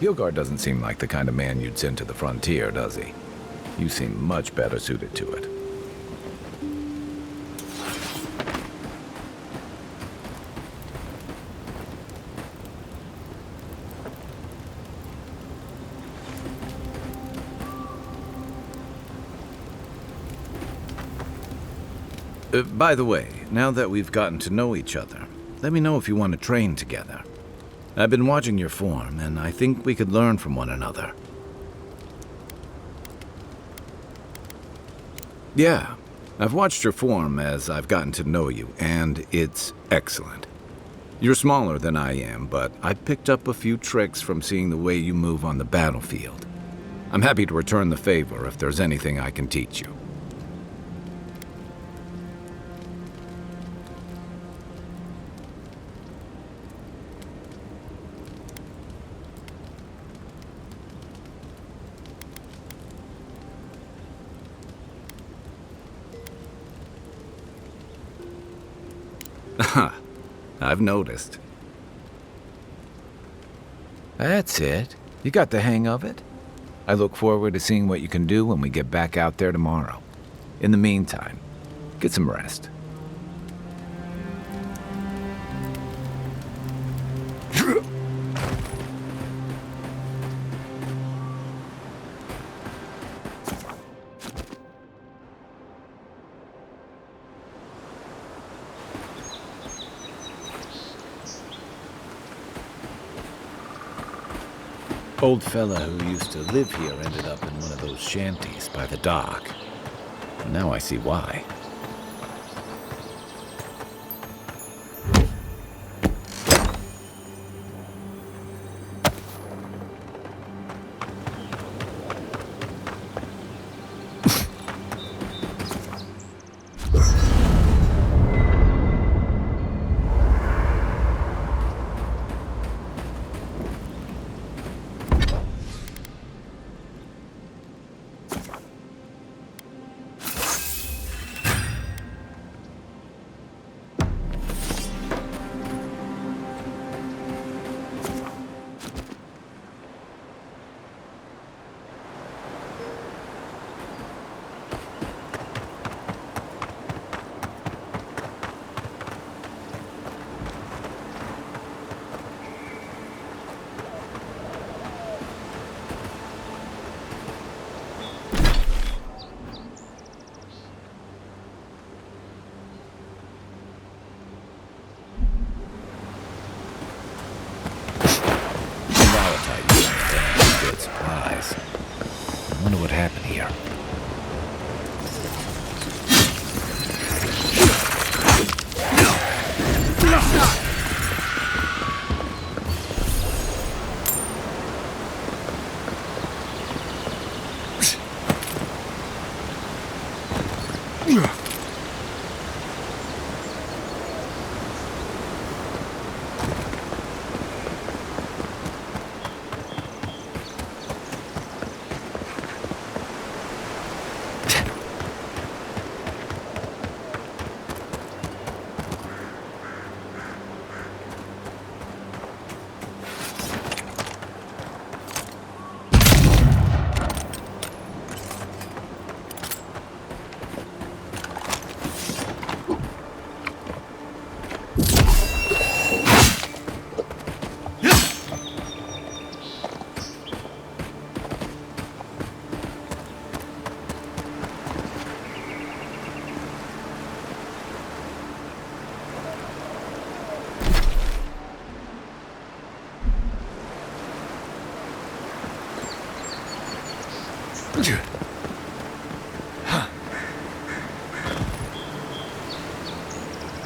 Hilgard doesn't seem like the kind of man you'd send to the frontier, does he? You seem much better suited to it. By the way, now that we've gotten to know each other, let me know if you want to train together. I've been watching your form, and I think we could learn from one another. Yeah, I've watched your form as I've gotten to know you, and it's excellent. You're smaller than I am, but I picked up a few tricks from seeing the way you move on the battlefield. I'm happy to return the favor if there's anything I can teach you. I've noticed. That's it. You got the hang of it. I look forward to seeing what you can do when we get back out there tomorrow. In the meantime, get some rest. Old fella who used to live here ended up in one of those shanties by the dock. Now I see why.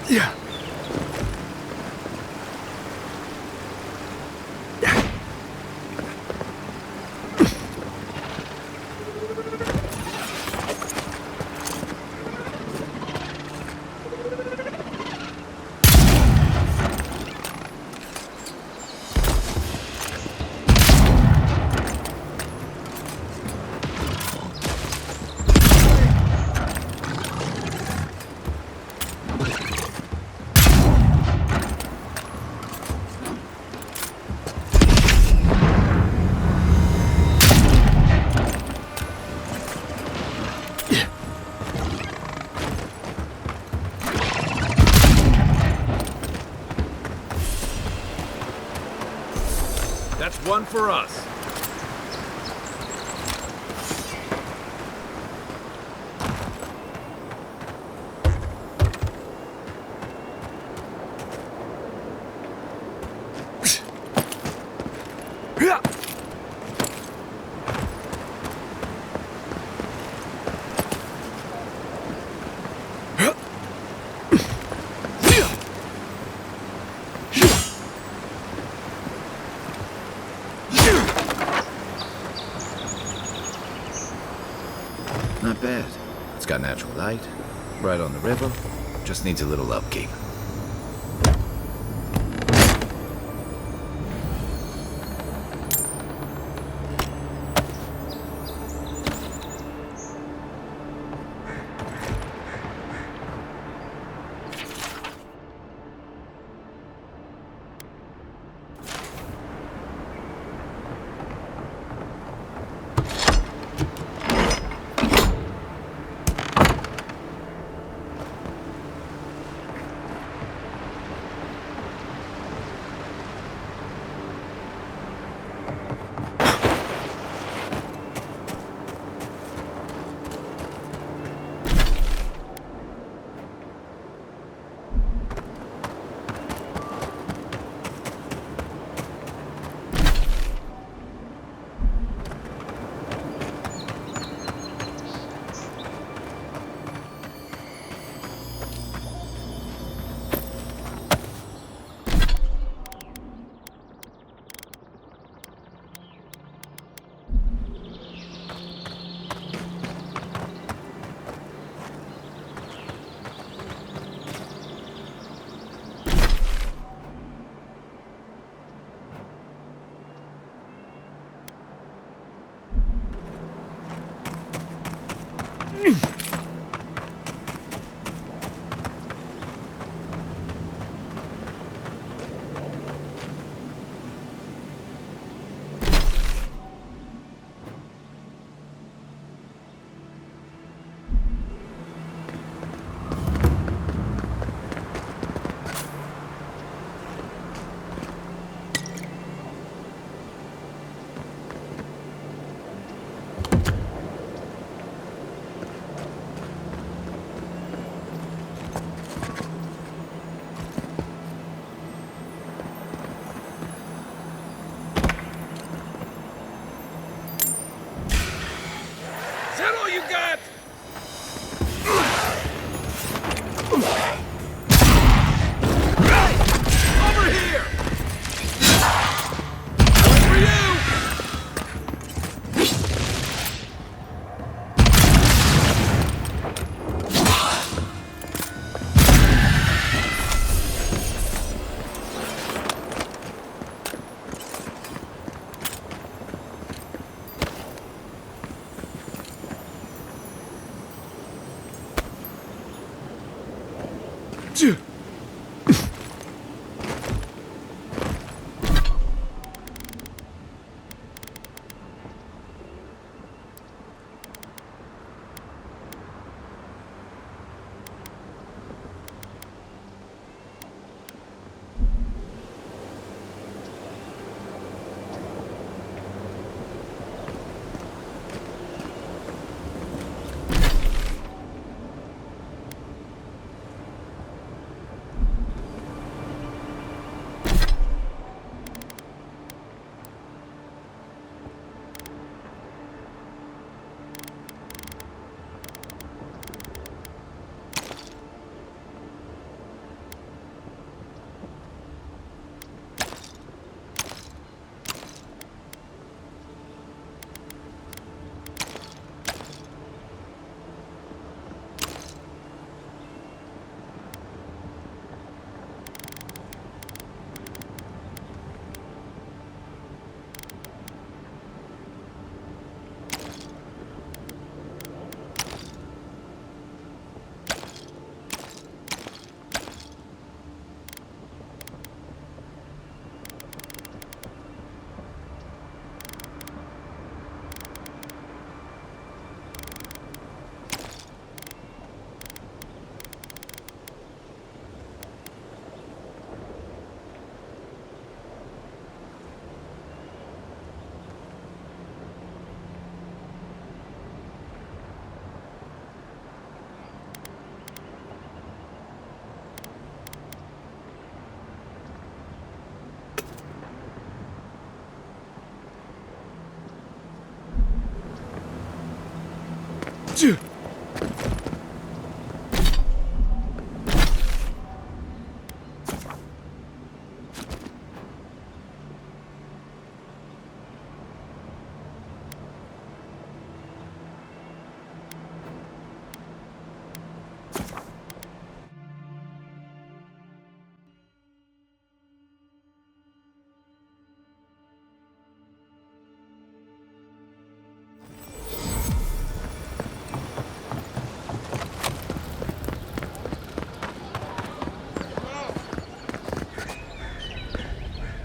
Yeah. one for us. Not bad. It's got natural light, right on the river. Just needs a little upkeep.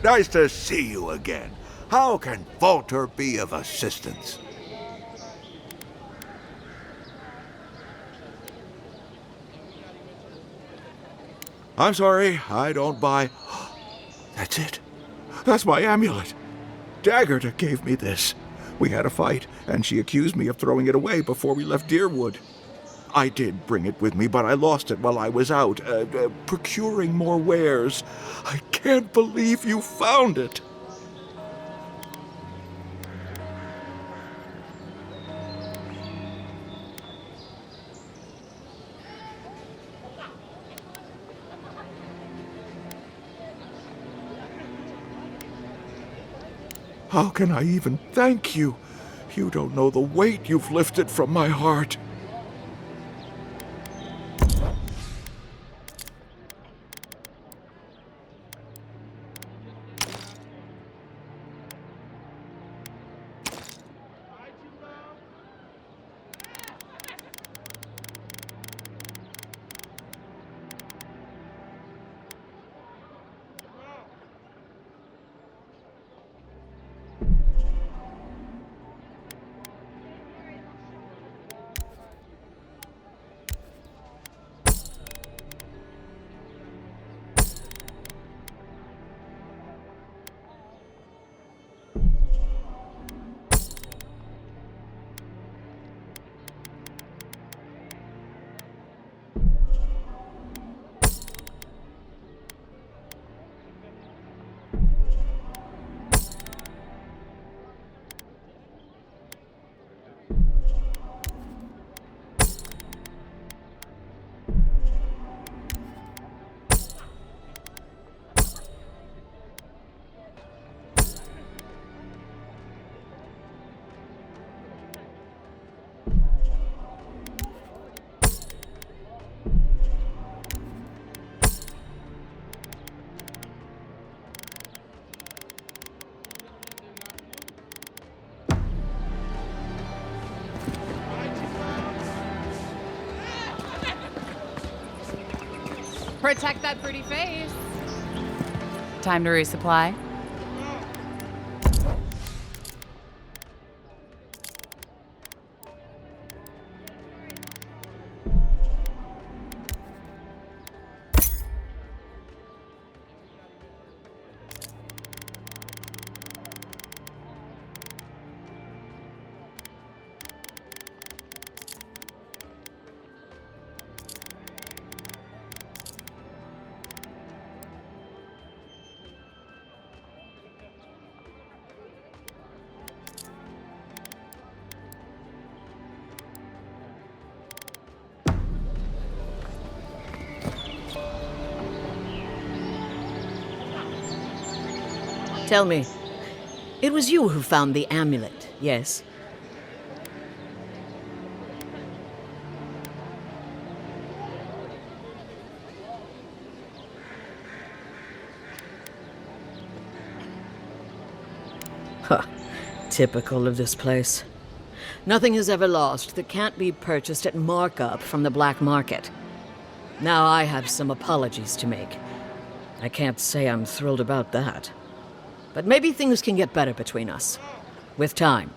Nice to see you again. How can Falter be of assistance? I'm sorry, I don't buy... That's it. That's my amulet. Daggerta gave me this. We had a fight, and she accused me of throwing it away before we left Deerwood. I did bring it with me, but I lost it while I was out, procuring more wares. I can't believe you found it. How can I even thank you? You don't know the weight you've lifted from my heart. Protect that pretty face. Time to resupply. Tell me, it was you who found the amulet, yes? Huh. Typical of this place. Nothing is ever lost that can't be purchased at markup from the black market. Now I have some apologies to make. I can't say I'm thrilled about that. But maybe things can get better between us. With time.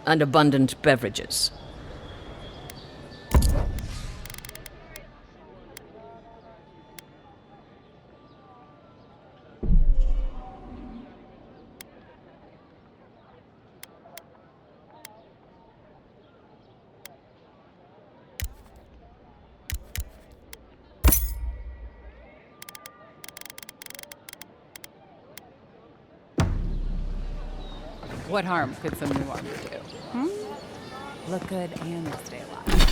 And abundant beverages. What harm could some new armor do? Look good and stay alive.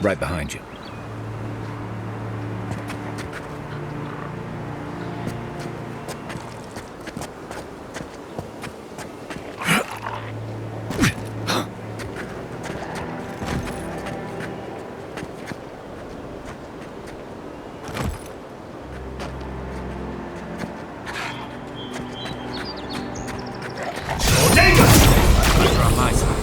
Right behind you. You're on my side.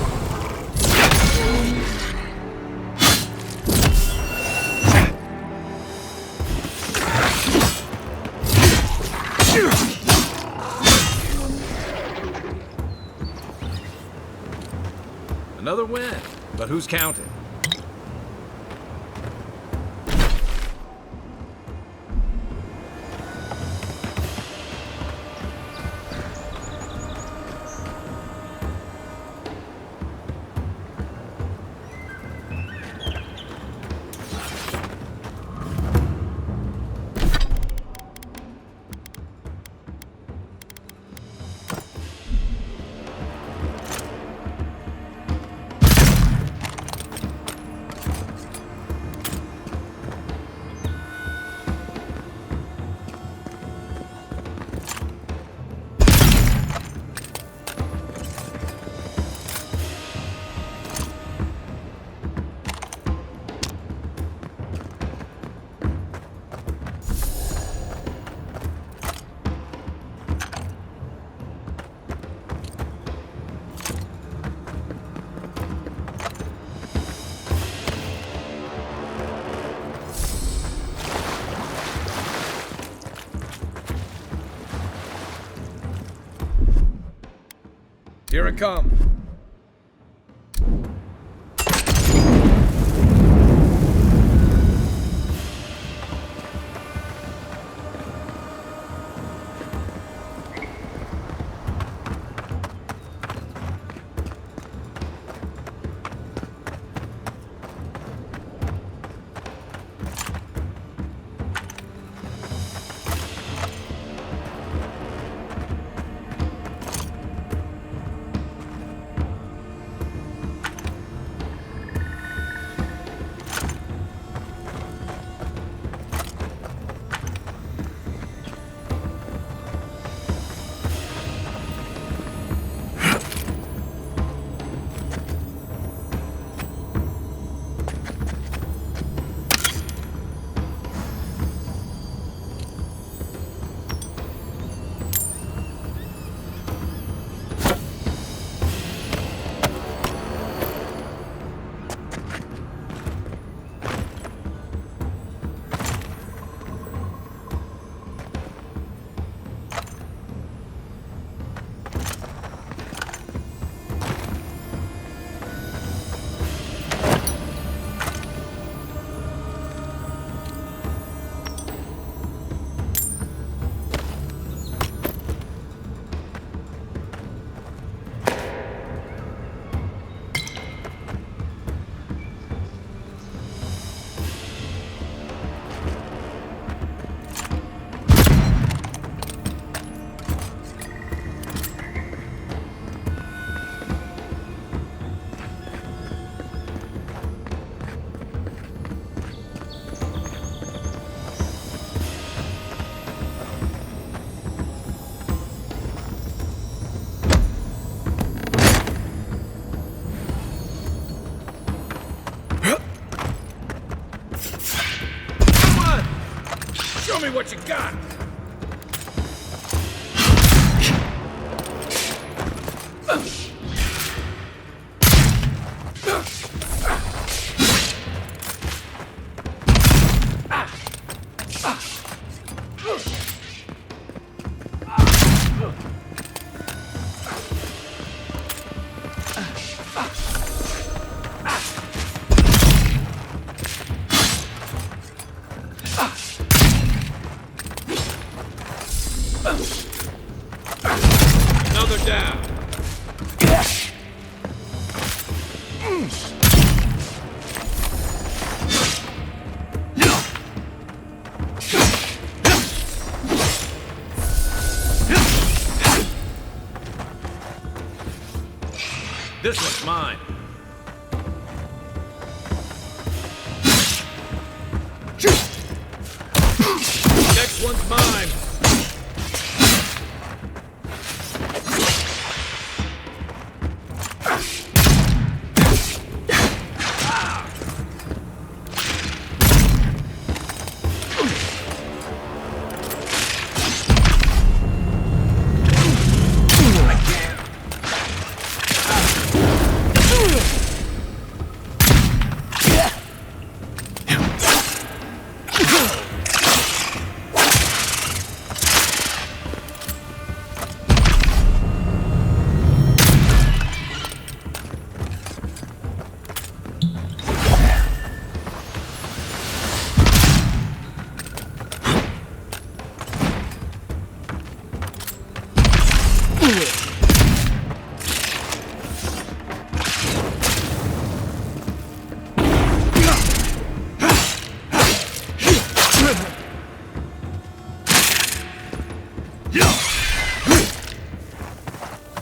Another win, but who's counting? Here it comes. Show me what you got! This one's mine. Next one's mine.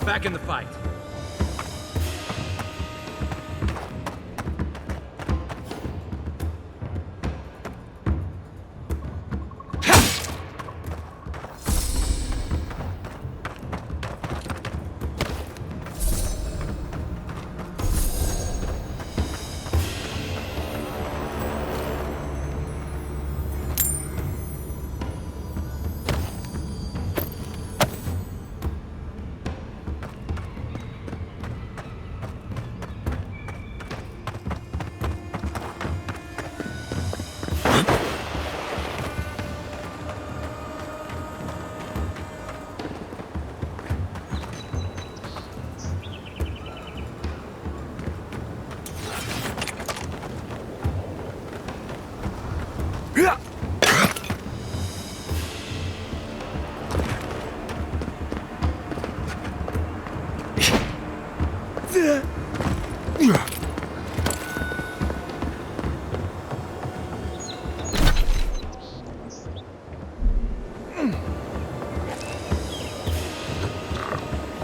Back in the fight.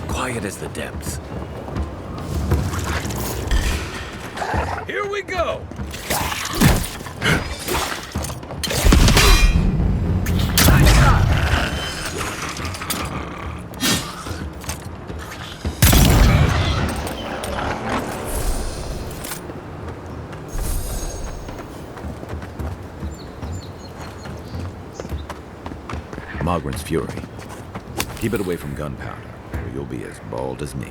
Quiet as the depths. Here we go! Mogren's Fury. Keep it away from gunpowder, or you'll be as bald as me.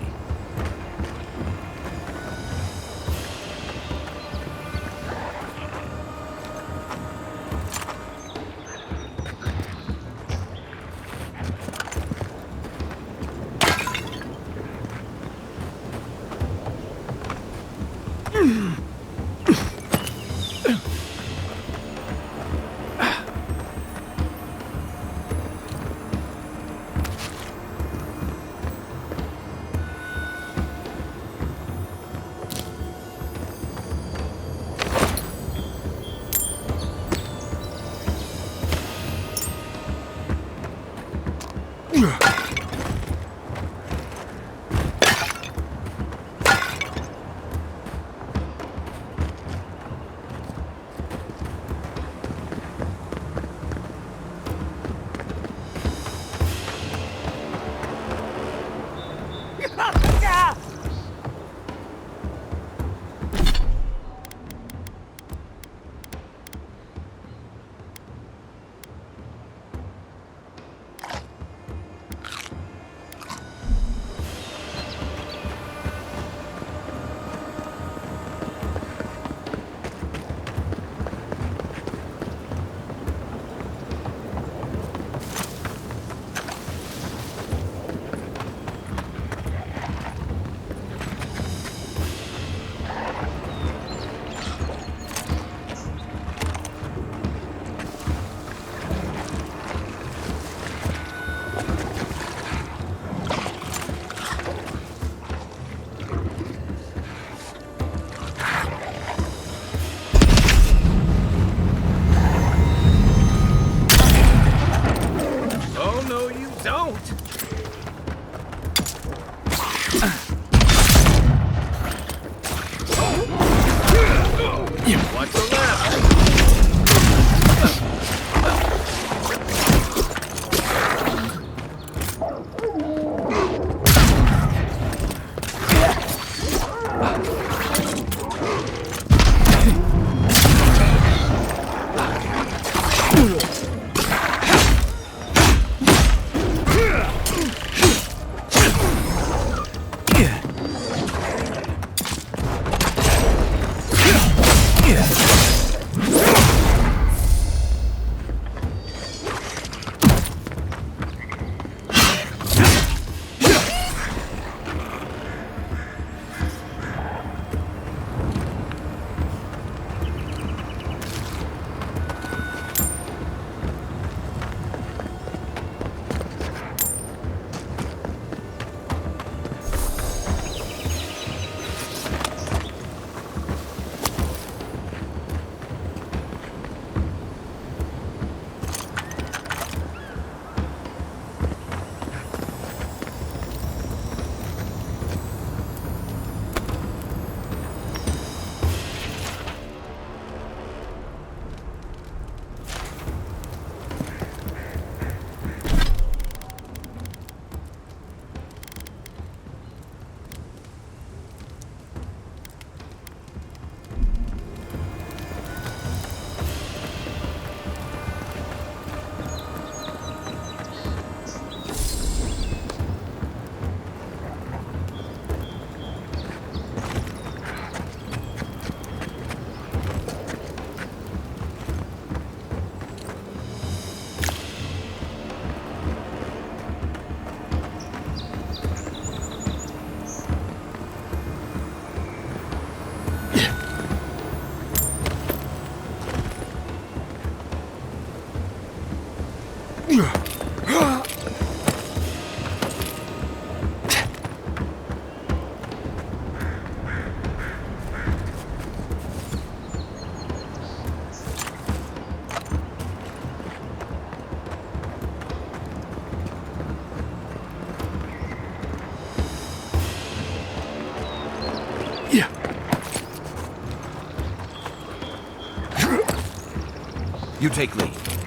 You take lead.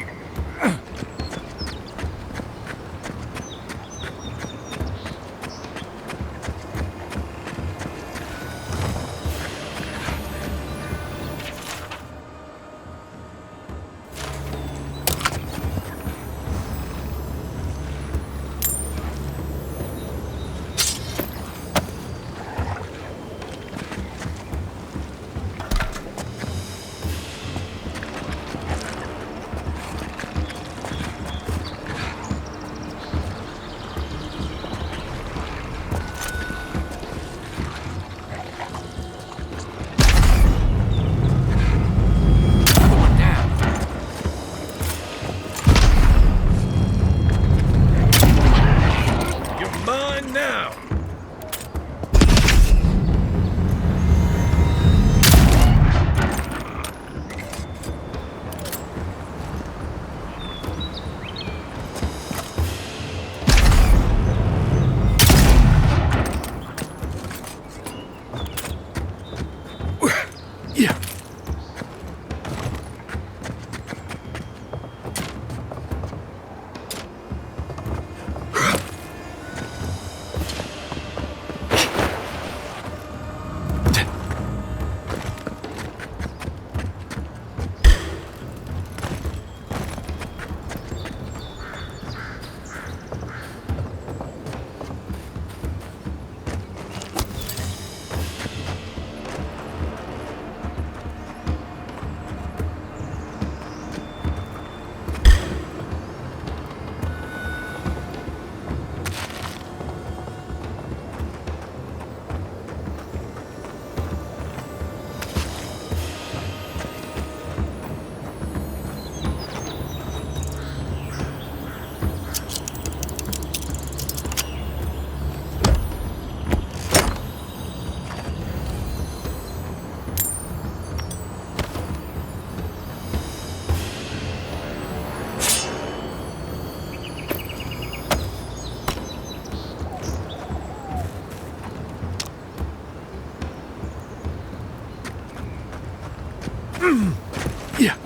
Yeah.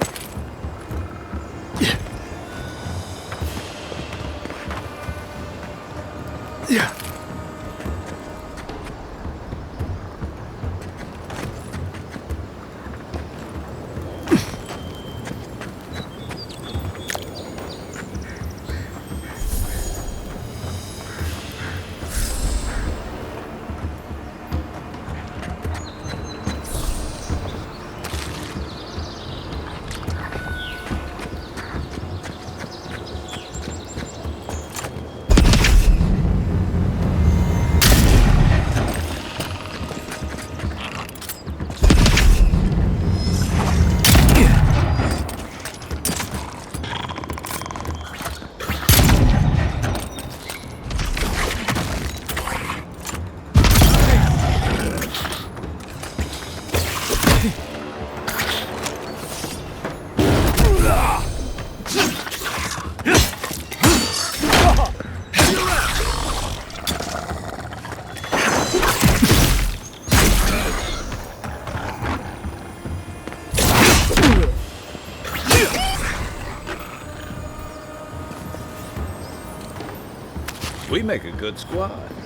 Yeah. Yeah. We make a good squad.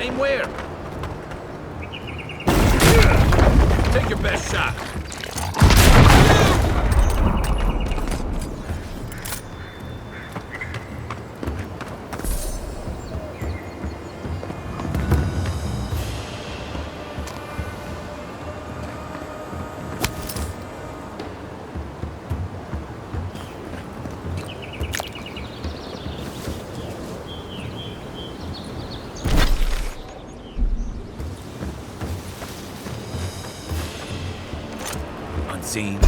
Aim where? Take your best shot. Unseen.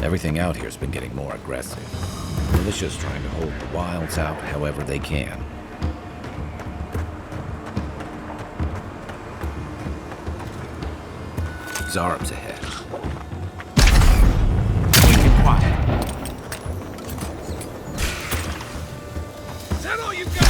Everything out here's been getting more aggressive. Militia's trying to hold the wilds out however they can. Zarab's ahead. Keep it quiet. Is that all you got?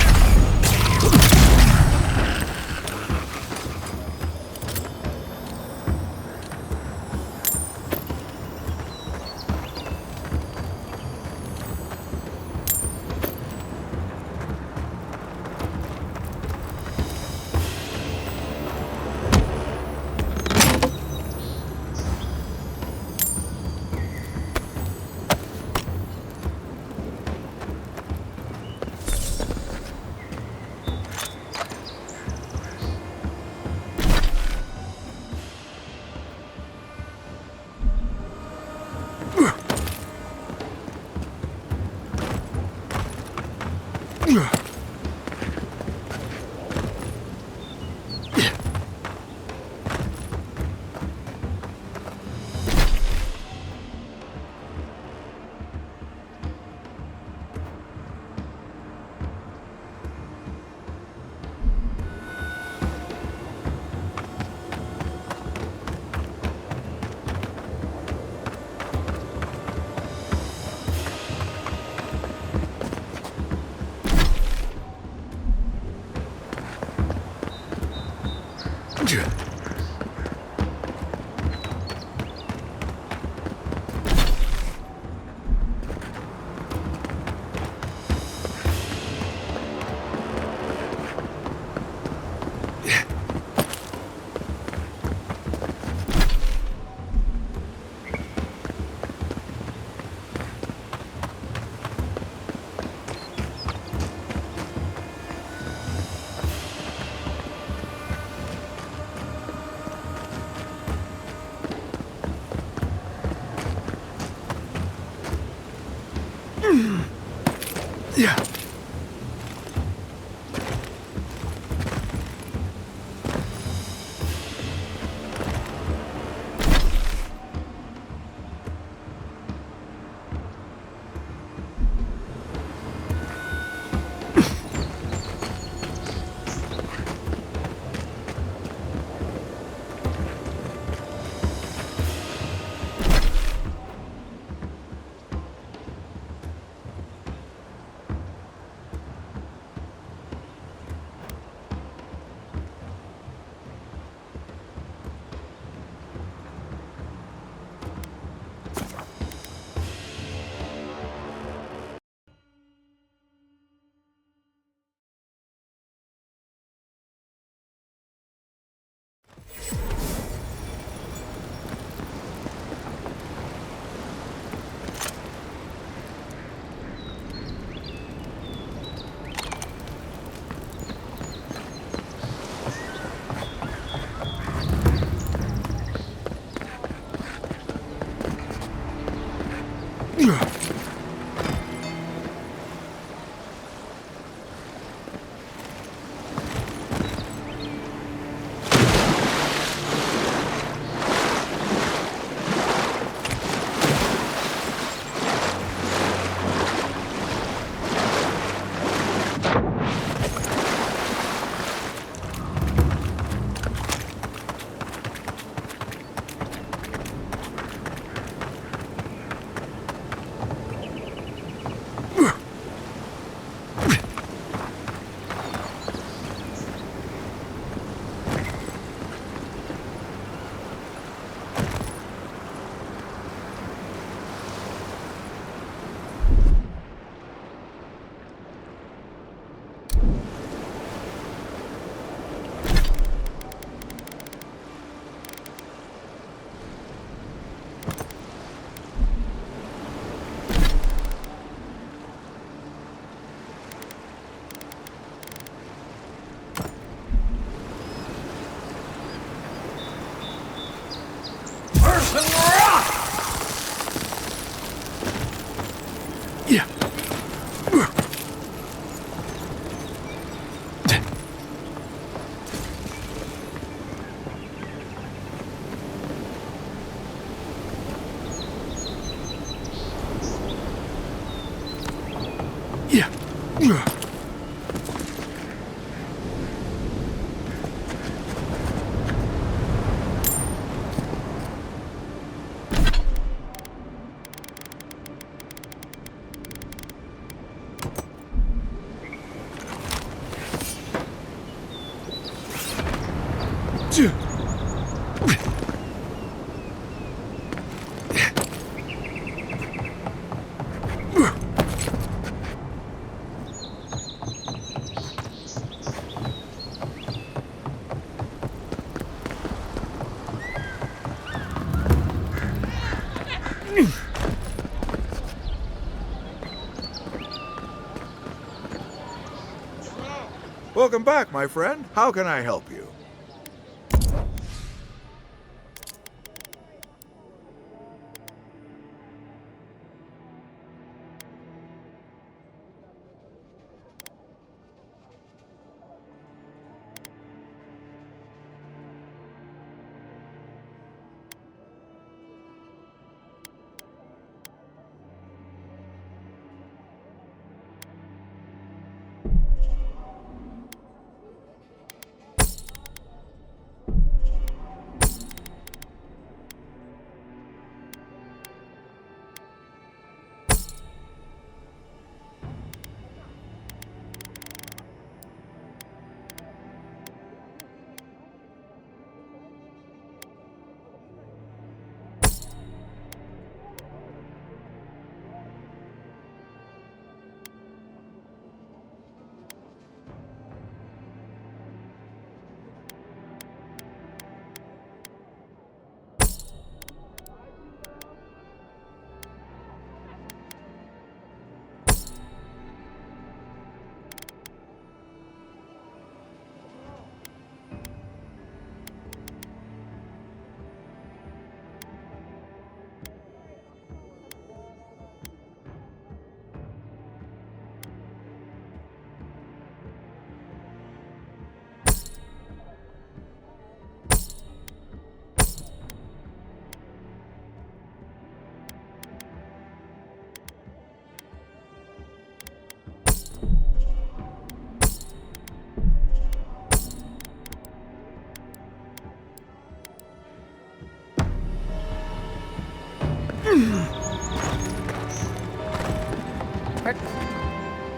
Welcome back, my friend. How can I help you?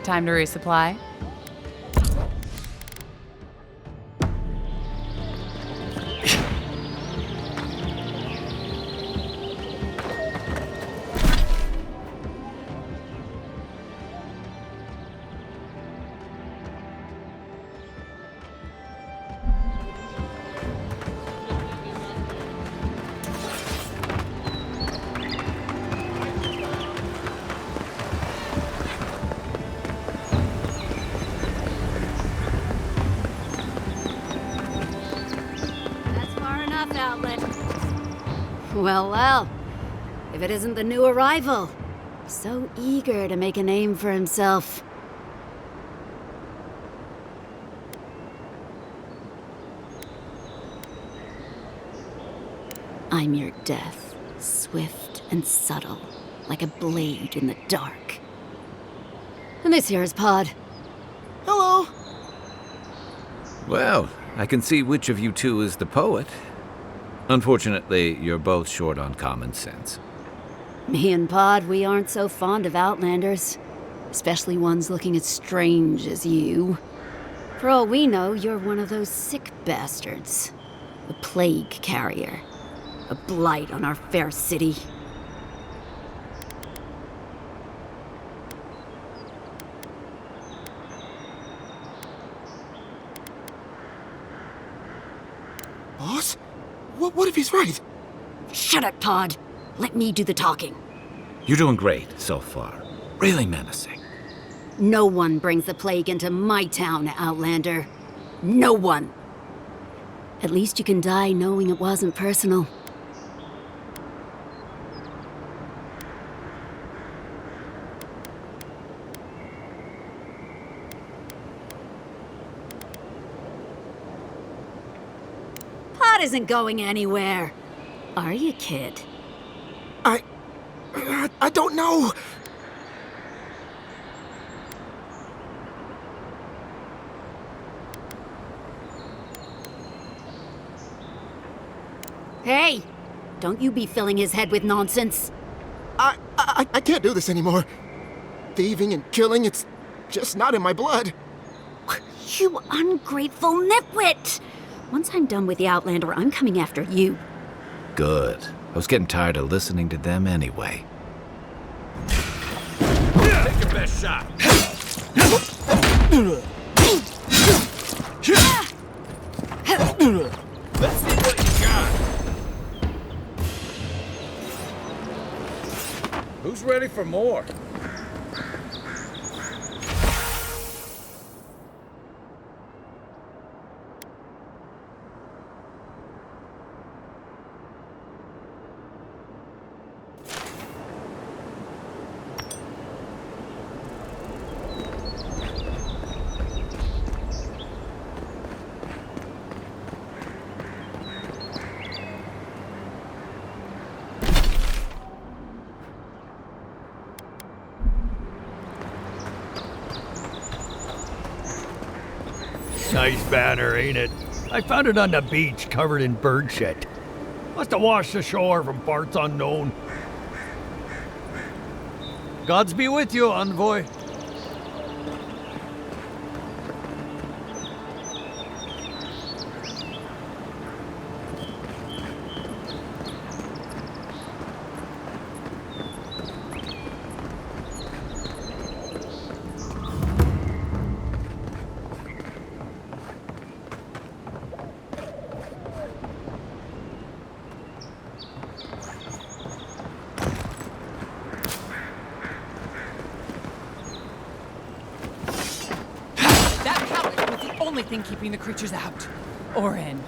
Time to resupply. Well, well. If it isn't the new arrival. So eager to make a name for himself. I'm your death, swift and subtle, like a blade in the dark. And this here is Pod. Hello. Well, I can see which of you two is the poet. Unfortunately, you're both short on common sense. Me and Pod, we aren't so fond of Outlanders. Especially ones looking as strange as you. For all we know, you're one of those sick bastards. A plague carrier. A blight on our fair city. Boss? What if he's right? Shut up, Pod. Let me do the talking. You're doing great so far. Really menacing. No one brings the plague into my town, Outlander. No one. At least you can die knowing it wasn't personal. Pod isn't going anywhere. Are you, kid? I don't know. Hey! Don't you be filling his head with nonsense. I can't do this anymore. Thieving and killing, it's just not in my blood. You ungrateful nitwit! Once I'm done with the Outlander, I'm coming after you. Good. I was getting tired of listening to them anyway. Take your best shot. Let's see what you got. Who's ready for more? Nice banner, ain't it? I found it on the beach, covered in bird shit. Must have washed ashore from parts unknown. Gods be with you, envoy. Only thing keeping the creatures out. Or in.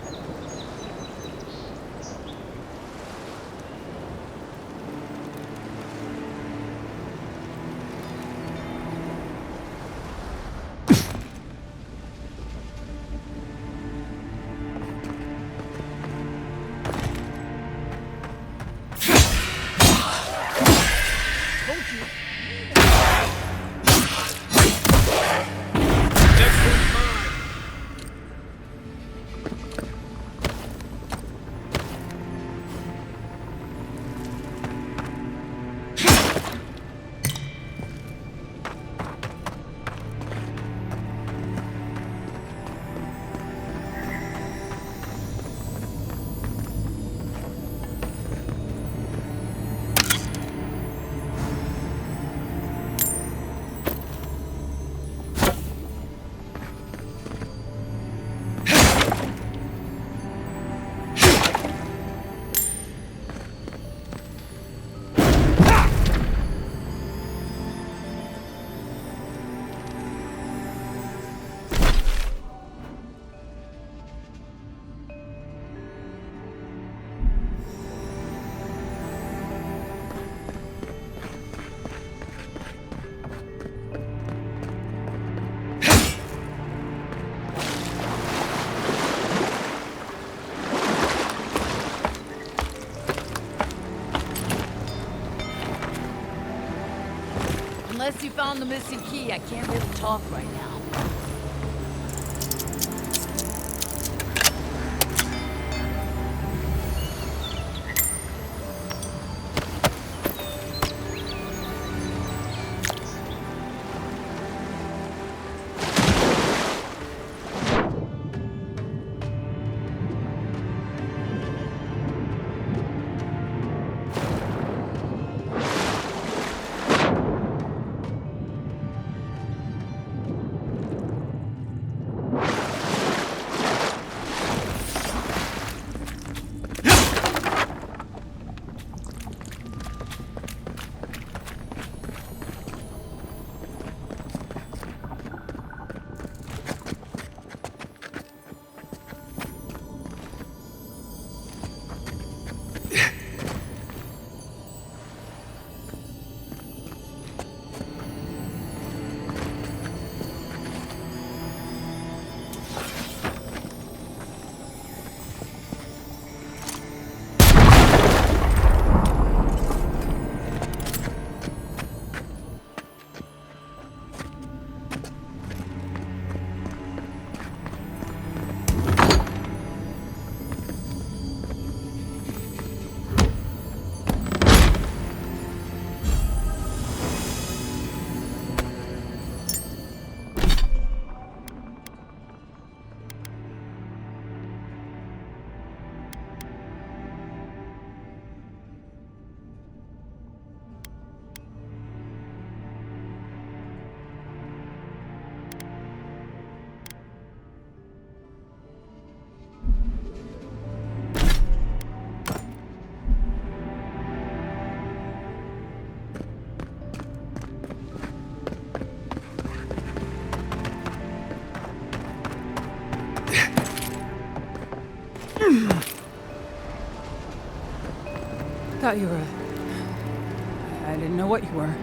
Unless you found the missing key, I can't really talk right now. Thought you were... I didn't know what you were.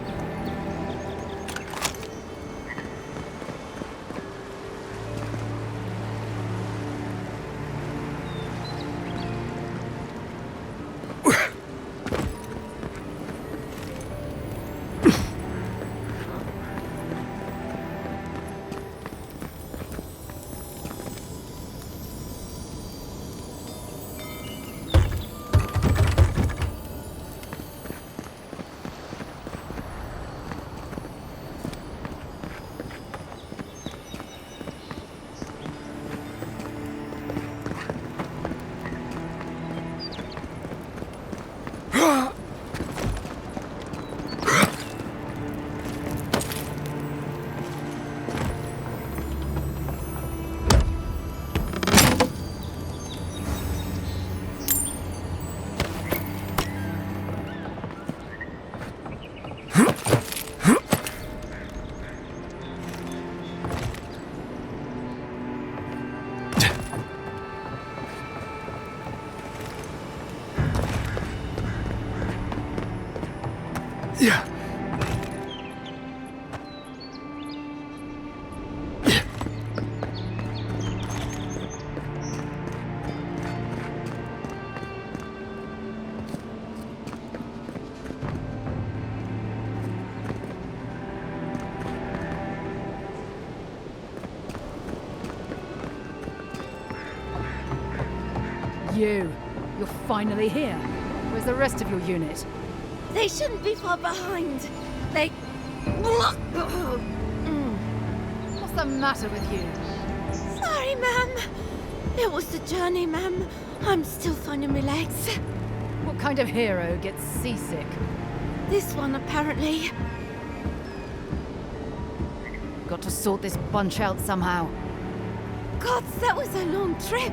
Yeah. You're finally here. Where's the rest of your unit? They shouldn't be far behind. They... What's the matter with you? Sorry, ma'am. It was the journey, ma'am. I'm still finding my legs. What kind of hero gets seasick? This one, apparently. Got to sort this bunch out somehow. God, that was a long trip.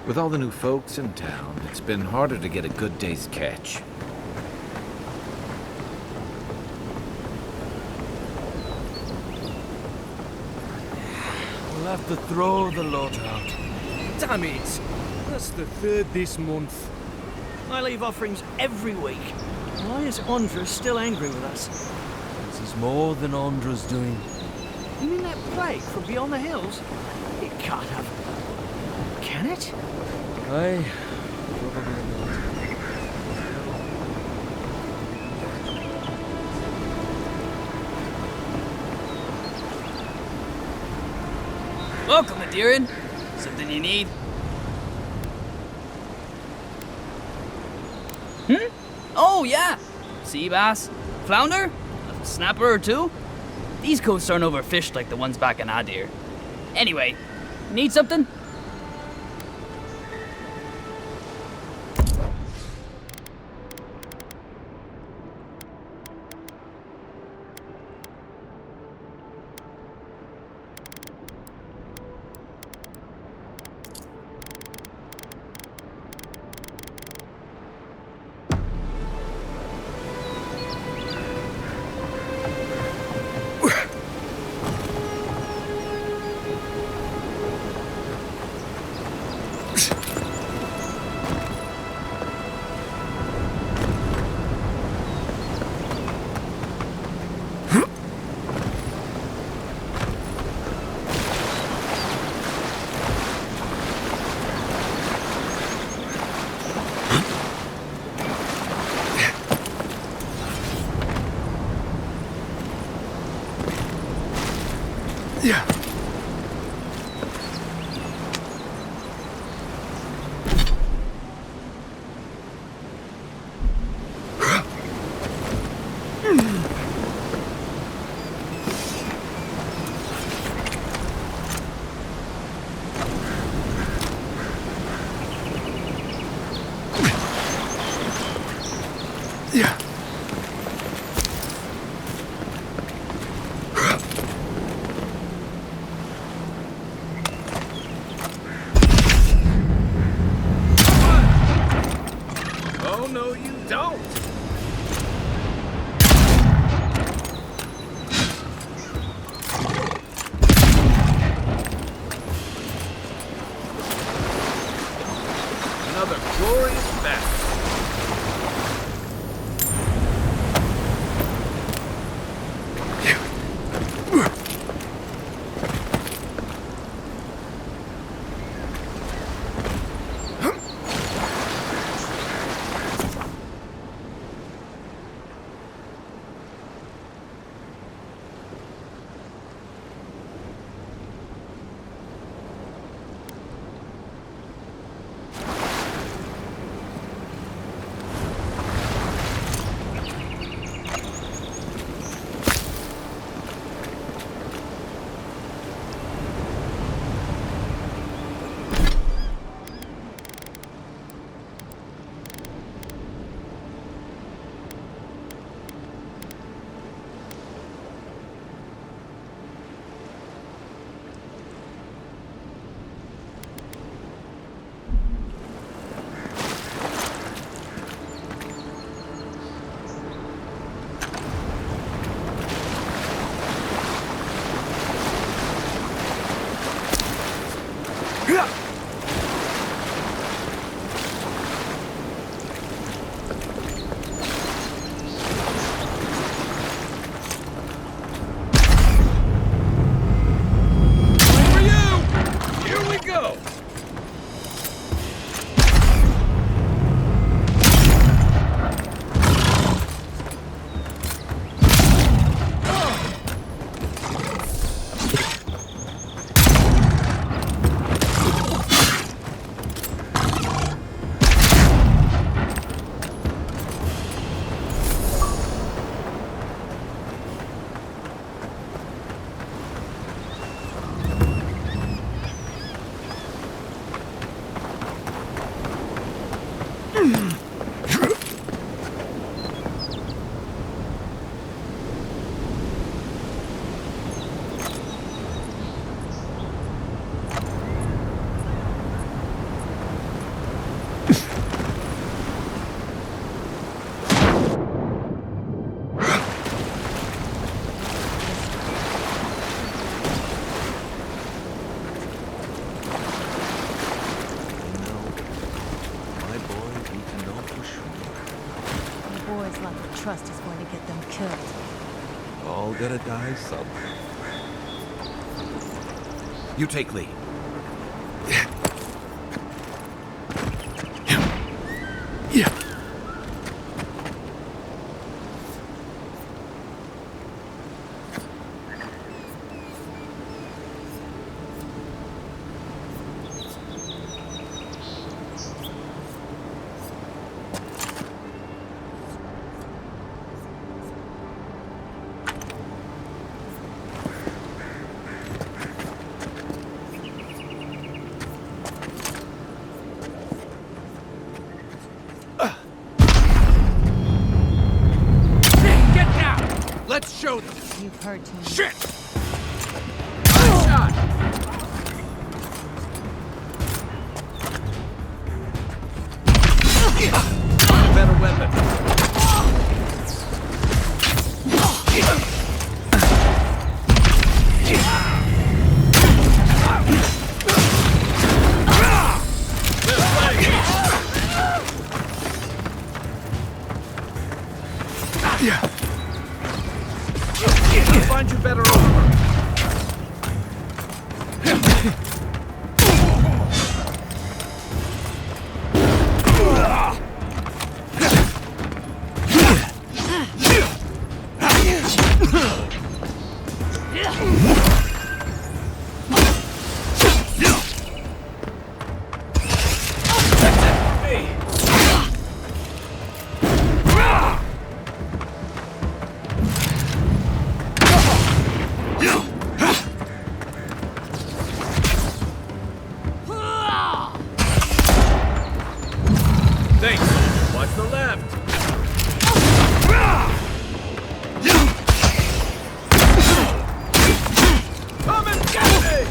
With all the new folks in town, it's been harder to get a good day's catch. We'll have to throw the lot out. Damn it! That's the third this month. I leave offerings every week. Why is Andra still angry with us? This is more than Andra's doing. You mean that plague from beyond the hills? It can't have... Can it? Aye, probably not. Welcome, Adiran. Something you need? Oh, yeah. Sea bass, flounder, a snapper or two. These coasts aren't overfished like the ones back in Adir. Anyway, need something? trust is going to get them killed. All gonna die somewhere. You take lead. Yeah. Let's show them. You've heard too much. Shit! Nice shot! Better weapon. Yeah. I'll find you better armor. Thanks. Watch the left. Come and get me!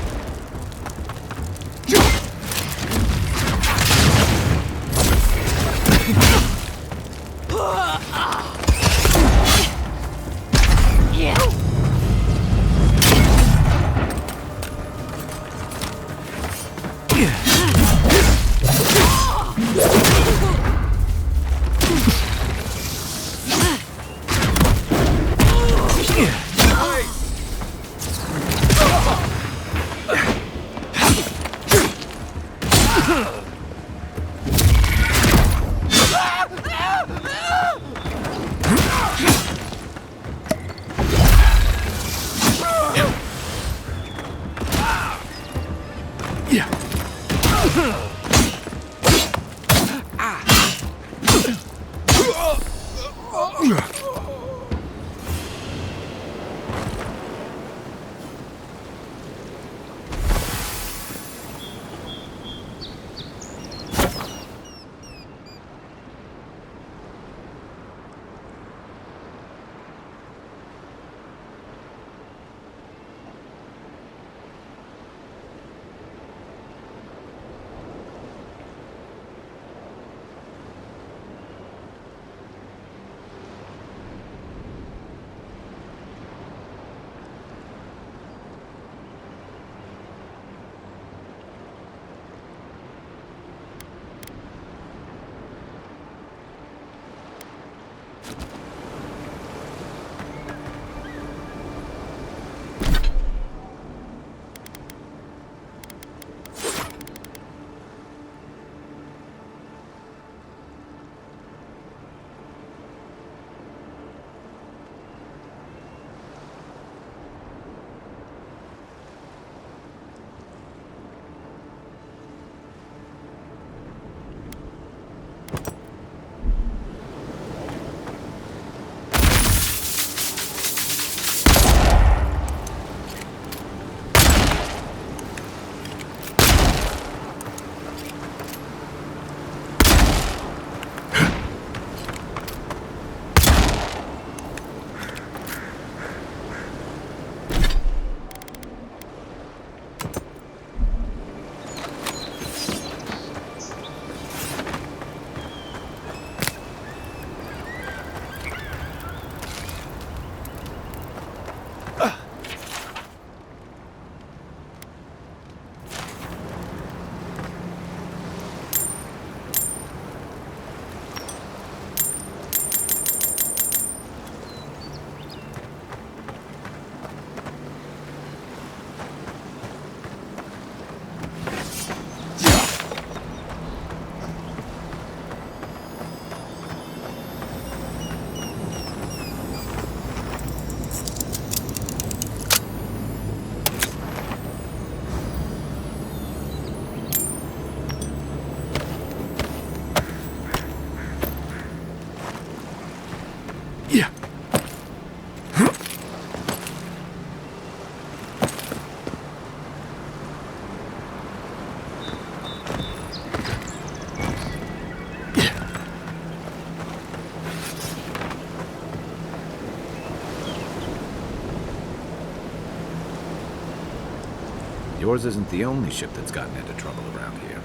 yours isn't the only ship that's gotten into trouble around here.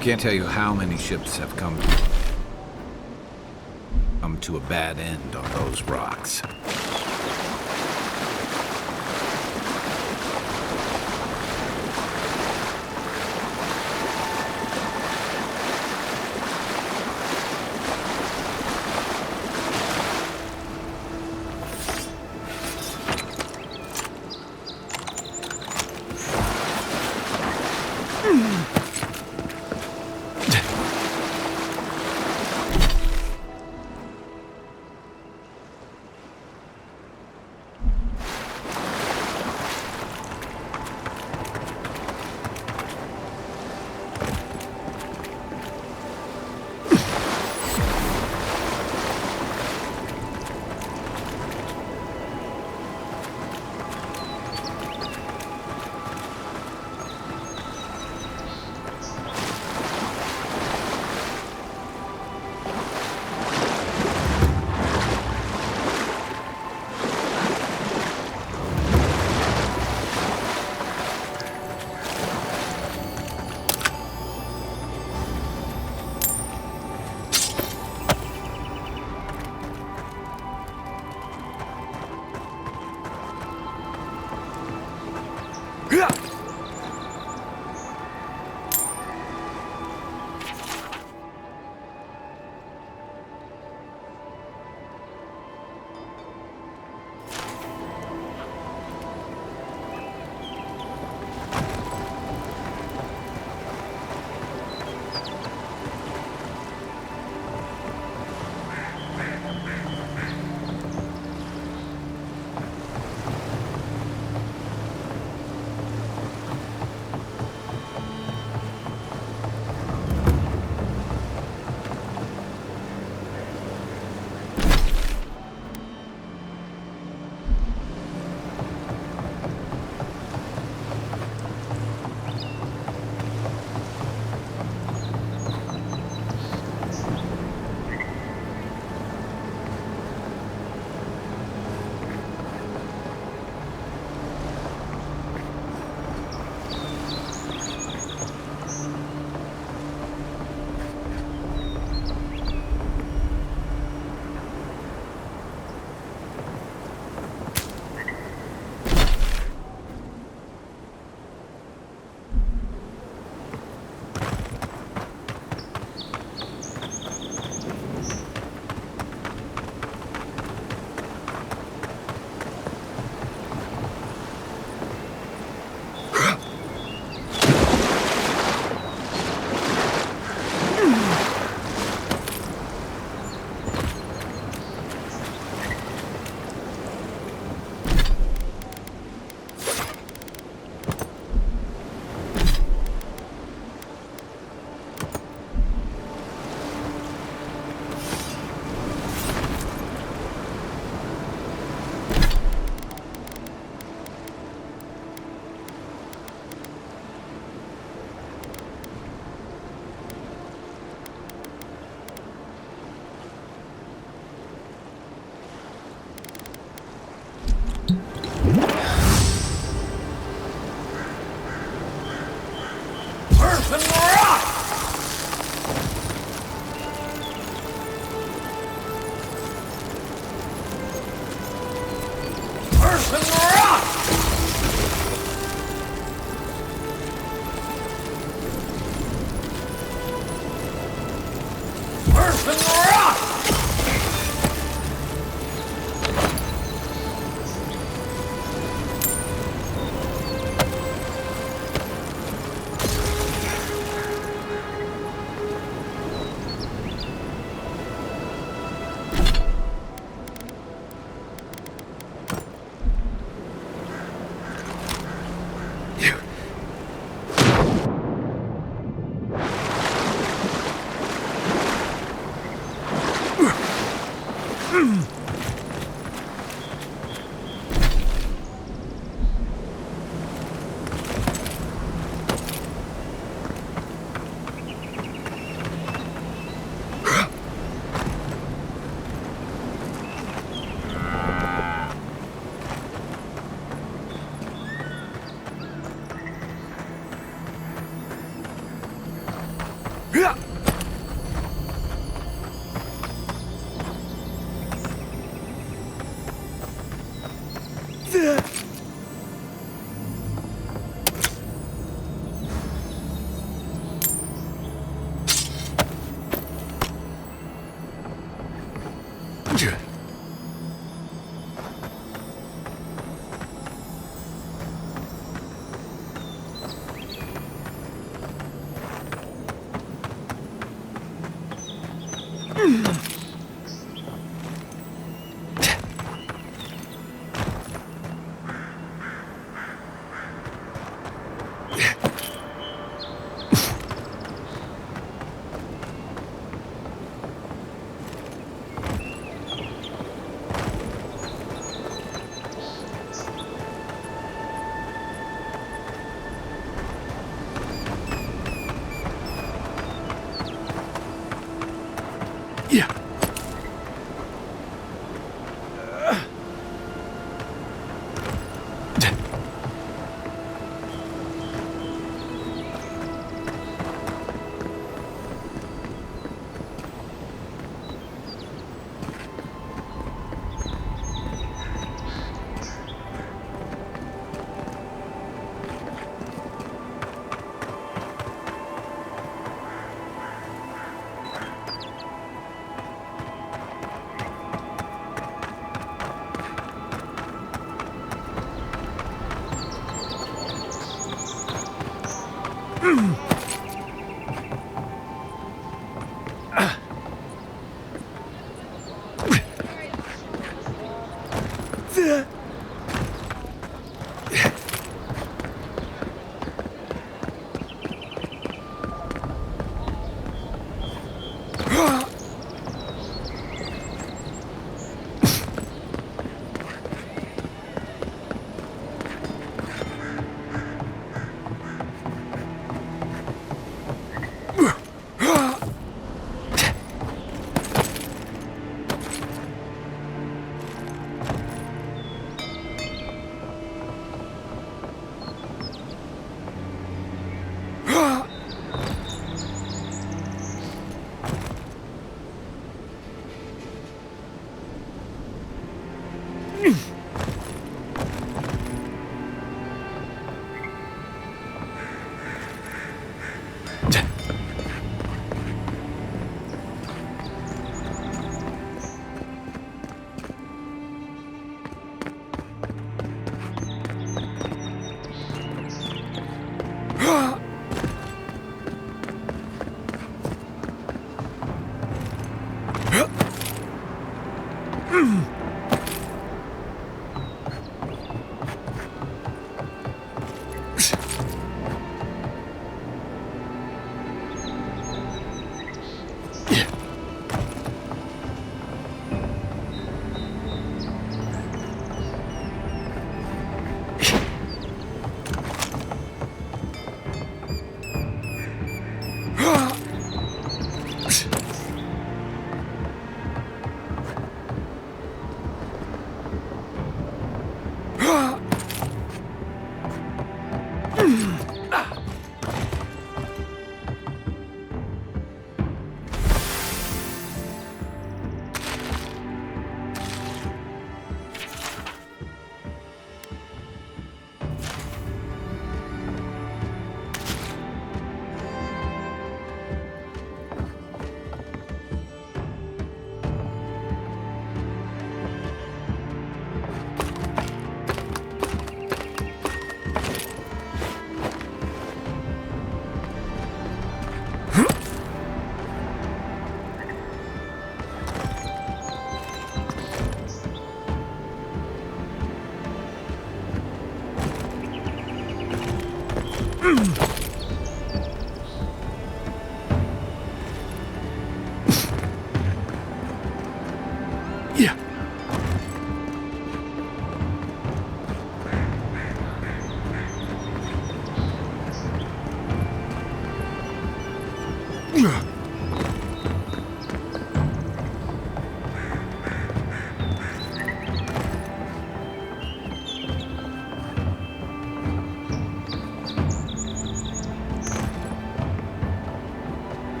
Can't tell you how many ships have come to a bad end on those rocks.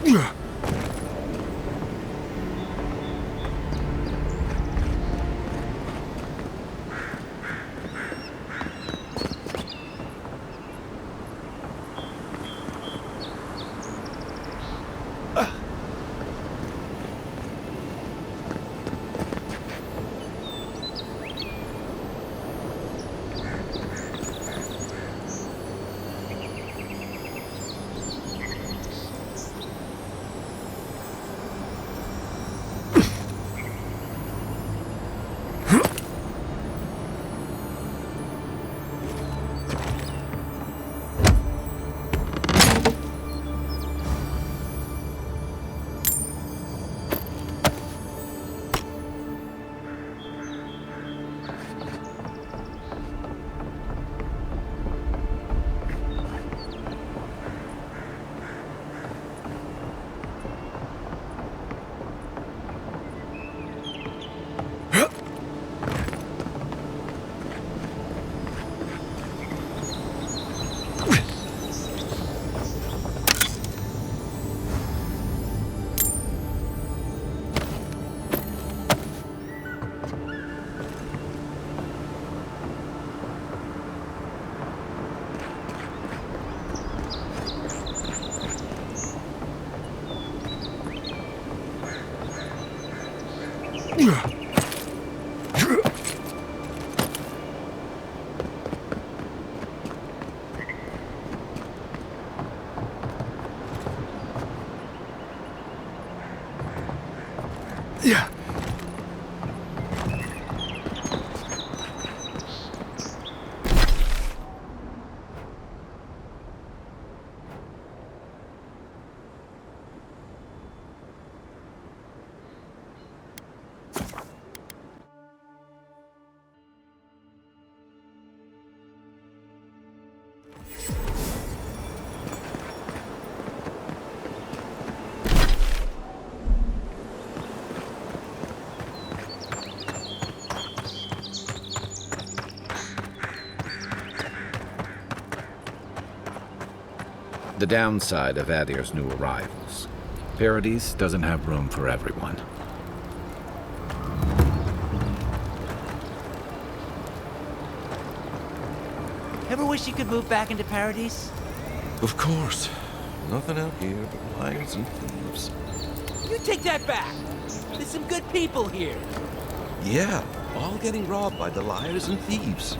Yeah. The downside of Adir's new arrivals. Paradise doesn't have room for everyone. Ever wish you could move back into Paradise? Of course. Nothing out here but liars and thieves. You take that back! There's some good people here. Yeah, all getting robbed by the liars and thieves.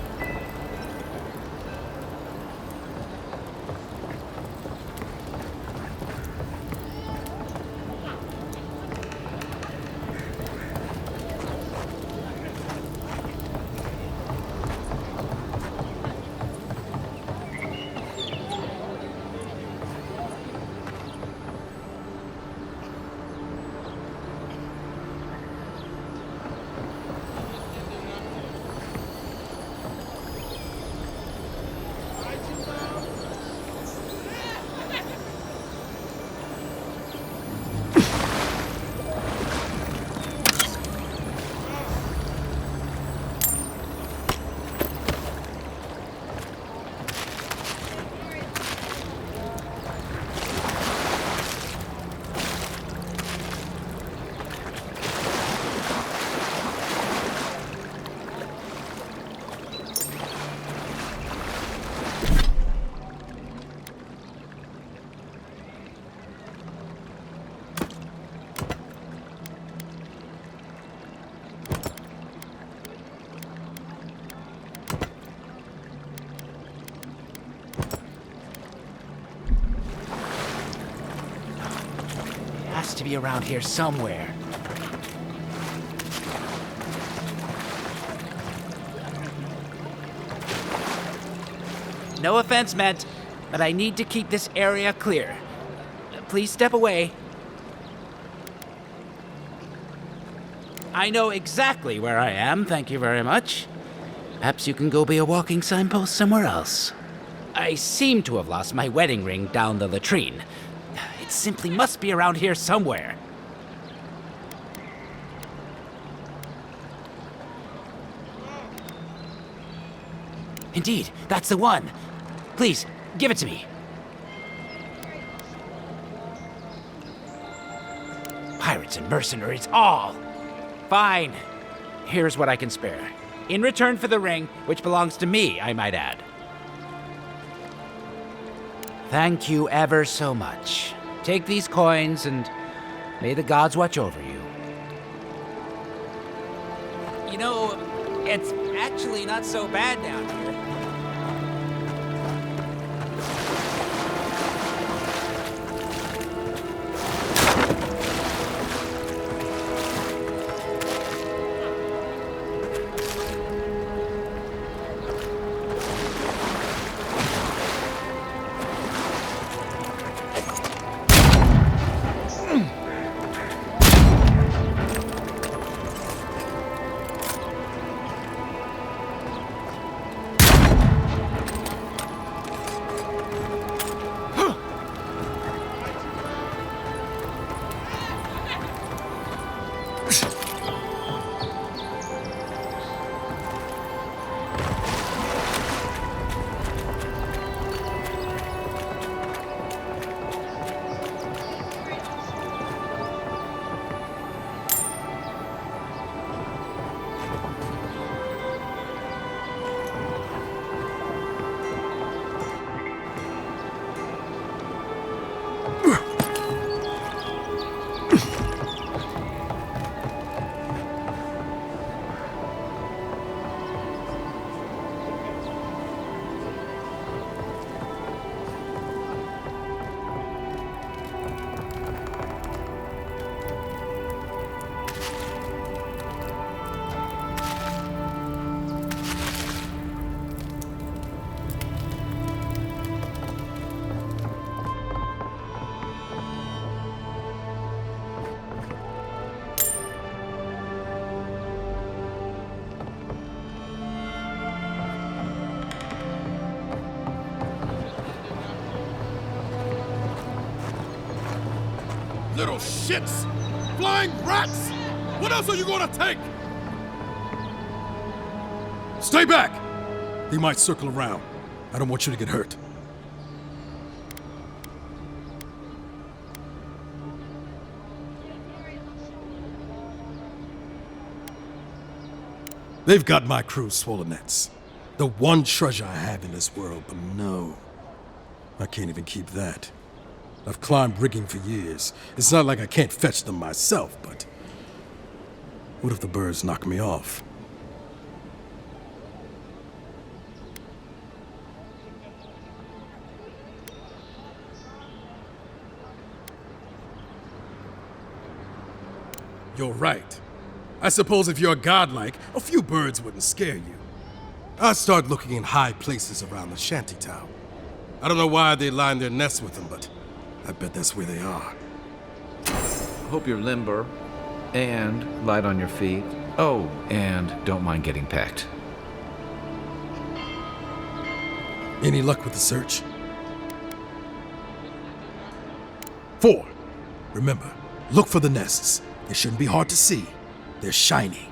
Has to be around here somewhere. No offense meant, but I need to keep this area clear. Please step away. I know exactly where I am, thank you very much. Perhaps you can go be a walking signpost somewhere else. I seem to have lost my wedding ring down the latrine. It simply must be around here somewhere. Indeed, that's the one. Please, give it to me. Pirates and mercenaries, all. Fine. Here's what I can spare. In return for the ring, which belongs to me, I might add. Thank you ever so much. Take these coins and may the gods watch over you. You know, it's actually not so bad down here. Little shits! Flying rats! What else are you gonna take? Stay back! He might circle around. I don't want you to get hurt. They've got my crew's swollen nets. The one treasure I have in this world, but no. I can't even keep that. I've climbed rigging for years. It's not like I can't fetch them myself, but what if the birds knock me off? You're right. I suppose if you're godlike, a few birds wouldn't scare you. I'd start looking in high places around the shantytown. I don't know why they line their nests with them, but I bet that's where they are. Hope you're limber and light on your feet. Oh, and don't mind getting pecked. Any luck with the search? 4. Remember, look for the nests. They shouldn't be hard to see. They're shiny.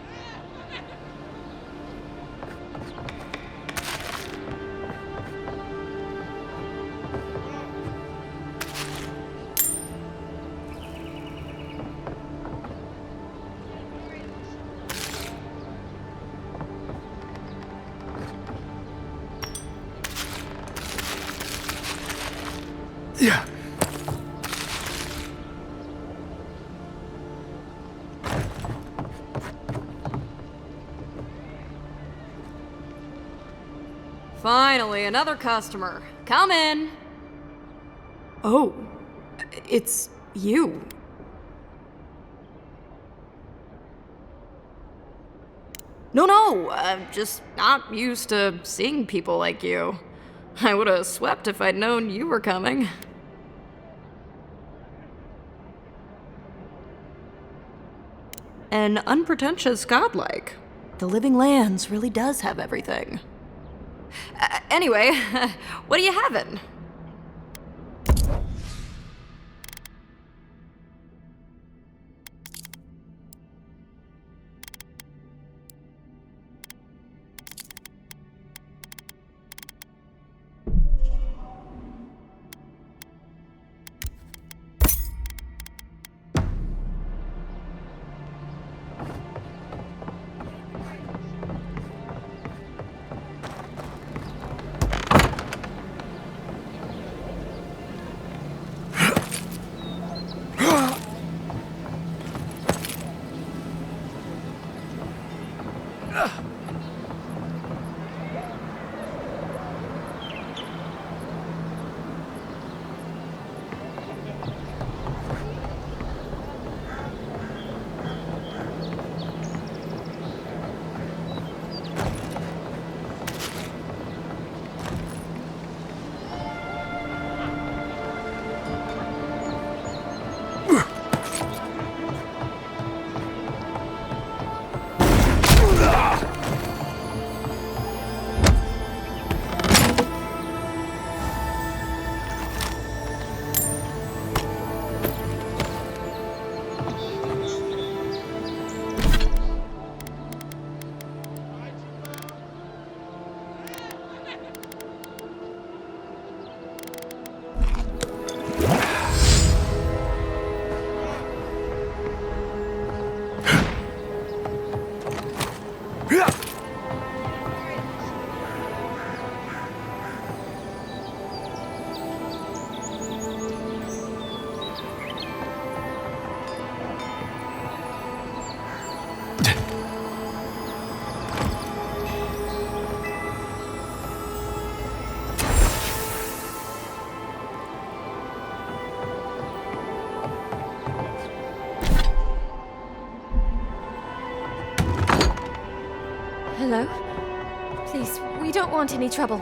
Yeah. Finally, another customer. Come in. Oh, it's you. No, I'm just not used to seeing people like you. I would have swept if I'd known you were coming. An unpretentious godlike. The Living Lands really does have everything. Anyway, what are you having? Hello? Please, we don't want any trouble.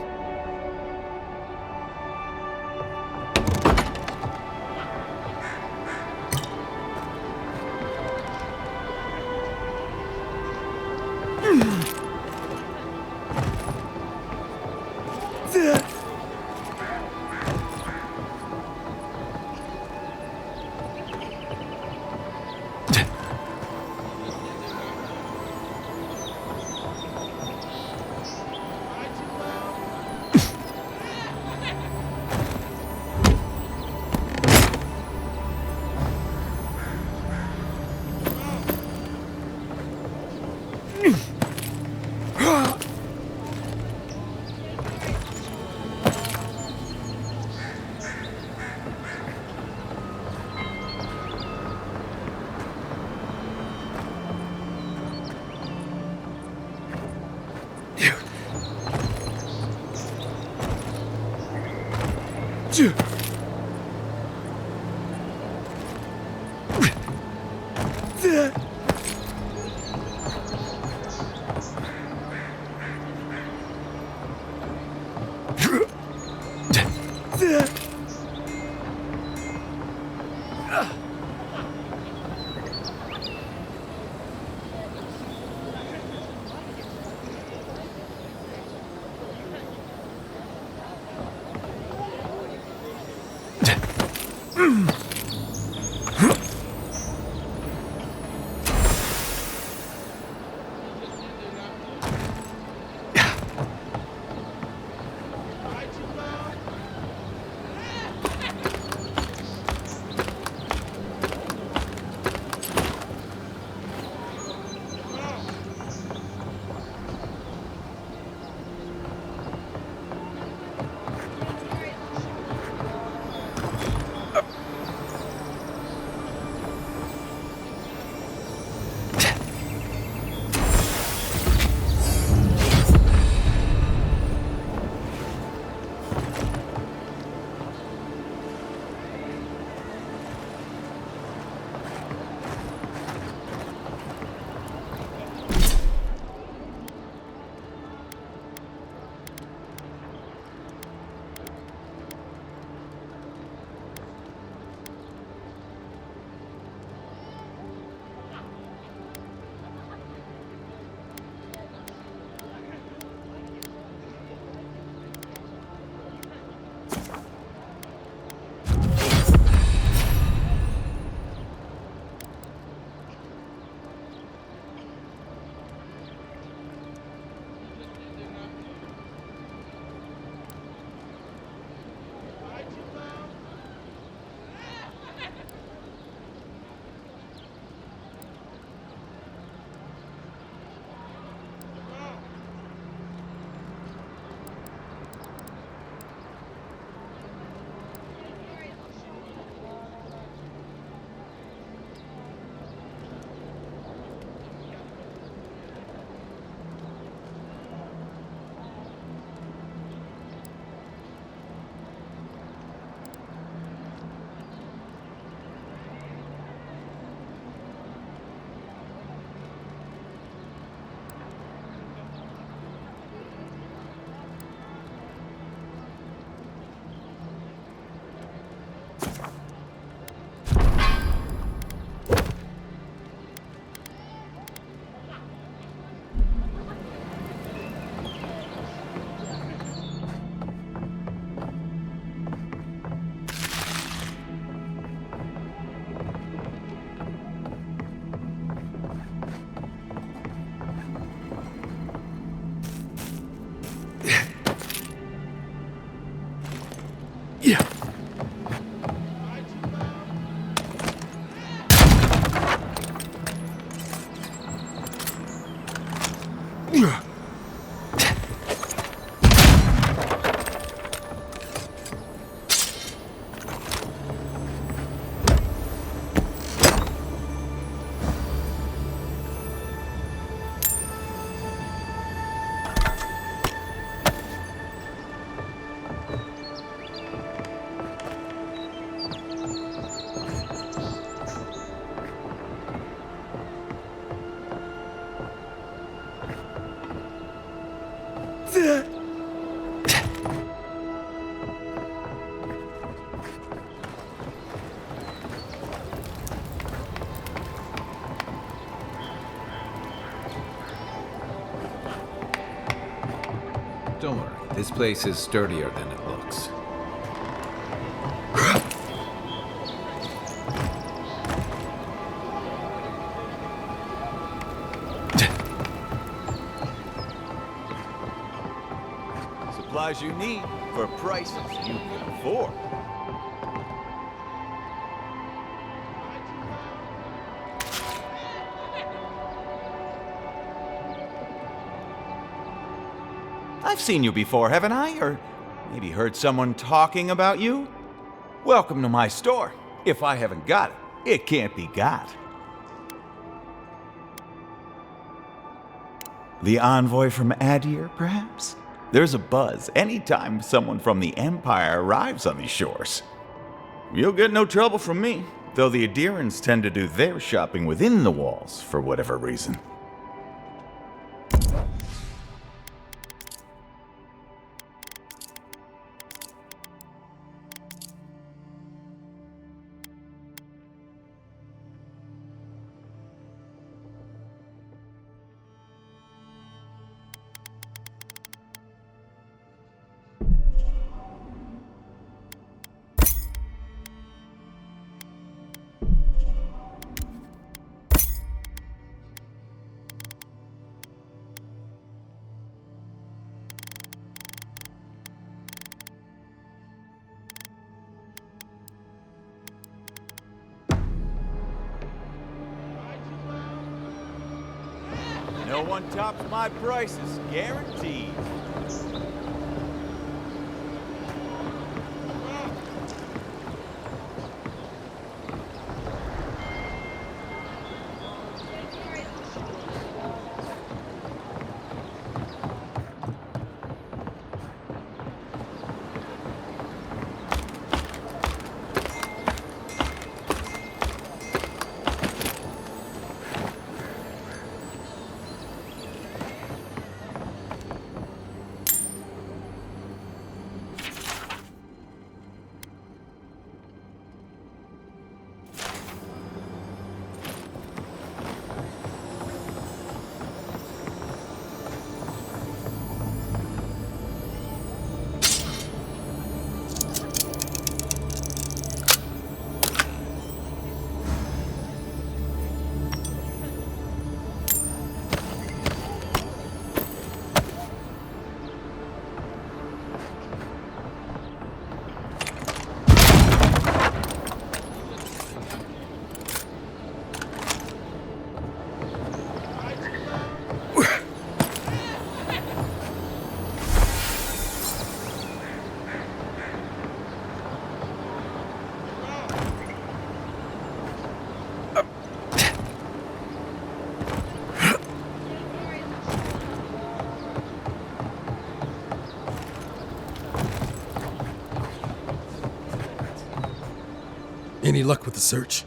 This place is sturdier than it looks. Supplies you need for prices you can afford. I've seen you before, haven't I? Or maybe heard someone talking about you? Welcome to my store. If I haven't got it, it can't be got. The envoy from Adir, perhaps? There's a buzz anytime someone from the Empire arrives on these shores. You'll get no trouble from me, though the Adirans tend to do their shopping within the walls for whatever reason. No one tops my prices, guaranteed. Any luck with the search?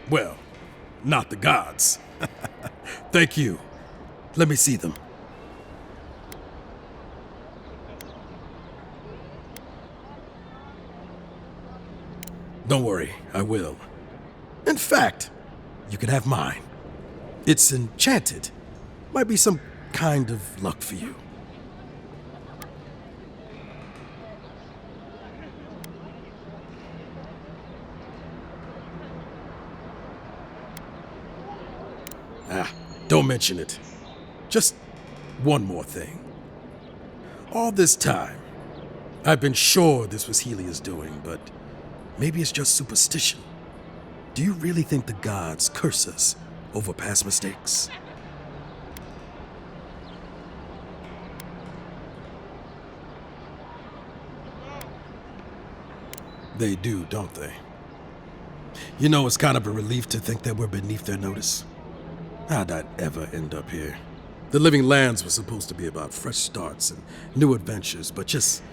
Well, not the gods. Thank you. Let me see them. Don't worry, I will. In fact, you can have mine. It's enchanted. Might be some kind of luck for you. Don't mention it. Just one more thing. All this time, I've been sure this was Helia's doing, but maybe it's just superstition. Do you really think the gods curse us over past mistakes? They do, don't they? You know, it's kind of a relief to think that we're beneath their notice. How'd I ever end up here? The Living Lands was supposed to be about fresh starts and new adventures, but just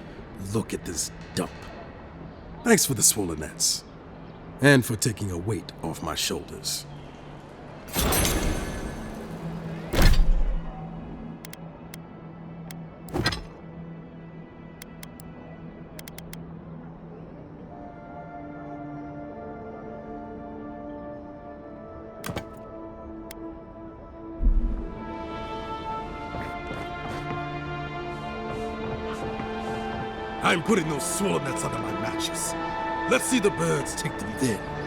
look at this dump. Thanks for the swollen nets, and for taking a weight off my shoulders. I'm putting those swallow nets under my mattress. Let's see the birds take them then.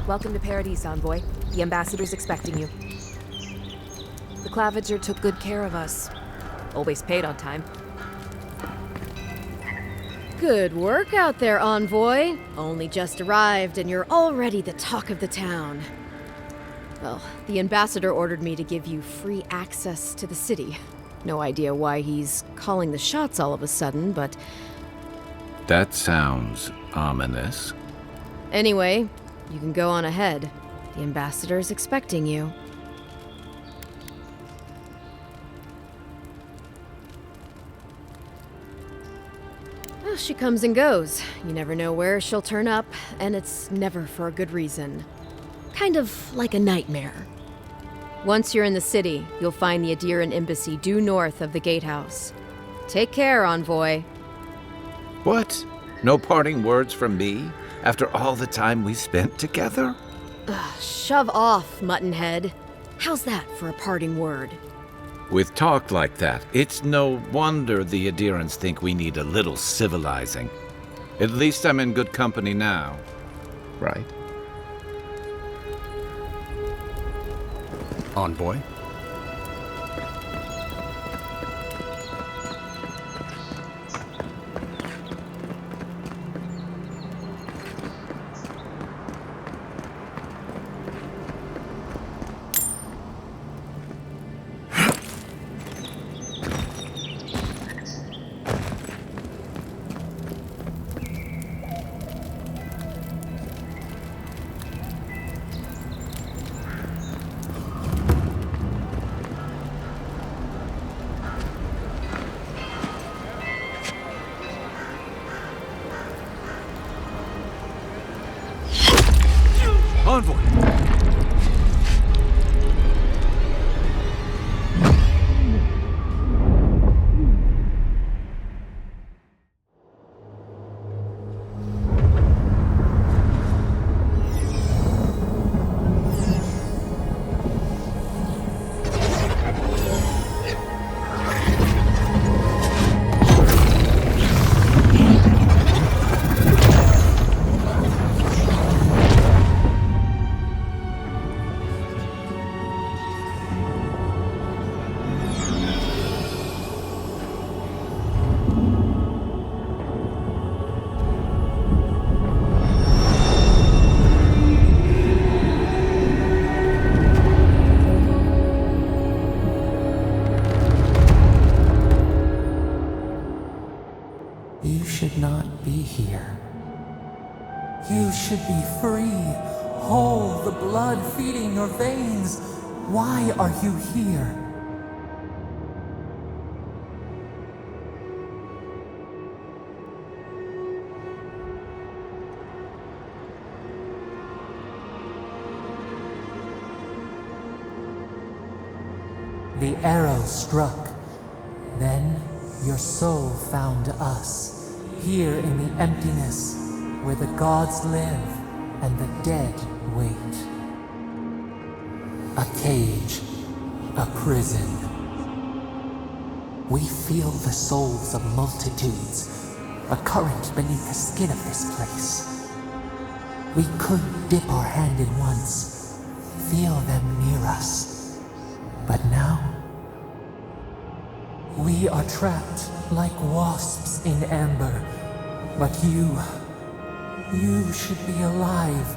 Welcome to Paradise, Envoy. The ambassador's expecting you. The Clavager took good care of us. Always paid on time. Good work out there, Envoy. Only just arrived and you're already the talk of the town. Well, the ambassador ordered me to give you free access to the city. No idea why he's calling the shots all of a sudden, but... That sounds ominous. Anyway, you can go on ahead. The ambassador is expecting you. Well, she comes and goes. You never know where she'll turn up, and it's never for a good reason. Kind of like a nightmare. Once you're in the city, you'll find the Adieran embassy due north of the gatehouse. Take care, Envoy. What? No parting words from me? After all the time we spent together? Shove off, Muttonhead. How's that for a parting word? With talk like that, it's no wonder the Adierans think we need a little civilizing. At least I'm in good company now, right? Envoy? Envoy! You should not be here. You should be free, whole, the blood feeding your veins. Why are you here? The arrow struck. Then your soul found us, here in the emptiness, where the gods live and the dead wait. A cage, a prison. We feel the souls of multitudes, a current beneath the skin of this place. We could dip our hand in once, feel them near us, but now we are trapped like wasps in amber. But you should be alive.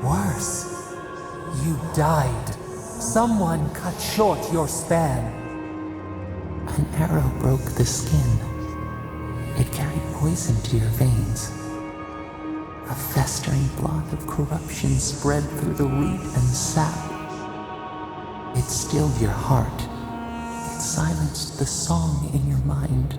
Worse, you died. Someone cut short your span. An arrow broke the skin. It carried poison to your veins. A festering blot of corruption spread through the root and sap. It stilled your heart. It silenced the song in your mind.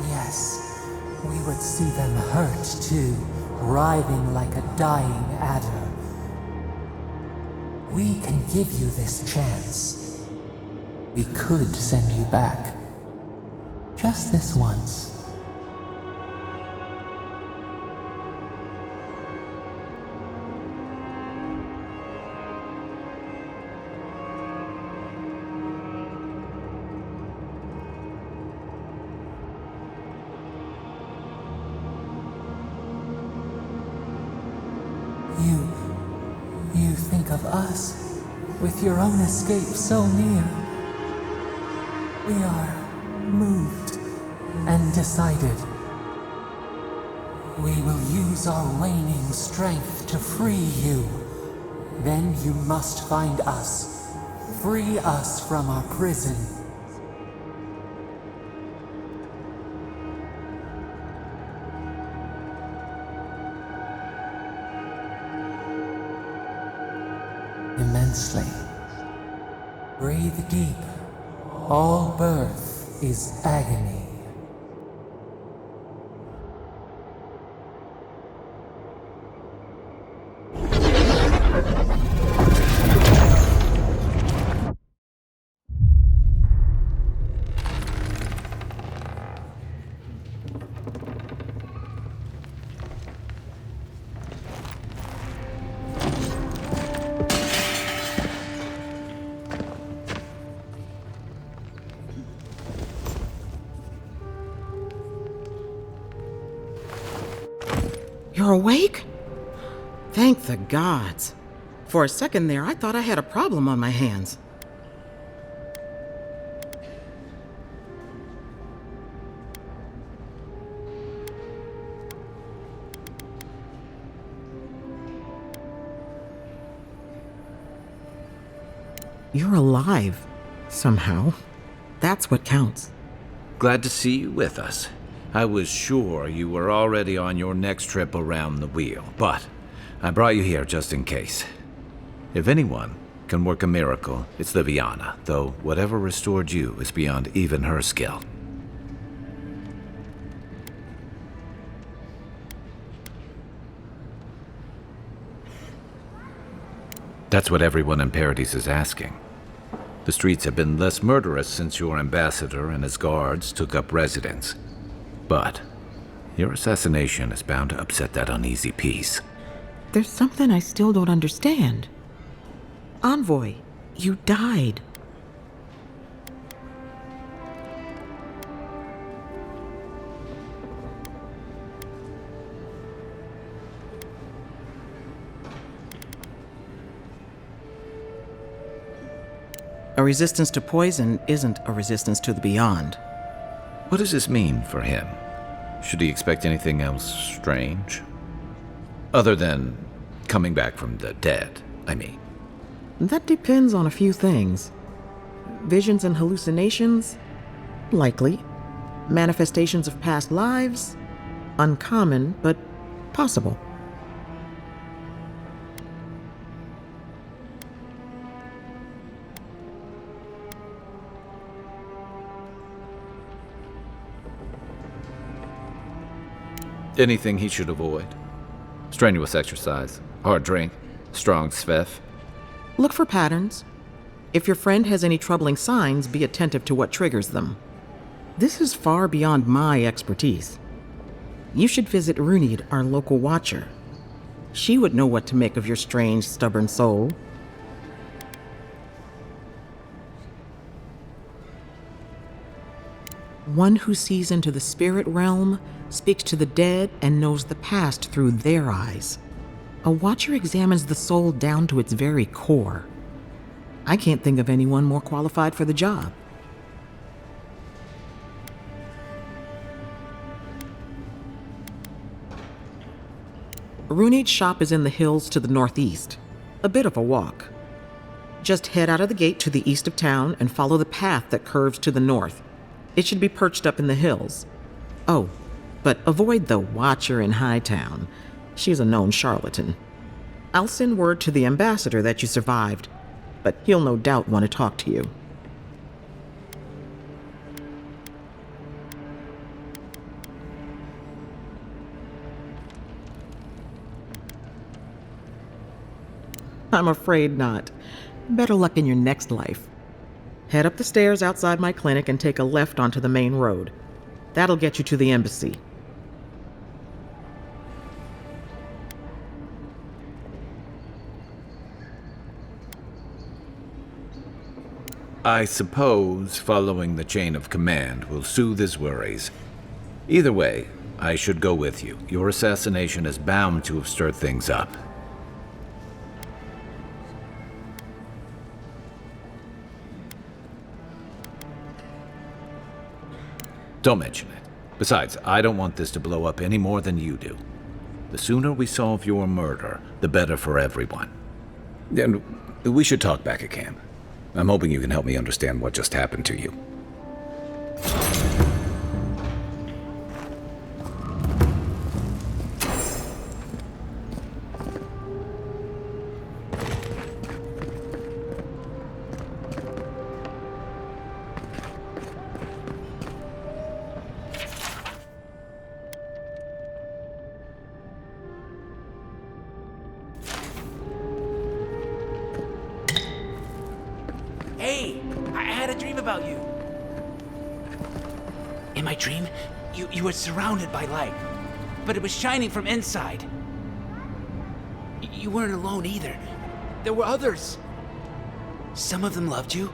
Yes, we would see them hurt too, writhing like a dying adder. We can give you this chance. We could send you back. Just this once. You think of us, with your own escape so near. We are moved and decided. We will use our waning strength to free you. Then you must find us. Free us from our prison. Immensely. Breathe deep. All birth is agony. You're awake? Thank the gods. For a second there, I thought I had a problem on my hands. You're alive, somehow. That's what counts. Glad to see you with us. I was sure you were already on your next trip around the wheel, but I brought you here just in case. If anyone can work a miracle, it's Liviana, though whatever restored you is beyond even her skill. That's what everyone in Paradise is asking. The streets have been less murderous since your ambassador and his guards took up residence. But your assassination is bound to upset that uneasy peace. There's something I still don't understand. Envoy, you died. A resistance to poison isn't a resistance to the beyond. What does this mean for him? Should he expect anything else strange? Other than coming back from the dead, I mean. That depends on a few things. Visions and hallucinations? Likely. Manifestations of past lives? Uncommon, but possible. Anything he should avoid? Strenuous exercise, hard drink, strong sveff. Look for patterns. If your friend has any troubling signs, be attentive to what triggers them. This is far beyond my expertise. You should visit Runid, our local watcher. She would know what to make of your strange, stubborn soul. One who sees into the spirit realm, speaks to the dead, and knows the past through their eyes. A watcher examines the soul down to its very core. I can't think of anyone more qualified for the job. Runid's shop is in the hills to the northeast. A bit of a walk. Just head out of the gate to the east of town and follow the path that curves to the north. It should be perched up in the hills. Oh, but avoid the Watcher in Hightown. She's a known charlatan. I'll send word to the ambassador that you survived, but he'll no doubt want to talk to you. I'm afraid not. Better luck in your next life. Head up the stairs outside my clinic and take a left onto the main road. That'll get you to the embassy. I suppose following the chain of command will soothe his worries. Either way, I should go with you. Your assassination is bound to have stirred things up. Don't mention it. Besides, I don't want this to blow up any more than you do. The sooner we solve your murder, the better for everyone. And we should talk back at camp. I'm hoping you can help me understand what just happened to you. Hey, I had a dream about you. In my dream, you were surrounded by light, but it was shining from inside. You weren't alone either. There were others. Some of them loved you,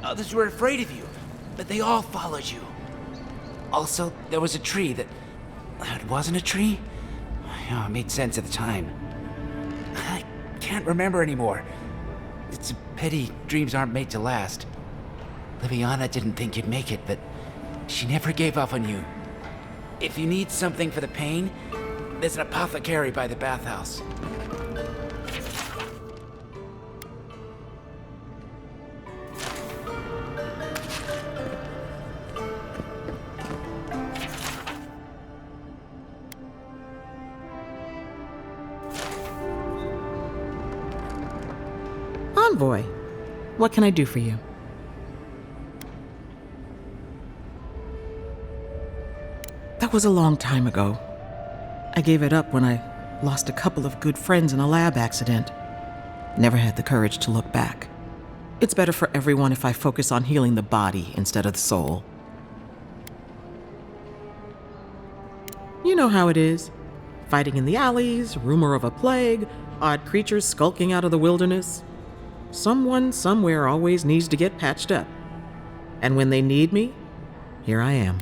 others were afraid of you, but they all followed you. Also, there was a tree that... It wasn't a tree. Oh, it made sense at the time. I can't remember anymore. It's a pity dreams aren't made to last. Liviana didn't think you'd make it, but she never gave up on you. If you need something for the pain, there's an apothecary by the bathhouse. Envoy, what can I do for you? That was a long time ago. I gave it up when I lost a couple of good friends in a lab accident. Never had the courage to look back. It's better for everyone if I focus on healing the body instead of the soul. You know how it is. Fighting in the alleys, rumor of a plague, odd creatures skulking out of the wilderness. Someone somewhere always needs to get patched up. And when they need me, here I am.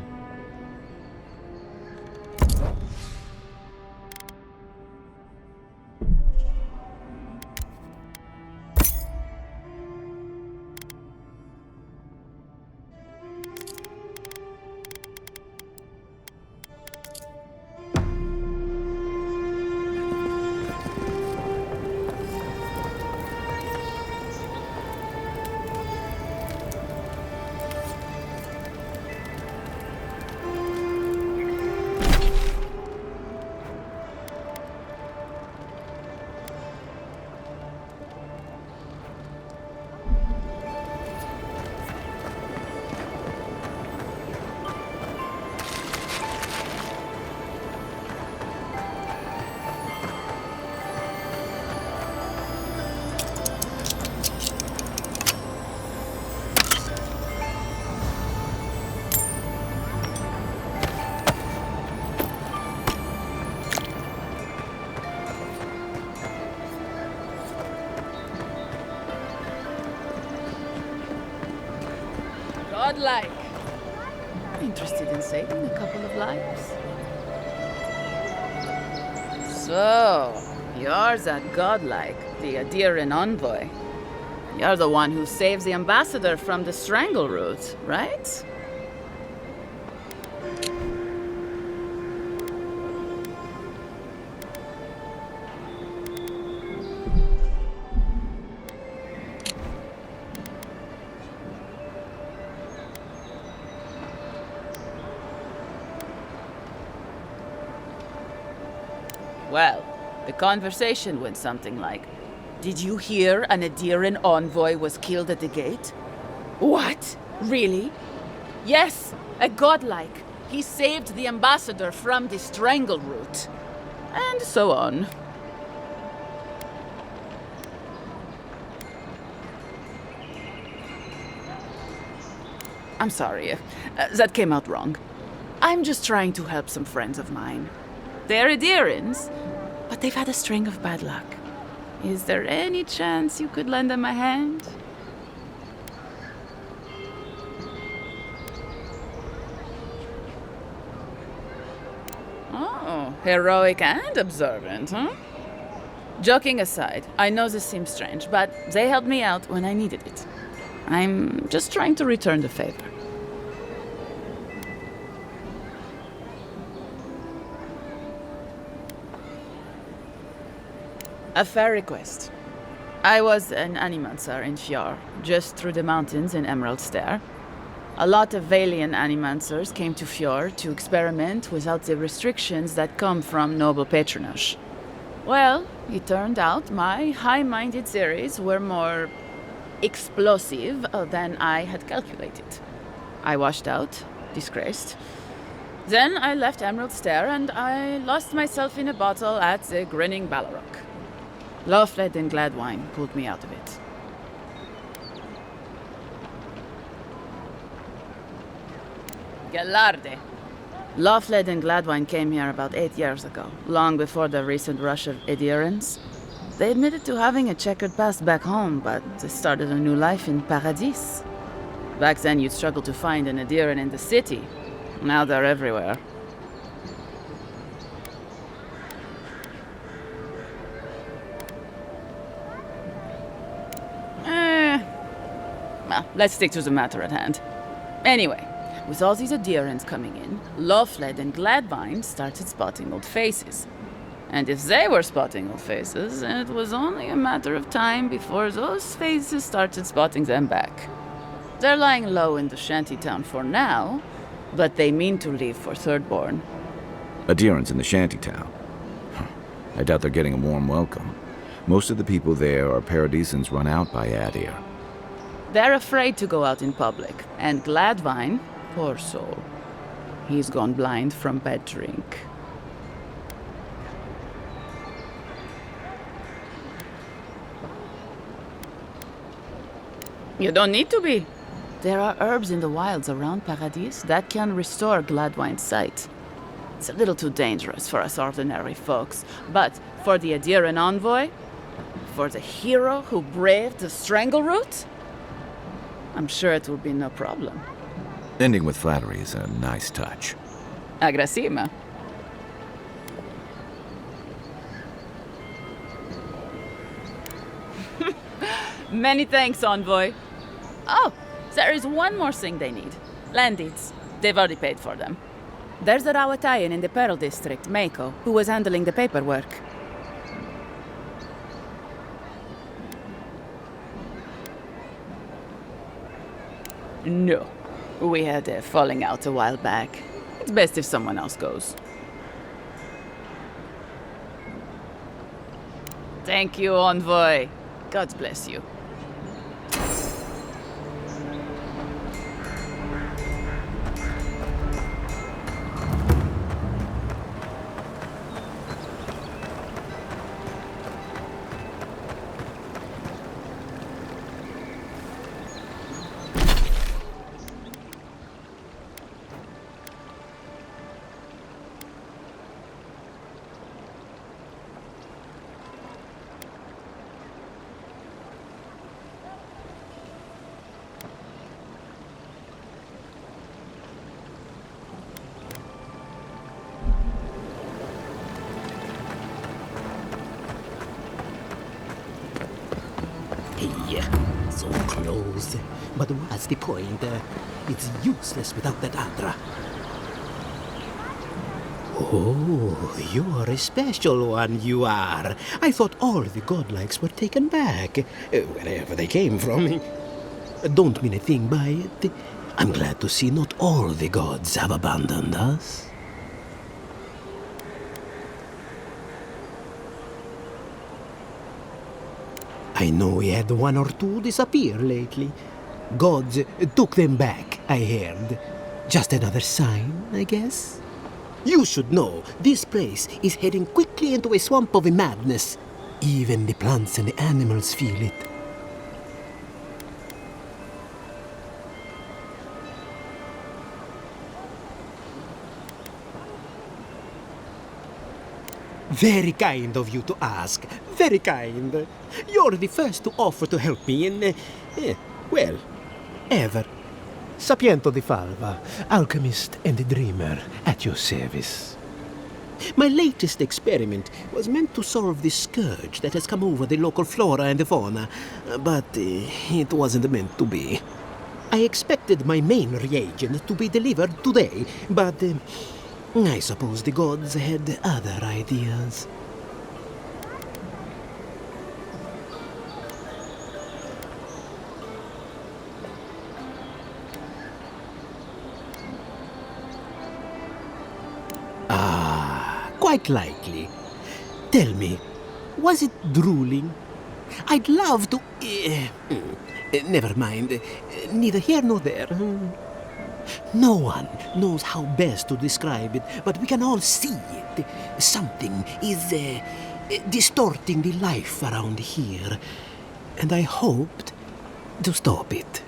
Godlike. Interested in saving a couple of lives? So, you're that godlike, the Adiran envoy. You're the one who saves the ambassador from the strangle root, right? Well, the conversation went something like, "Did you hear an Adiran envoy was killed at the gate?" "What? Really?" "Yes, a godlike. He saved the ambassador from the strangle root." And so on. I'm sorry. That came out wrong. I'm just trying to help some friends of mine. They're Adirans, but they've had a string of bad luck. Is there any chance you could lend them a hand? Oh, heroic and observant, huh? Joking aside, I know this seems strange, but they helped me out when I needed it. I'm just trying to return the favor. A fair request. I was an animancer in Fjord, just through the mountains in Emerald Stair. A lot of Valian animancers came to Fjord to experiment without the restrictions that come from noble patronage. Well, it turned out my high-minded theories were more explosive than I had calculated. I washed out, disgraced. Then I left Emerald Stair and I lost myself in a bottle at the Grinning Ballarok. Lofled and Gladwine pulled me out of it. Galarde. Lofled and Gladwine came here about 8 years ago, long before the recent rush of Adirans. They admitted to having a checkered past back home, but they started a new life in Paradis. Back then you'd struggle to find an Adiran in the city. Now they're everywhere. let's stick to the matter at hand. Anyway, with all these adherents coming in, Lofled and Gladvine started spotting old faces. And if they were spotting old faces, it was only a matter of time before those faces started spotting them back. They're lying low in the shantytown for now, but they mean to leave for Thirdborn. Adherents in the shantytown. I doubt they're getting a warm welcome. Most of the people there are paradisans run out by Adir. They're afraid to go out in public, and Gladvine, poor soul, he's gone blind from bad drink. You don't need to be. There are herbs in the wilds around Paradis that can restore Gladwine's sight. It's a little too dangerous for us ordinary folks, but for the Adiran envoy, for the hero who braved the Strangleroot, I'm sure it will be no problem. Ending with flattery is a nice touch. Agrasima. Many thanks, envoy. Oh, there is one more thing they need. Land deeds. They've already paid for them. There's a Rawatayan in the Pearl District, Mako, who was handling the paperwork. No. We had a falling out a while back. It's best if someone else goes. Thank you, envoy. God bless you. So close. But what's the point? It's useless without that Adra. Oh, you're a special one, you are. I thought all the godlikes were taken back, wherever they came from. Don't mean a thing by it. I'm glad to see not all the gods have abandoned us. I know we had one or two disappear lately. Gods took them back, I heard. Just another sign, I guess? You should know, this place is heading quickly into a swamp of madness. Even the plants and the animals feel it. Very kind of you to ask. Very kind. You're the first to offer to help me in, well, ever. Sapiento di Falva, alchemist and dreamer, at your service. My latest experiment was meant to solve the scourge that has come over the local flora and fauna, but it wasn't meant to be. I expected my main reagent to be delivered today, but I suppose the gods had other ideas. Ah, quite likely. Tell me, was it drooling? I'd love to... never mind. Neither here nor there. No one knows how best to describe it, but we can all see it. Something is distorting the life around here, and I hoped to stop it.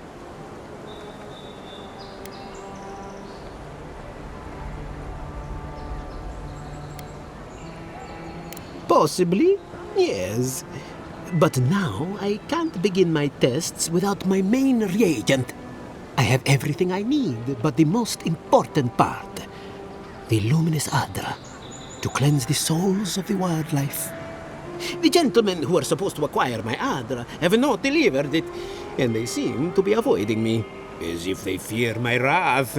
Possibly, yes. But now I can't begin my tests without my main reagent. I have everything I need, but the most important part, the luminous Adra, to cleanse the souls of the wildlife. The gentlemen who are supposed to acquire my Adra have not delivered it. and they seem to be avoiding me, as if they fear my wrath.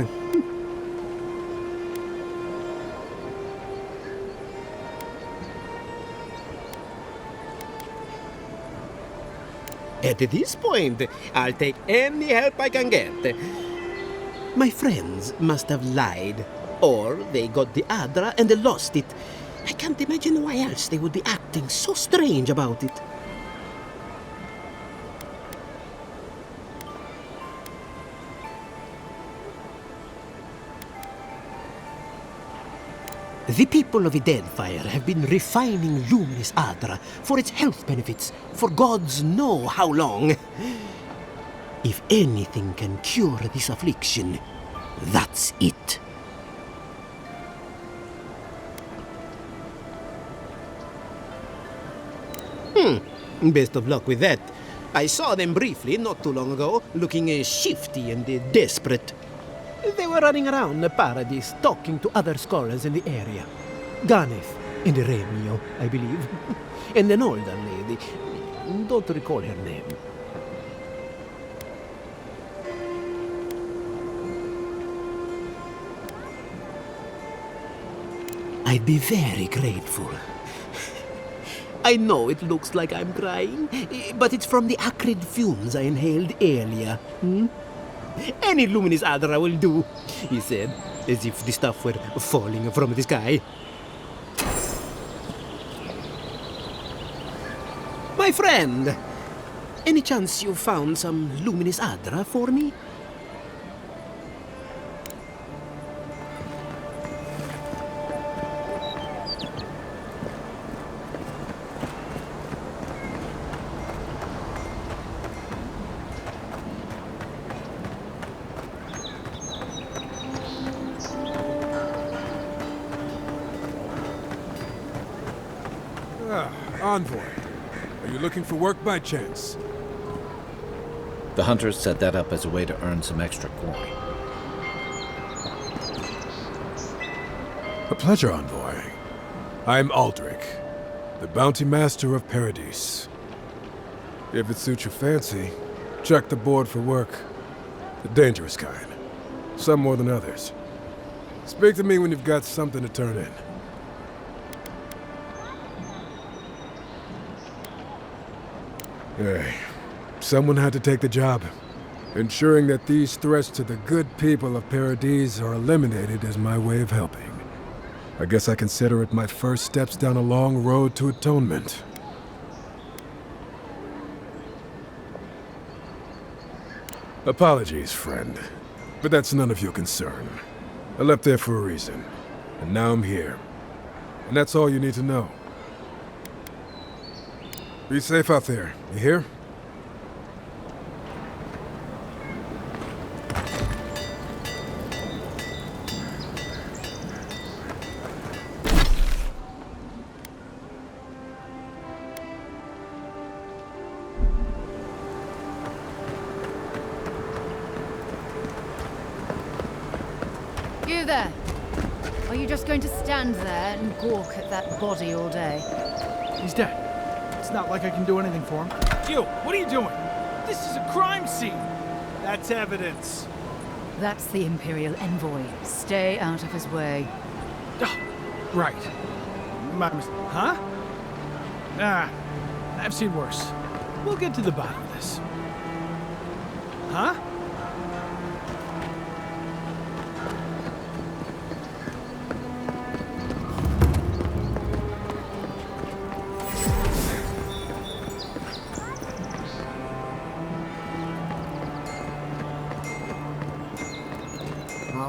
At this point, I'll take any help I can get. My friends must have lied, or they got the Adra and they lost it. I can't imagine why else they would be acting so strange about it. The people of Edenfire have been refining luminous Adra for its health benefits for gods know how long. If anything can cure this affliction, that's it. Best of luck with that. I saw them briefly not too long ago, looking shifty and desperate. They were running around the paradise, talking to other scholars in the area. Ganef and Remio, I believe. And an older lady. Don't recall her name. I'd be very grateful. I know it looks like I'm crying, but it's from the acrid fumes I inhaled earlier. Any luminous Adra will do, he said, as if the stuff were falling from the sky. My friend, any chance you found some luminous Adra for me? Envoy, are you looking for work by chance? The hunters set that up as a way to earn some extra coin. A pleasure, Envoy. I'm Aldrich, the bounty master of Paradise. If it suits your fancy, check the board for work. The dangerous kind. Some more than others. Speak to me when you've got something to turn in. Hey, someone had to take the job. Ensuring that these threats to the good people of Paradise are eliminated is my way of helping. I guess I consider it my first steps down a long road to atonement. Apologies, friend, but that's none of your concern. I left there for a reason, and now I'm here. And that's all you need to know. Be safe out there, you hear? You there! Are you just going to stand there and gawk at that body all day? He's dead. It's not like I can do anything for him. You, what are you doing? This is a crime scene. That's evidence. That's the Imperial Envoy. Stay out of his way. Right. Huh? Nah, I've seen worse. We'll get to the bottom of this. Huh?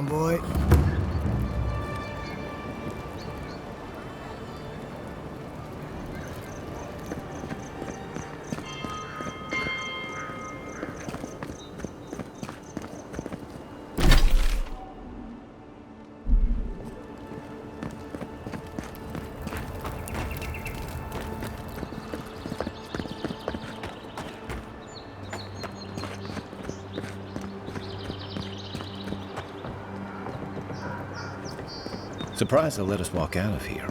Boy. Surprised they'll let us walk out of here.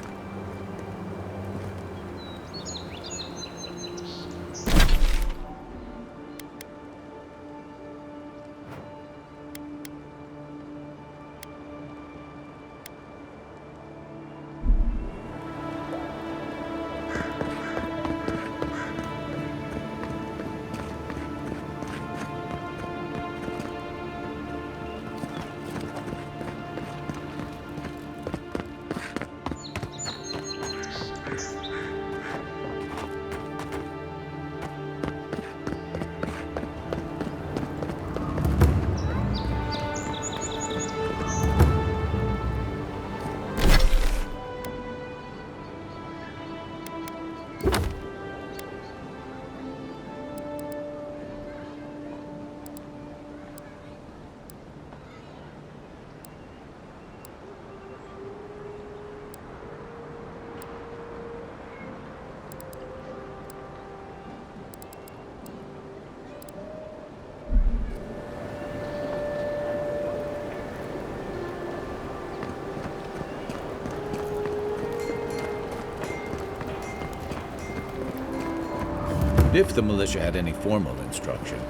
If the militia had any formal instruction,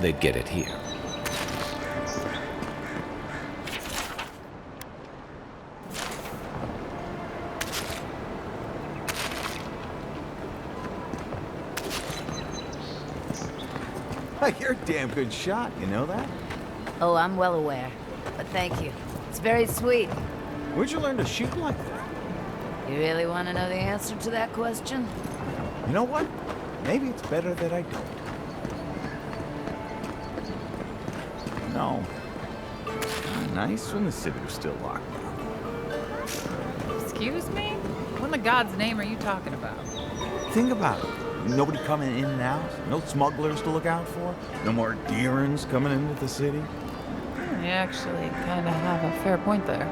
they'd get it here. You're a damn good shot, you know that? Oh, I'm well aware. But thank you. It's very sweet. Where'd you learn to shoot like that? You really want to know the answer to that question? You know what? Maybe it's better that I don't. No. Nice when the city was still locked down. Excuse me? What in the God's name are you talking about? Think about it. Nobody coming in and out. No smugglers to look out for. No more Deerans coming into the city. You actually kind of have a fair point there.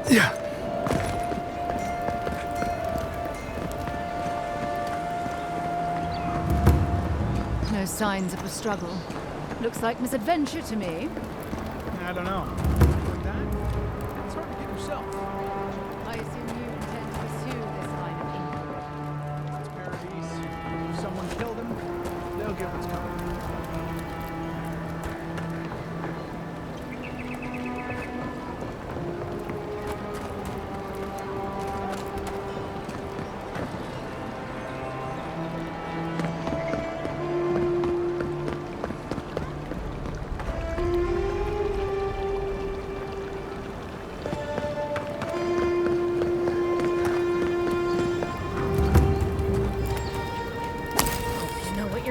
Yeah. No signs of a struggle. Looks like misadventure to me. I don't know. Like that? It's hard to get yourself. I assume you intend to pursue this line of inquiry. It's Paradise. If someone killed him, they'll get what's coming.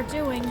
Doing.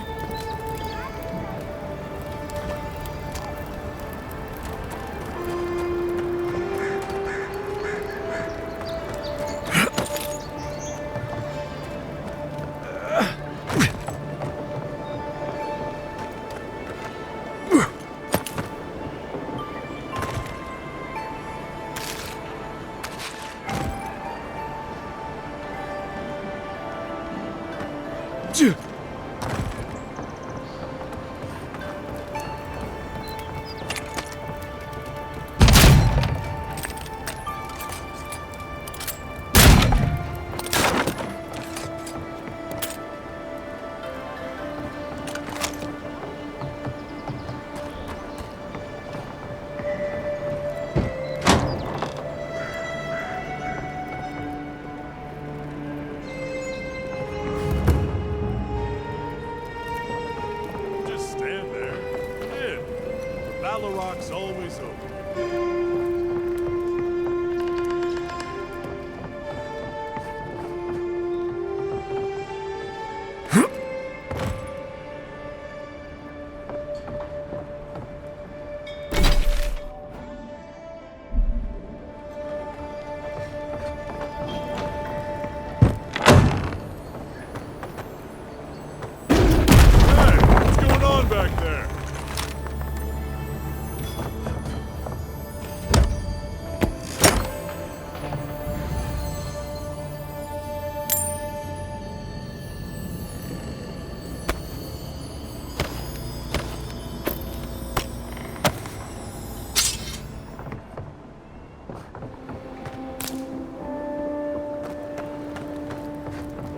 Rock's always open.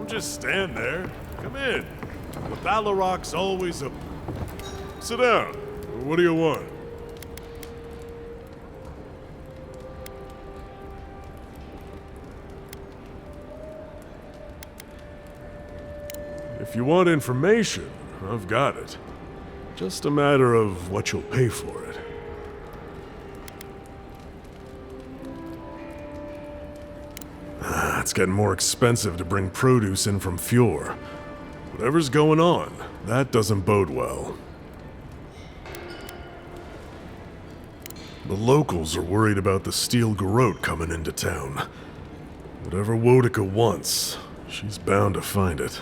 Just stand there. Come in. The Battle Rock's always open. Sit down. What do you want? If you want information, I've got it. Just a matter of what you'll pay for it. It's getting more expensive to bring produce in from Fjord. Whatever's going on, that doesn't bode well. The locals are worried about the steel garrote coming into town. Whatever Wodica wants, she's bound to find it.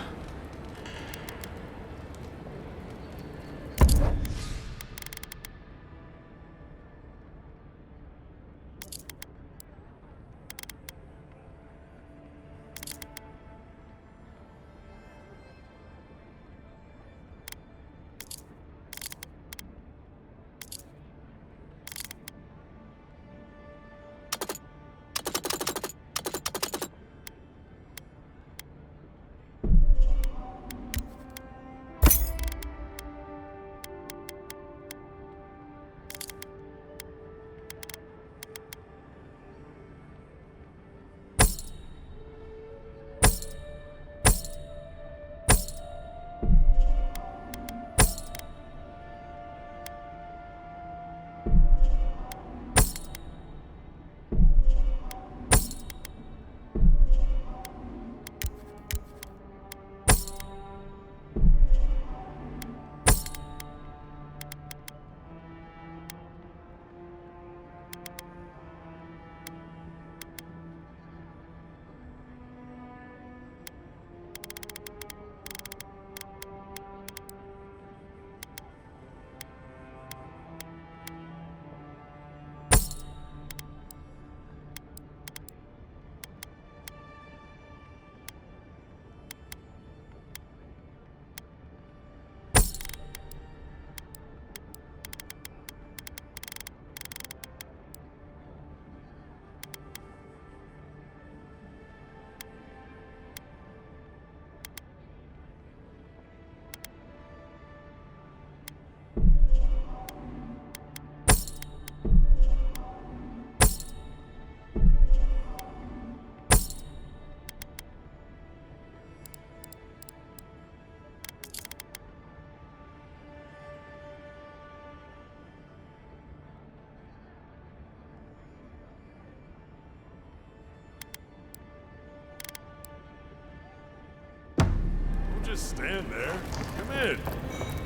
Just stand there. Come in.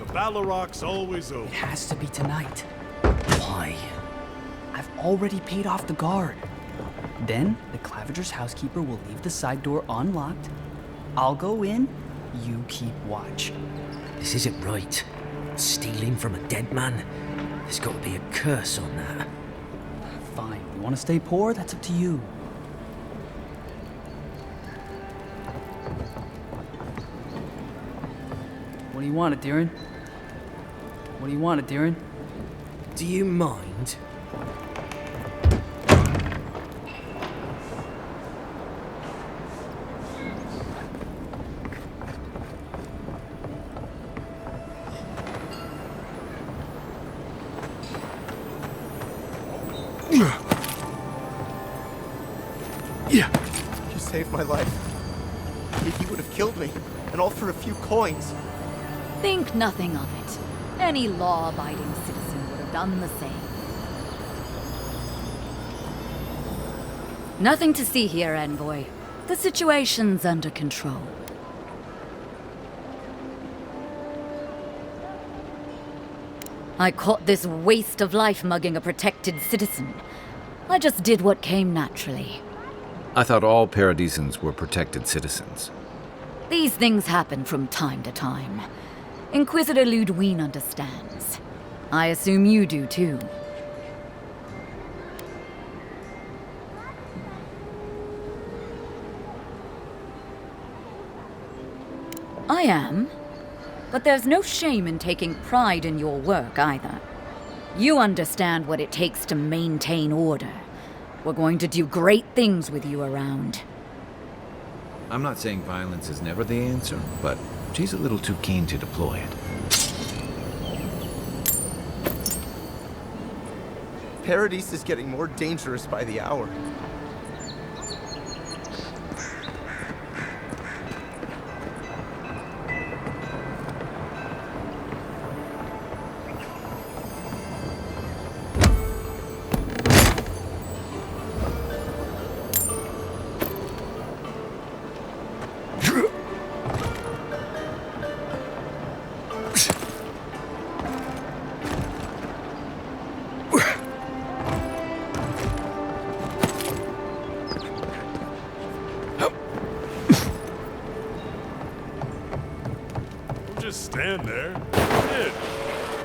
The Balrog's always open. It has to be tonight. Why? I've already paid off the guard. Then, the Claviger's housekeeper will leave the side door unlocked. I'll go in, you keep watch. This isn't right. Stealing from a dead man? There's got to be a curse on that. Fine. You want to stay poor? That's up to you. What do you want, Adiran? What do you want, Adiran? Do you mind? You saved my life. He would have killed me, and all for a few coins. Think nothing of it. Any law-abiding citizen would have done the same. Nothing to see here, Envoy. The situation's under control. I caught this waste of life mugging a protected citizen. I just did what came naturally. I thought all Paradisans were protected citizens. These things happen from time to time. Inquisitor Ludwine understands. I assume you do too. I am. But there's no shame in taking pride in your work either. You understand what it takes to maintain order. We're going to do great things with you around. I'm not saying violence is never the answer, but she's a little too keen to deploy it. Paradis is getting more dangerous by the hour. stand there. Come in.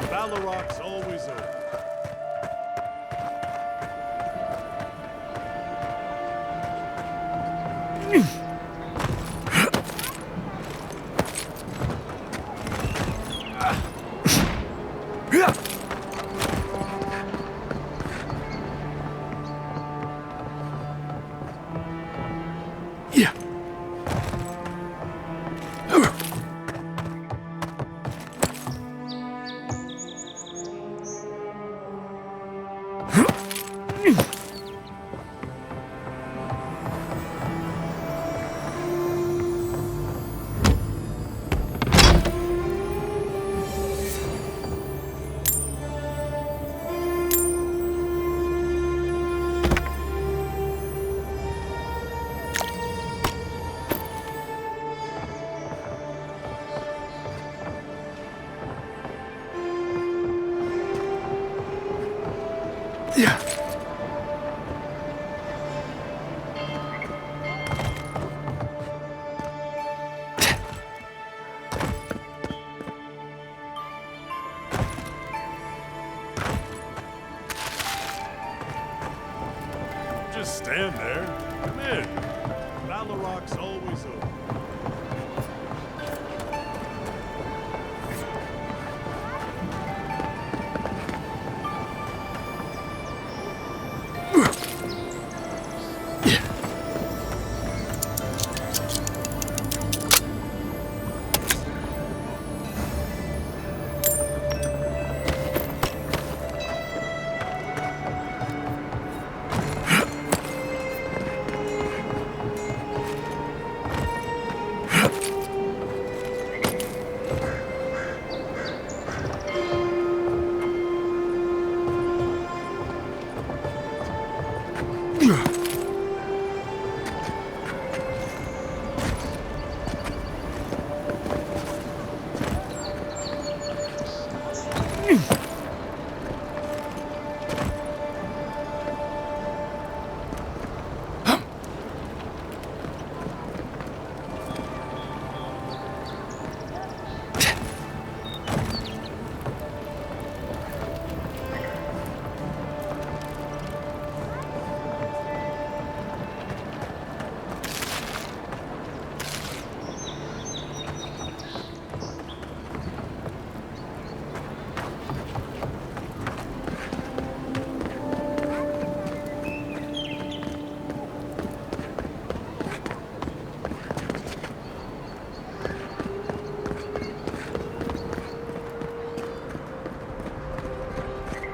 Baloroc's always open. Just stand there. Come in. Baloroc's always open.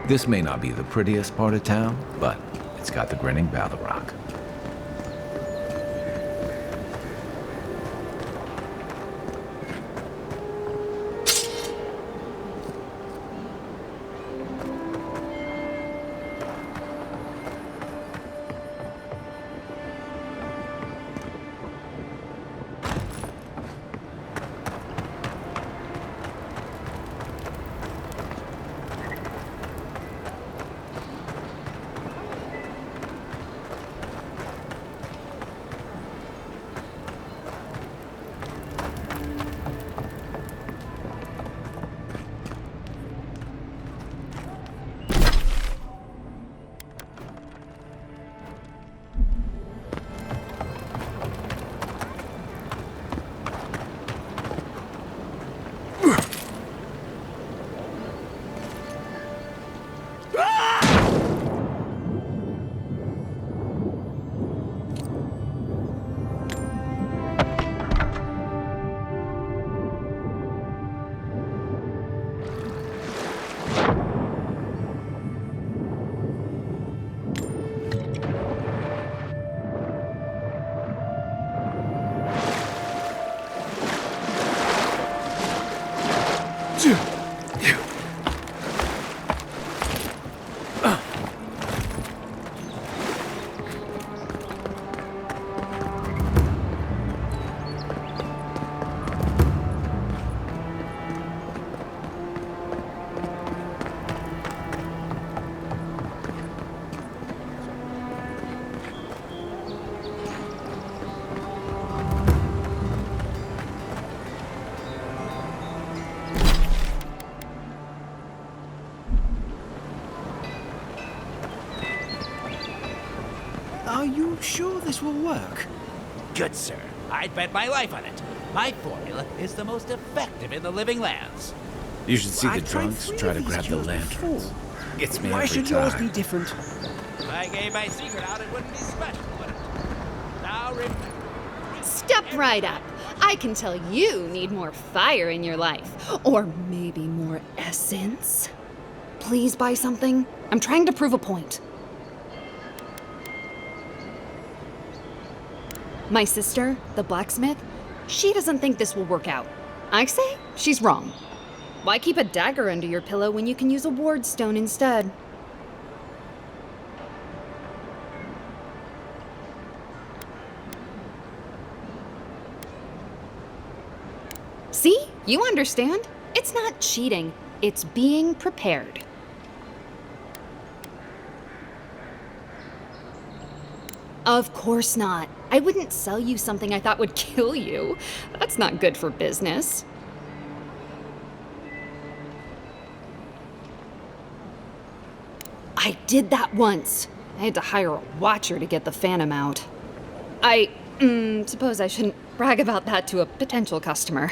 This may not be the prettiest part of town, but it's got the grinning Balorock. Are you sure this will work? Good, sir. I'd bet my life on it. My formula is the most effective in the living lands. You should see the I've tried drunks 3 try to of these grab the cures lanterns. before. Gets me Why every should time. yours be different? If I gave my secret out, it wouldn't be special, would it? Now remember. Step right up. I can tell you need more fire in your life. Or maybe more essence. Please buy something. I'm trying to prove a point. My sister, the blacksmith, she doesn't think this will work out. I say she's wrong. Why keep a dagger under your pillow when you can use a ward stone instead? See? You understand? It's not cheating. It's being prepared. Of course not. I wouldn't sell you something I thought would kill you. That's not good for business. I did that once. I had to hire a watcher to get the phantom out. I suppose I shouldn't brag about that to a potential customer.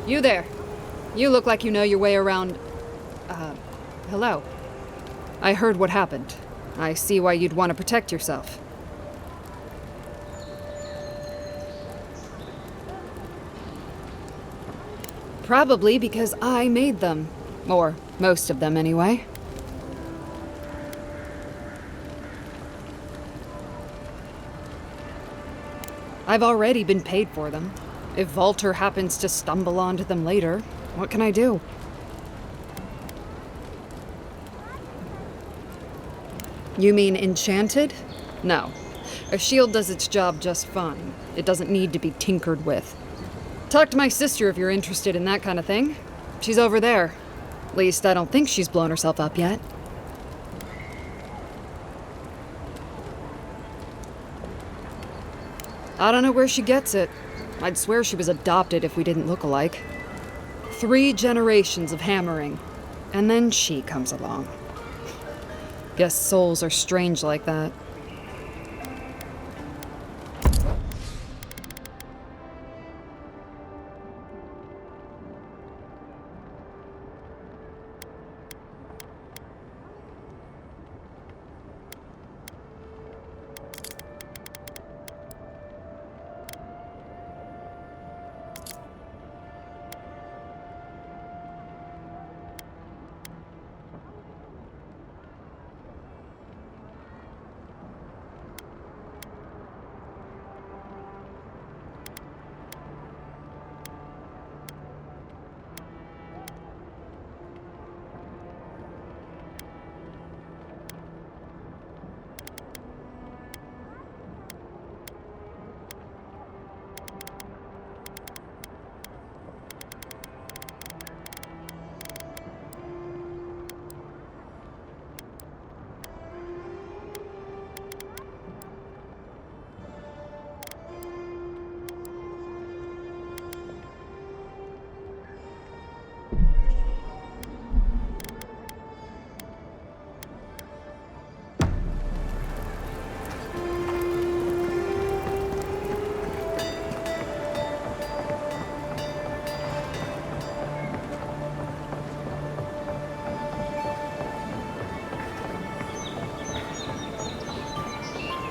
You there. You look like you know your way around... hello. I heard what happened. I see why you'd want to protect yourself. Probably because I made them. Or most of them, anyway. I've already been paid for them. If Walter happens to stumble onto them later, what can I do? You mean enchanted? No. A shield does its job just fine. It doesn't need to be tinkered with. Talk to my sister if you're interested in that kind of thing. She's over there. At least I don't think she's blown herself up yet. I don't know where she gets it. I'd swear she was adopted if we didn't look alike. 3 generations of hammering, and then she comes along. Guess souls are strange like that.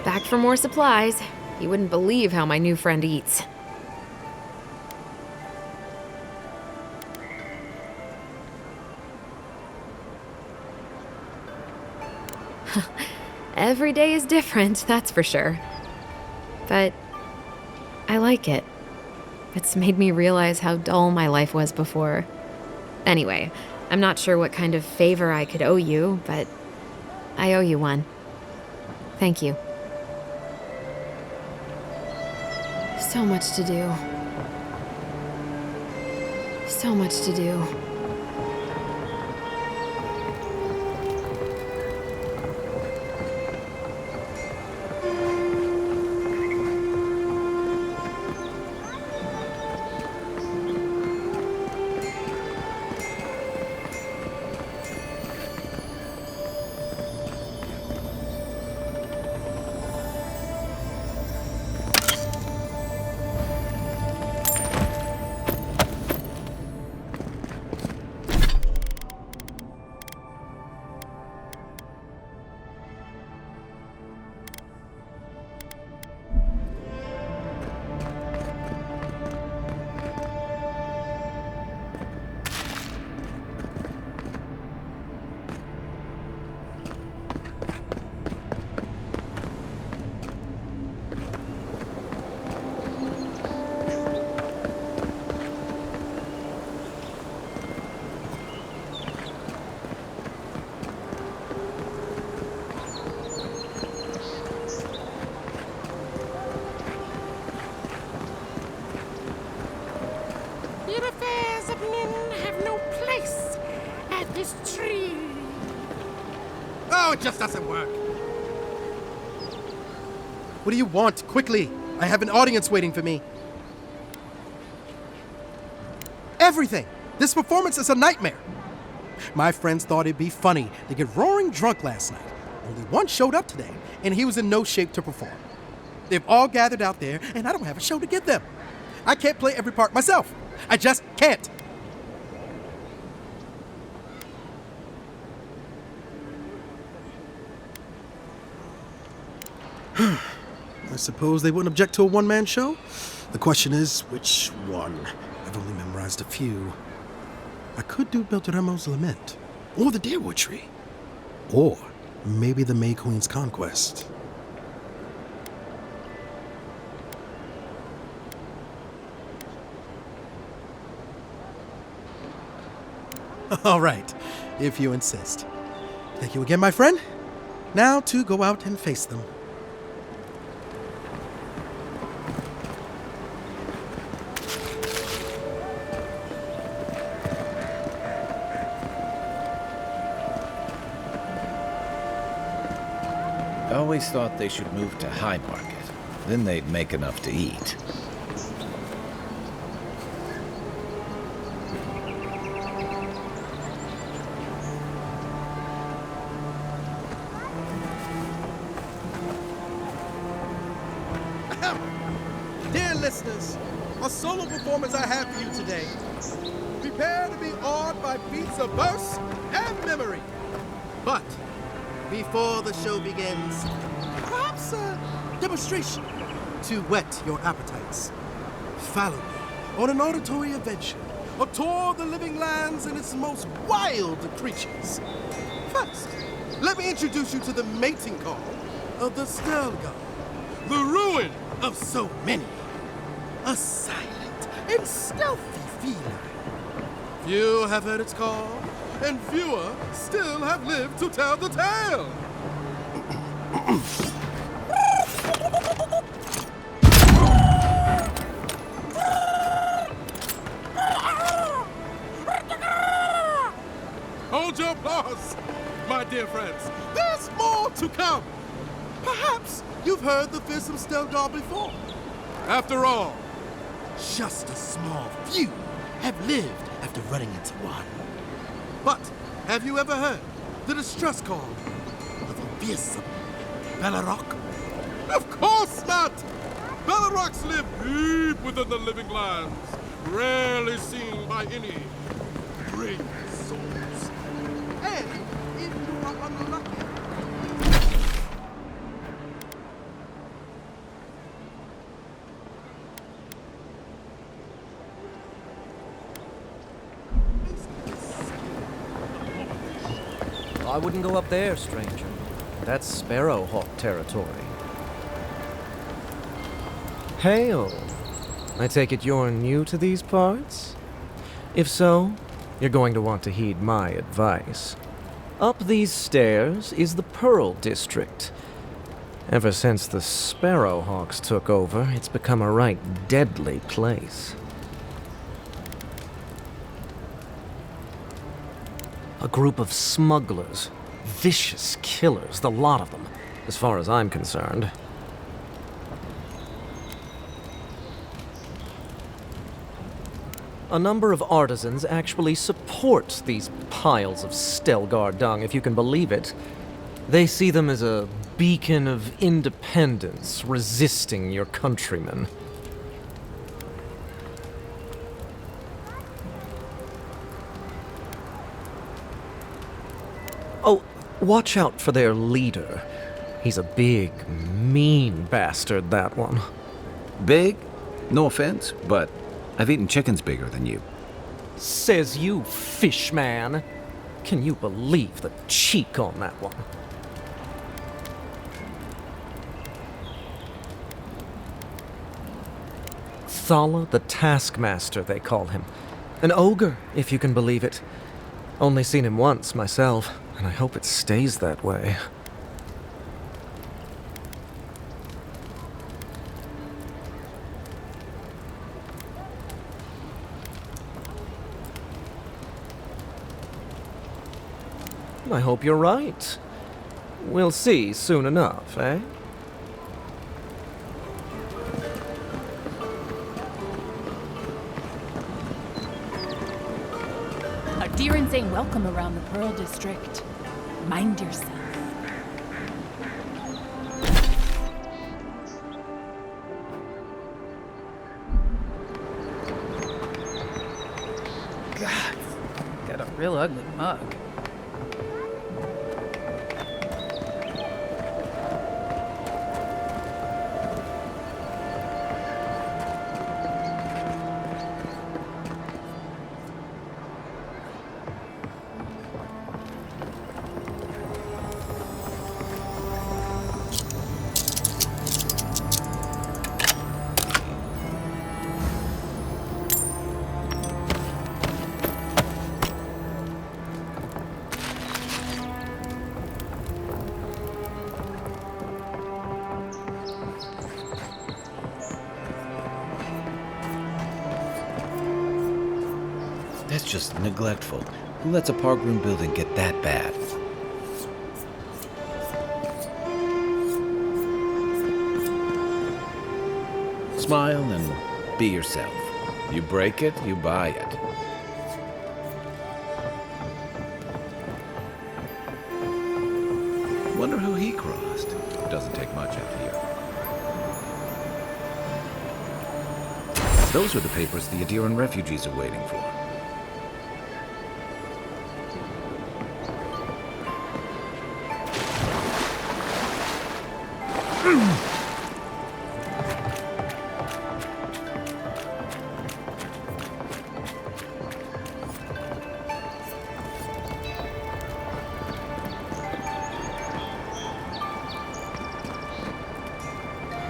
Back for more supplies. You wouldn't believe how my new friend eats. Every day is different, that's for sure. But I like it. It's made me realize how dull my life was before. Anyway, I'm not sure what kind of favor I could owe you, but I owe you one. Thank you. So much to do. So much to do. The affairs of men have no place at this tree. Oh, it just doesn't work. What do you want? Quickly! I have an audience waiting for me. Everything! This performance is a nightmare. My friends thought it'd be funny to get roaring drunk last night. Only one showed up today, and he was in no shape to perform. They've all gathered out there, and I don't have a show to give them. I can't play every part myself. I just can't. I suppose they wouldn't object to a one-man show? The question is, which one? I've only memorized a few. I could do Belteremo's Lament, or the Deerwood Tree, or maybe the May Queen's Conquest. All right, if you insist. Thank you again, my friend. Now to go out and face them. I always thought they should move to High Market. Then they'd make enough to eat. Dear listeners, a solo performance I have for you today. Prepare to be awed by beats of verse and memory. But before the show begins, perhaps a demonstration to whet your appetites. Follow me on an auditory adventure, a tour of the living lands and its most wild creatures. First, let me introduce you to the mating call of the Stelgar, the ruin of so many. A silent and stealthy feline. Few have heard its call, and fewer still have lived to tell the tale. Hold your applause, my dear friends. There's more to come. Perhaps you've heard the fearsome Stelgar before. After all, just a small few have lived after running into one. But have you ever heard the distress call of a fearsome Bellerock? Of course not! Bellerocks live deep within the living lands, rarely seen by any brave souls. And if you are unlucky, I wouldn't go up there, stranger. that's Sparrowhawk territory. Hail! I take it you're new to these parts? If so, you're going to want to heed my advice. Up these stairs is the Pearl District. Ever since the Sparrowhawks took over, it's become a right deadly place. A group of smugglers, vicious killers, the lot of them, as far as I'm concerned. A number of artisans actually support these piles of Stelgar dung, if you can believe it. They see them as a beacon of independence, resisting your countrymen. Oh, watch out for their leader. He's a big, mean bastard, that one. Big? No offense, but I've eaten chickens bigger than you. Says you, fish man. Can you believe the cheek on that one? Thala the Taskmaster, they call him. An ogre, if you can believe it. Only seen him once, myself, and I hope it stays that way. I hope you're right. We'll see soon enough, eh? Adirans ain't welcome around the Pearl District. Mind yourself. God, got a real ugly mug. That's just neglectful. Who lets a park room building get that bad? Smile and be yourself. You break it, you buy it. Wonder who he crossed. Doesn't take much out here. Those are the papers the Adiran refugees are waiting for.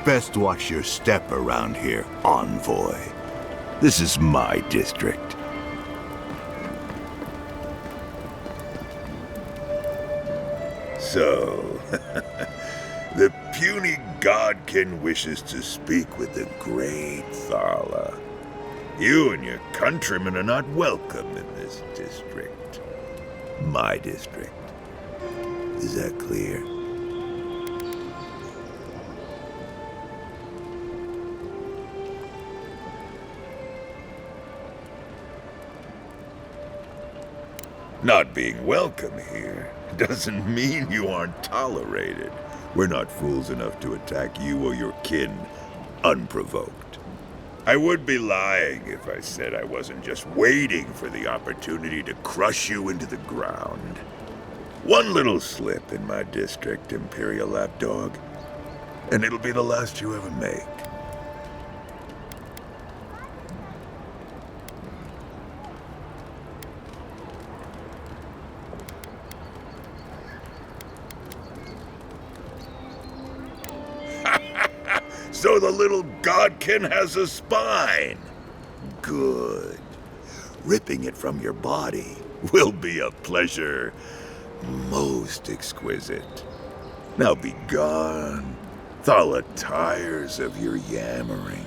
Best watch your step around here, envoy. This is my district. So, the puny godkin wishes to speak with the great Thala. You and your countrymen are not welcome in this district. My district. Is that clear? Not being welcome here doesn't mean you aren't tolerated. We're not fools enough to attack you or your kin unprovoked. I would be lying if I said I wasn't just waiting for the opportunity to crush you into the ground. One little slip in my district, Imperial Lapdog, and it'll be the last you ever make. the little godkin has a spine. Good. Ripping it from your body will be a pleasure most exquisite. Now be gone. Thala tires of your yammering.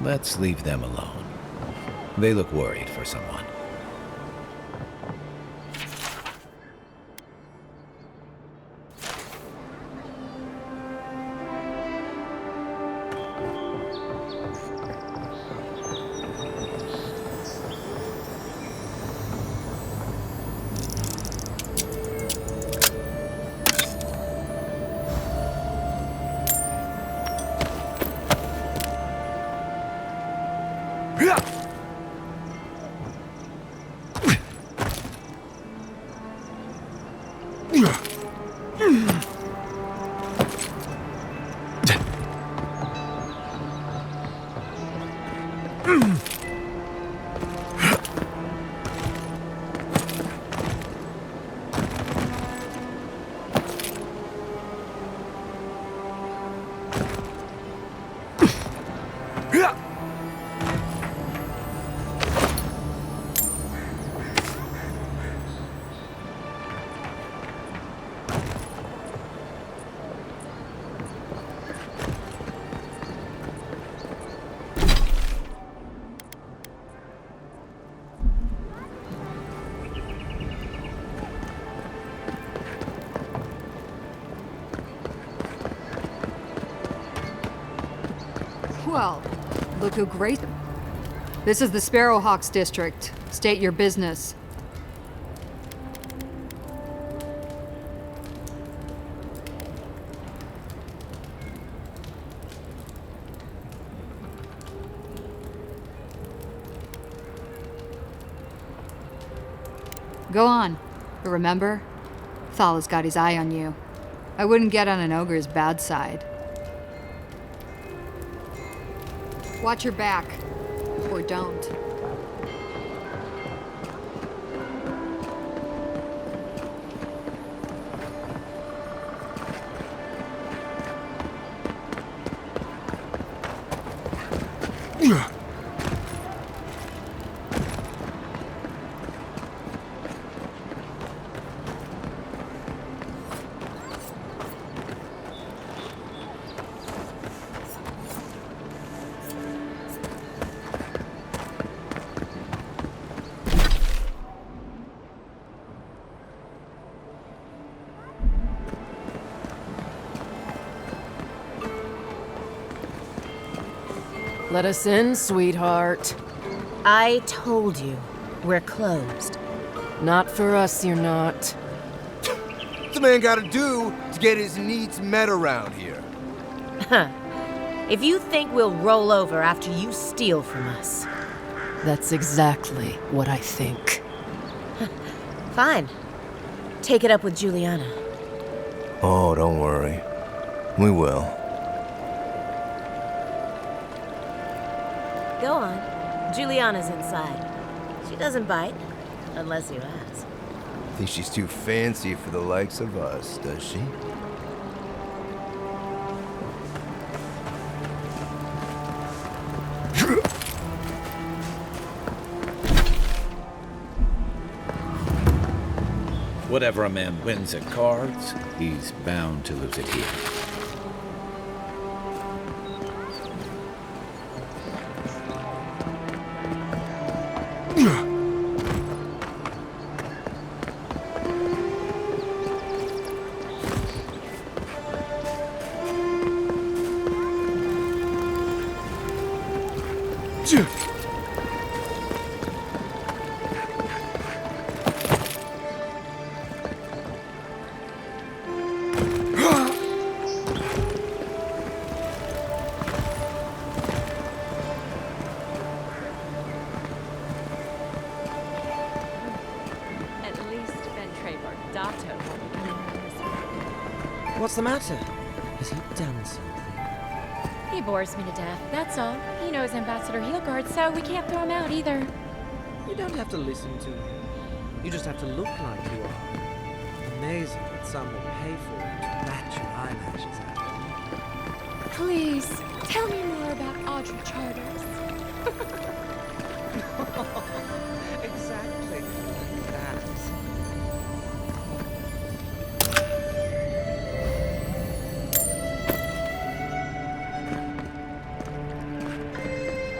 Let's leave them alone. They look worried for someone. Well, look who graced. This is the Sparrowhawks district. State your business. Go on. But remember, Thala's got his eye on you. I wouldn't get on an ogre's bad side. Watch your back. Or don't. Let us in, sweetheart. I told you, we're closed. Not for us, you're not. What's a man gotta do to get his needs met around here? Huh. If you think we'll roll over after you steal from us. That's exactly what I think. Fine. Take it up with Juliana. Oh, don't worry. We will. Go on. Juliana's inside. She doesn't bite, unless you ask. Think she's too fancy for the likes of us, does she? Whatever a man wins at cards, he's bound to lose it here. What's the matter? Has he done something? He bores me to death, that's all. He knows Ambassador Heelguard, so we can't throw him out either. You don't have to listen to him. You just have to look like you are. Amazing that some will pay for it to bat your eyelashes at him. Please, tell me more about Audrey Charters. Exactly like that.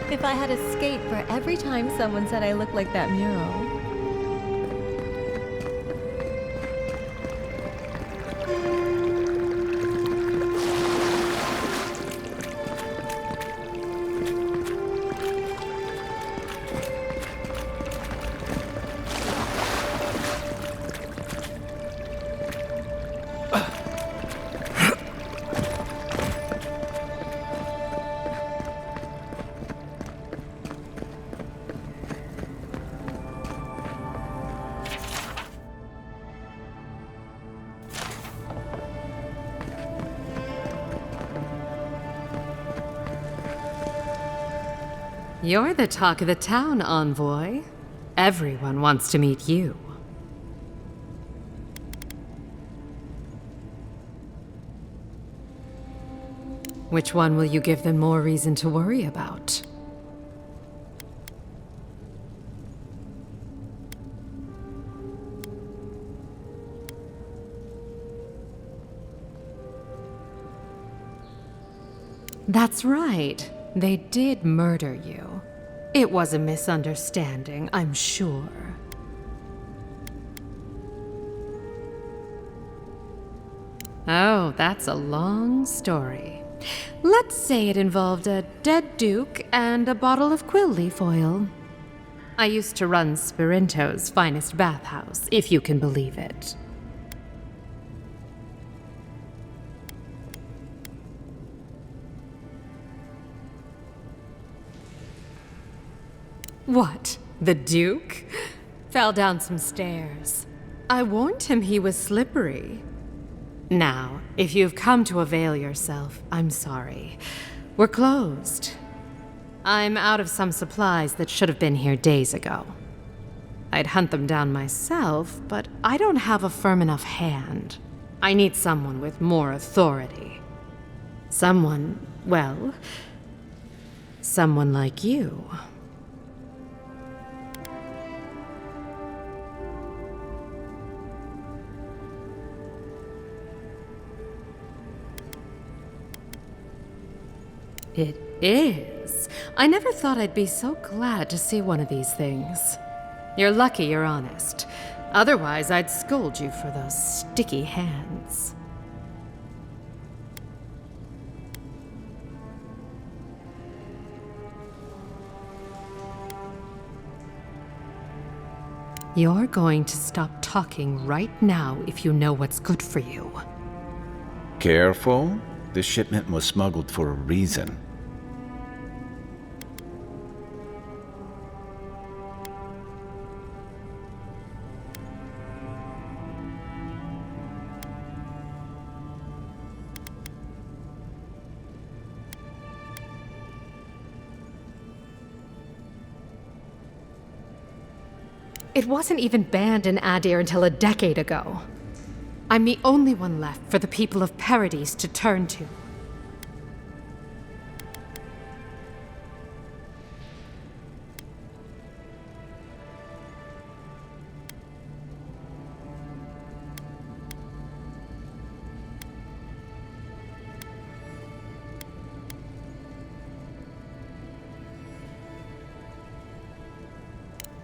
If I had a skate for every time someone said I looked like that mural. You're the talk of the town, envoy. Everyone wants to meet you. Which one will you give them more reason to worry about? That's right. They did murder you. It was a misunderstanding, I'm sure. Oh, that's a long story. Let's say it involved a dead duke and a bottle of quill leaf oil. I used to run Spirinto's finest bathhouse, if you can believe it. What? The Duke? Fell down some stairs. I warned him he was slippery. Now, if you've come to avail yourself, I'm sorry. We're closed. I'm out of some supplies that should have been here days ago. I'd hunt them down myself, but I don't have a firm enough hand. I need someone with more authority. Someone, well, someone like you. It is. I never thought I'd be so glad to see one of these things. You're lucky you're honest. Otherwise, I'd scold you for those sticky hands. You're going to stop talking right now if you know what's good for you. Careful. This shipment was smuggled for a reason. It wasn't even banned in Adir until a decade ago. I'm the only one left for the people of Paradise to turn to.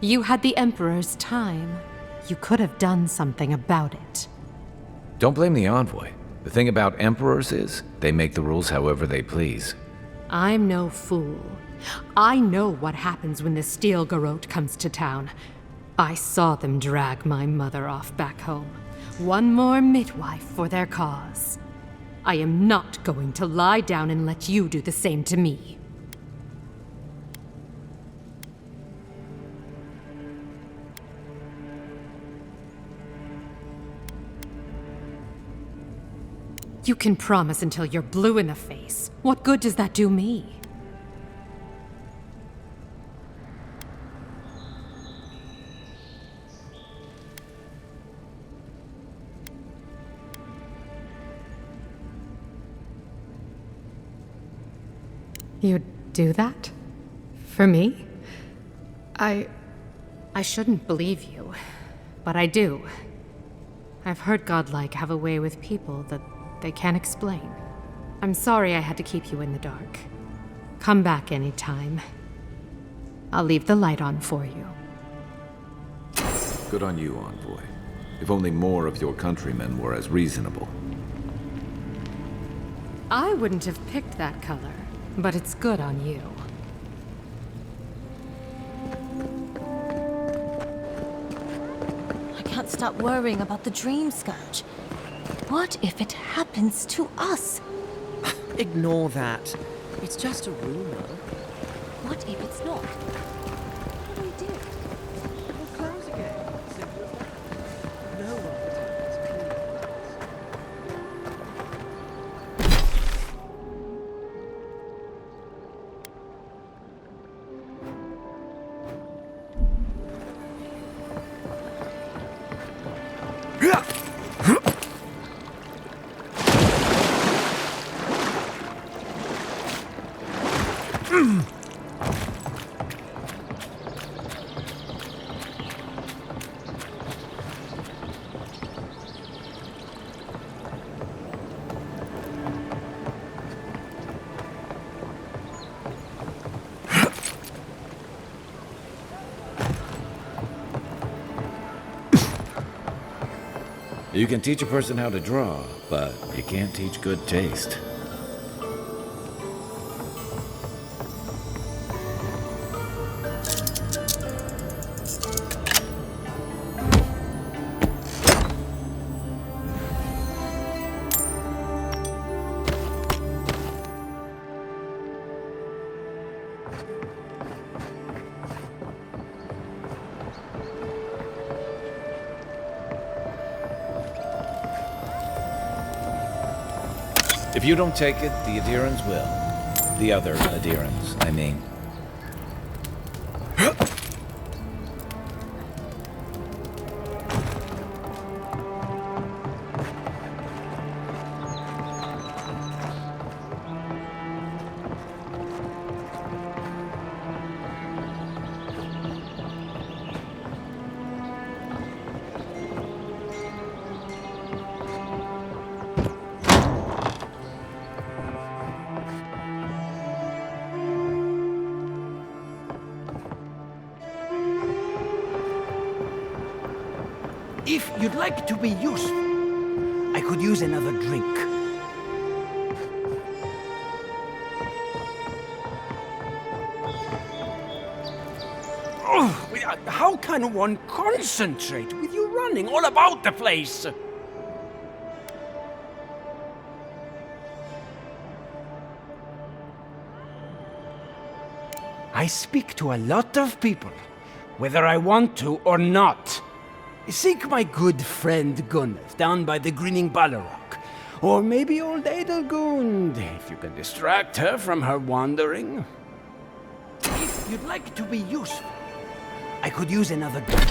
You had the Emperor's time. You could have done something about it. Don't blame the envoy. The thing about emperors is, they make the rules however they please. I'm no fool. I know what happens when the Steel Garrote comes to town. I saw them drag my mother off back home. One more midwife for their cause. I am not going to lie down and let you do the same to me. You can promise until you're blue in the face. What good does that do me? You'd do that? For me? I shouldn't believe you, but I do. I've heard godlike have a way with people that they can't explain. I'm sorry I had to keep you in the dark. Come back anytime. I'll leave the light on for you. Good on you, Envoy. If only more of your countrymen were as reasonable. I wouldn't have picked that color, but it's good on you. I can't stop worrying about the Dream Scourge. What if it happens to us? Ignore that. It's just a rumor. What if it's not? What do we do? We'll close again. Simple as that. No one You can teach a person how to draw, but you can't teach good taste. If you don't take it, the Adirans will. The other Adirans, I mean. If you'd like to be useful, I could use another drink. Oh, how can one concentrate with you running all about the place? I speak to a lot of people, whether I want to or not. Seek my good friend Gunneth down by the grinning Balrog. Or maybe old Edelgund, if you can distract her from her wandering. If you'd like to be useful, I could use another drink.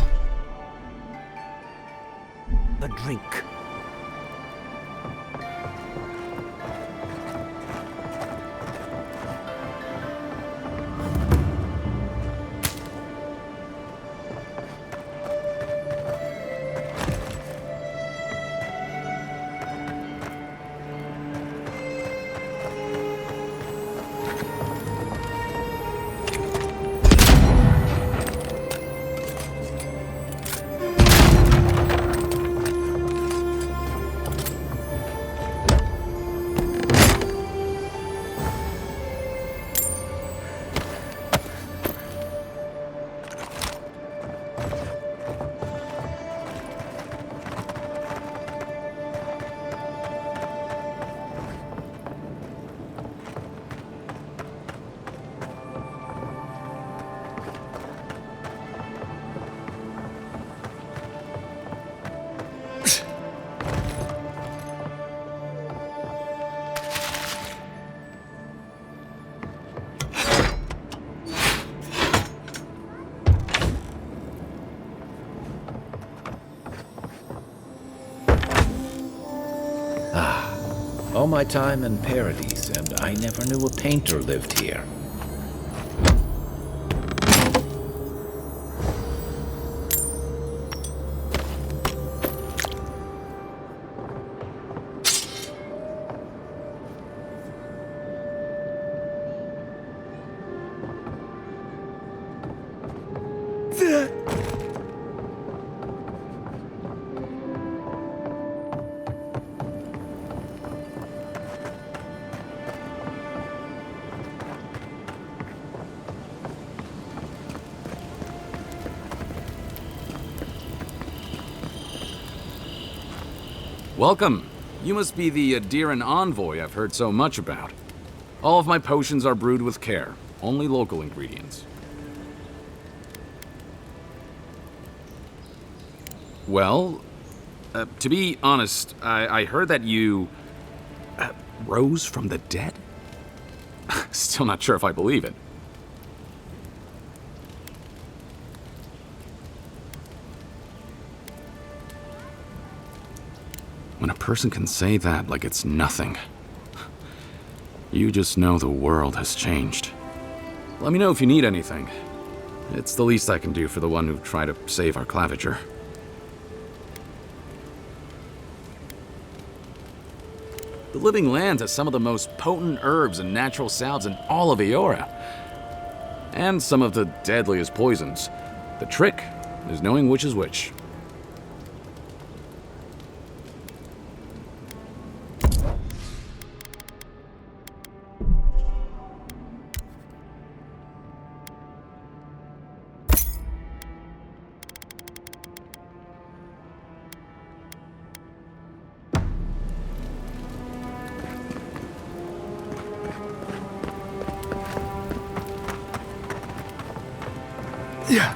All my time in Paradise, and I never knew a painter lived here. Welcome. You must be the Adiran envoy I've heard so much about. All of my potions are brewed with care, only local ingredients. Well, to be honest, I heard that you rose from the dead? Still not sure if I believe it. When a person can say that like it's nothing, you just know the world has changed. Let me know if you need anything. It's the least I can do for the one who tried to save our claviger. The Living Lands has some of the most potent herbs and natural salves in all of Eora. And some of the deadliest poisons. The trick is knowing which is which. Yeah.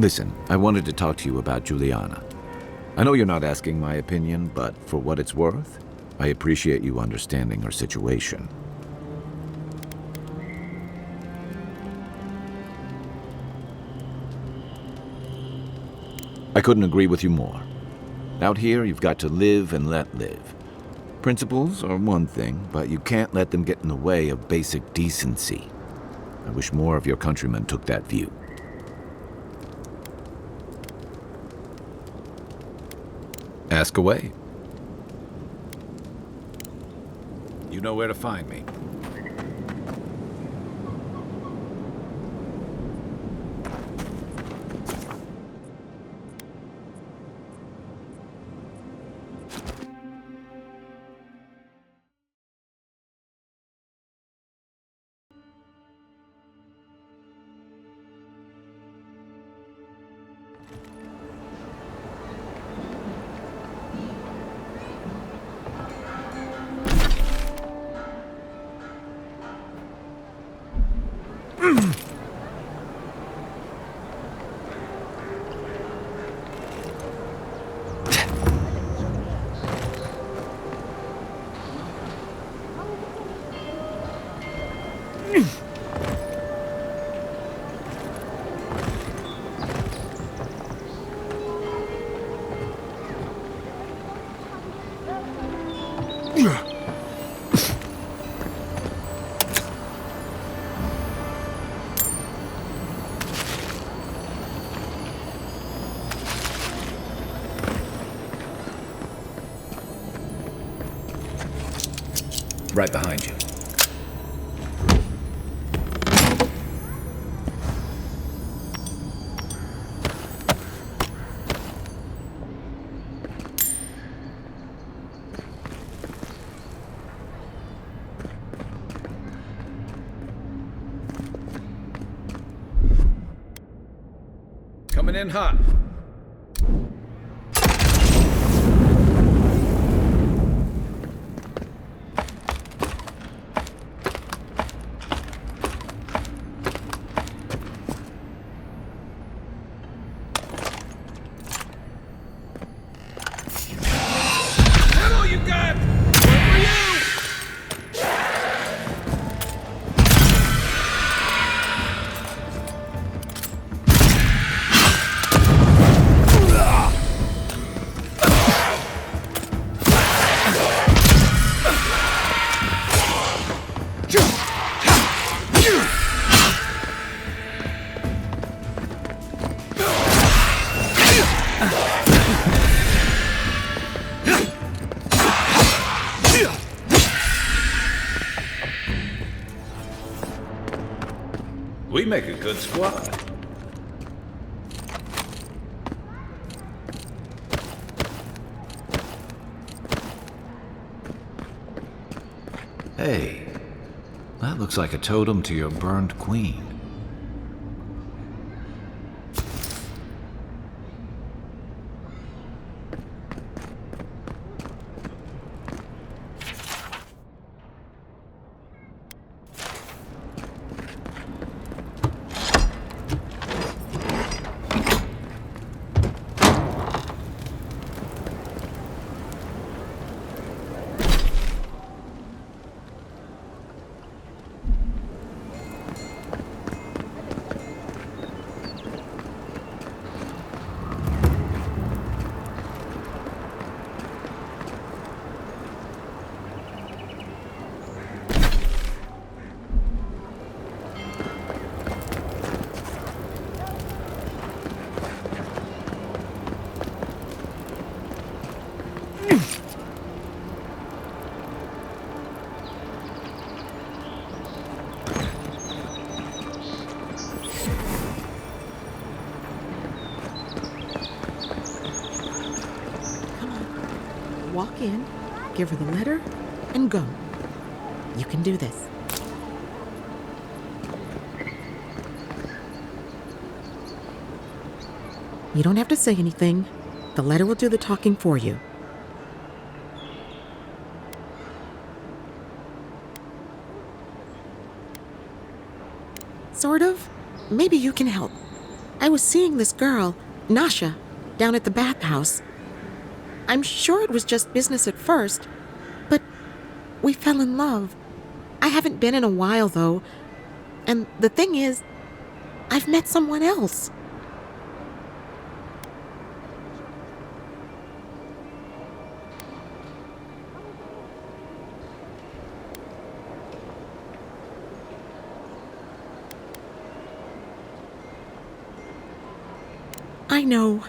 Listen, I wanted to talk to you about Juliana. I know you're not asking my opinion, but for what it's worth, I appreciate you understanding her situation. I couldn't agree with you more. Out here, you've got to live and let live. Principles are one thing, but you can't let them get in the way of basic decency. I wish more of your countrymen took that view. Ask away. You know where to find me. Right behind you. Coming in hot. We make a good squad. Hey, that looks like a totem to your burned queen. Walk in, give her the letter, and go. You can do this. You don't have to say anything. The letter will do the talking for you. Sort of. Maybe you can help. I was seeing this girl, Nasha, down at the bathhouse. I'm sure it was just business at first, but we fell in love. I haven't been in a while, though. And the thing is, I've met someone else. I know.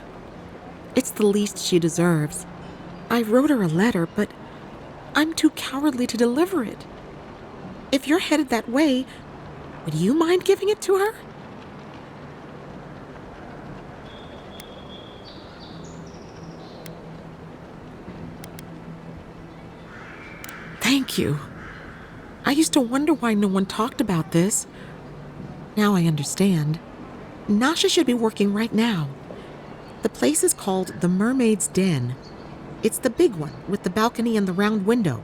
It's the least she deserves. I wrote her a letter, but I'm too cowardly to deliver it. If you're headed that way, would you mind giving it to her? Thank you. I used to wonder why no one talked about this. Now I understand. Nasha should be working right now. The place is called the Mermaid's Den. It's the big one with the balcony and the round window.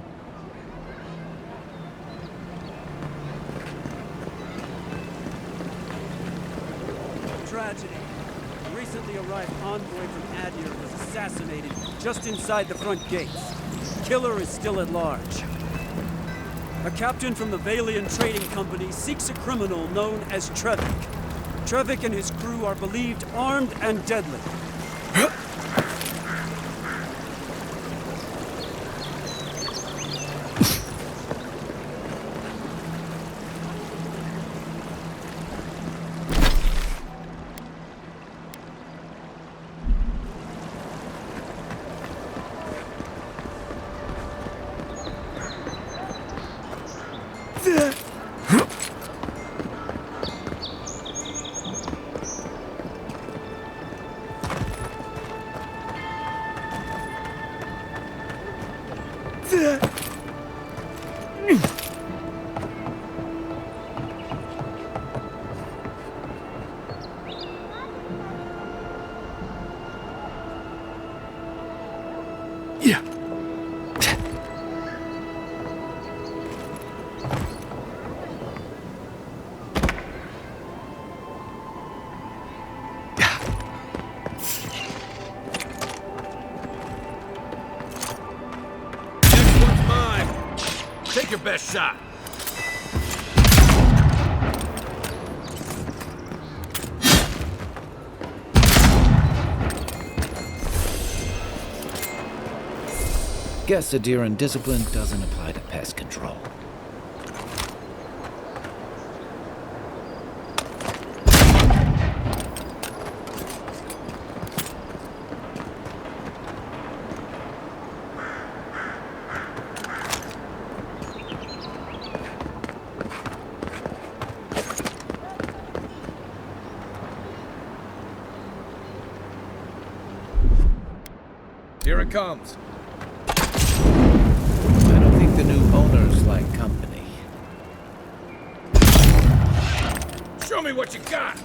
Tragedy. A recently arrived envoy from Adir was assassinated just inside the front gates. Killer is still at large. A captain from the Valian Trading Company seeks a criminal known as Trevik. Trevik and his crew are believed armed and deadly. Take your best shot. Guess Adiran discipline doesn't apply to pest control. Here it comes. I don't think the new owners like company. Show me what you got!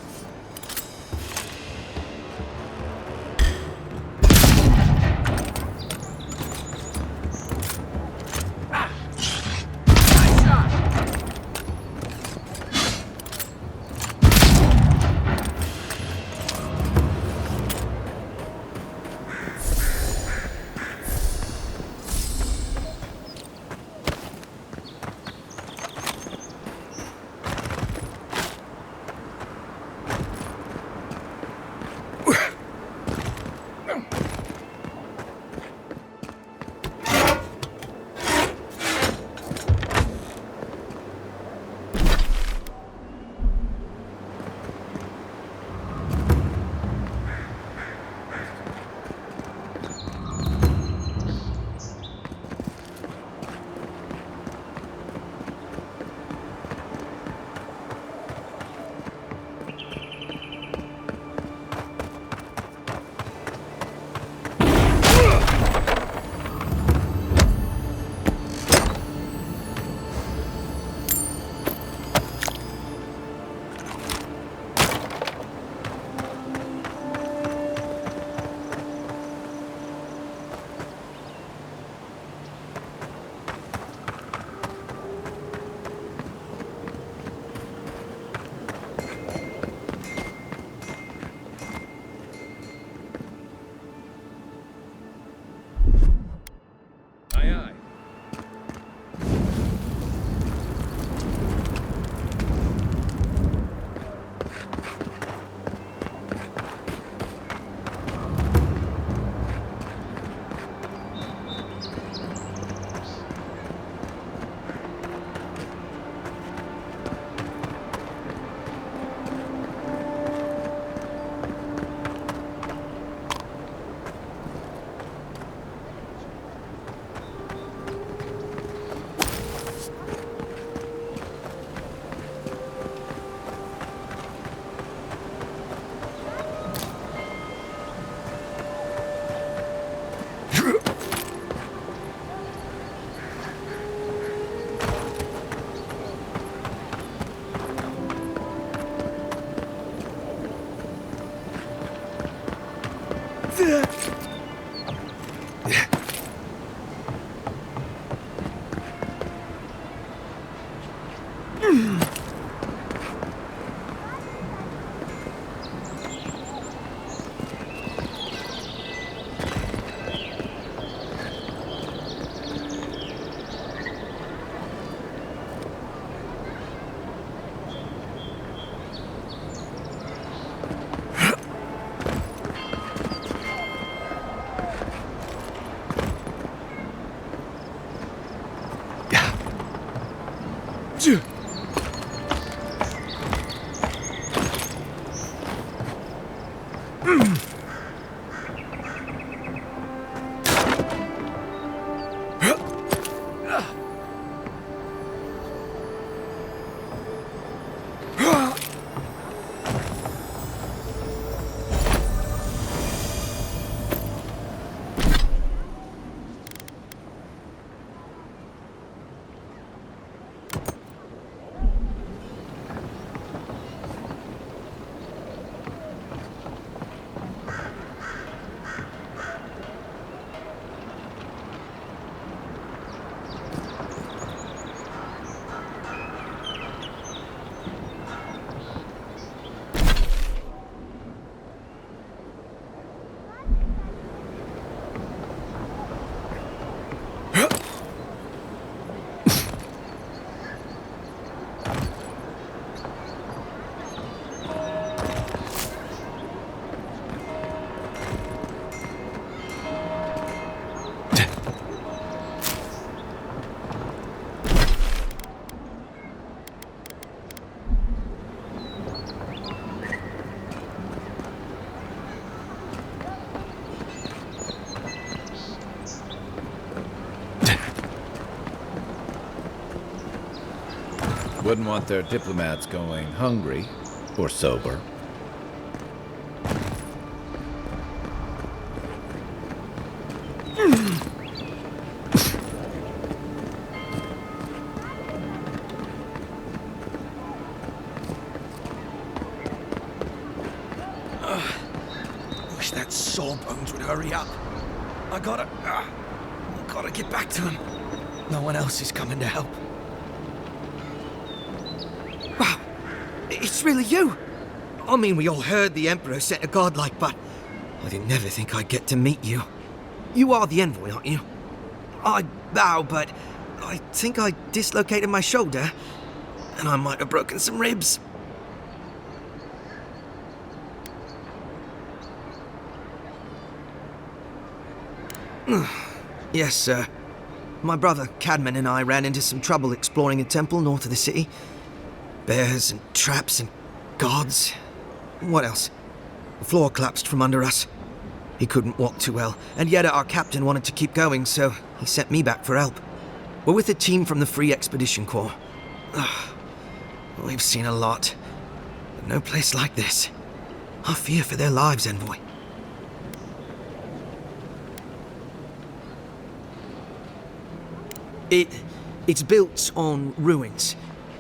Wouldn't want their diplomats going hungry or sober. Wish that sawbones would hurry up. I gotta get back to him. No one else is coming to help. Wow, it's really you. I mean, we all heard the Emperor sent a godlike, but I didn't never think I'd get to meet you. You are the envoy, aren't you? I bow, but I think I dislocated my shoulder, and I might have broken some ribs. Yes, sir. My brother Cadman and I ran into some trouble exploring a temple north of the city. Bears and traps and guards. What else? The floor collapsed from under us. He couldn't walk too well, and yet our captain wanted to keep going, so he sent me back for help. We're with a team from the Free Expedition Corps. We've seen a lot, but no place like this. I fear for their lives, Envoy. It's built on ruins,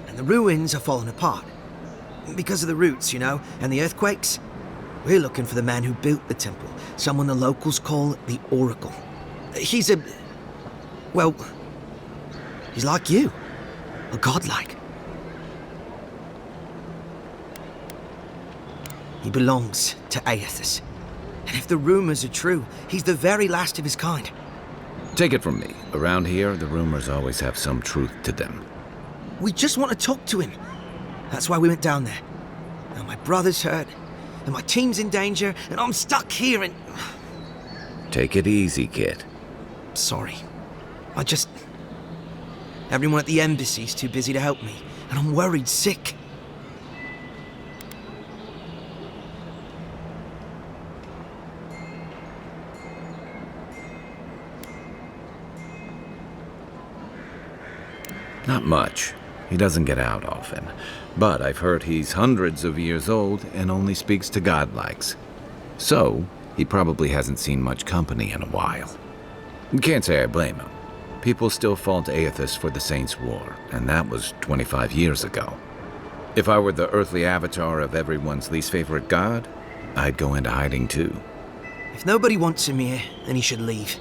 and the ruins are falling apart. Because of the roots, you know, and the earthquakes. We're looking for the man who built the temple, someone the locals call the Oracle. He's a... well, he's like you. A godlike. He belongs to Aethys. And if the rumors are true, he's the very last of his kind. Take it from me. Around here, the rumors always have some truth to them. We just want to talk to him. That's why we went down there. Now my brother's hurt, and my team's in danger, and I'm stuck here and... Take it easy, kid. Sorry. Everyone at the embassy's too busy to help me, and I'm worried sick. Not much. He doesn't get out often. But I've heard he's hundreds of years old and only speaks to godlikes. So, he probably hasn't seen much company in a while. Can't say I blame him. People still fault Aethys for the Saints' War, and that was 25 years ago. If I were the earthly avatar of everyone's least favorite god, I'd go into hiding too. If nobody wants him here, then he should leave.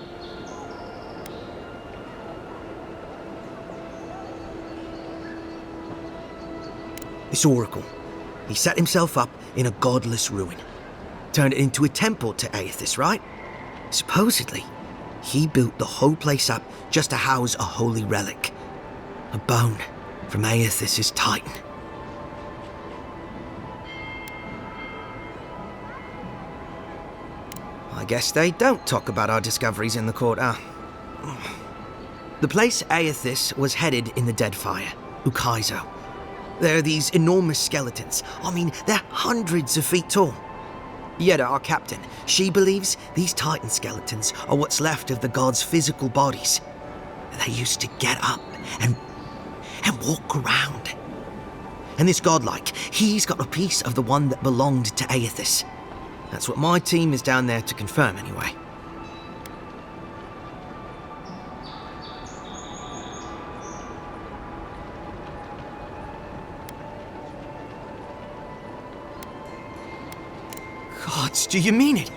This oracle, he set himself up in a godless ruin. Turned it into a temple to Aethys, right? Supposedly, he built the whole place up just to house a holy relic. A bone from Aethys' titan. I guess they don't talk about our discoveries in the court, huh? The place Aethys was headed in the Deadfire, Ukaizo. There are these enormous skeletons. I mean, they're hundreds of feet tall. Yeda, our captain, she believes these titan skeletons are what's left of the gods' physical bodies. They used to get up and walk around. And this godlike, he's got a piece of the one that belonged to Aethys. That's what my team is down there to confirm, anyway. Gods, do you mean it?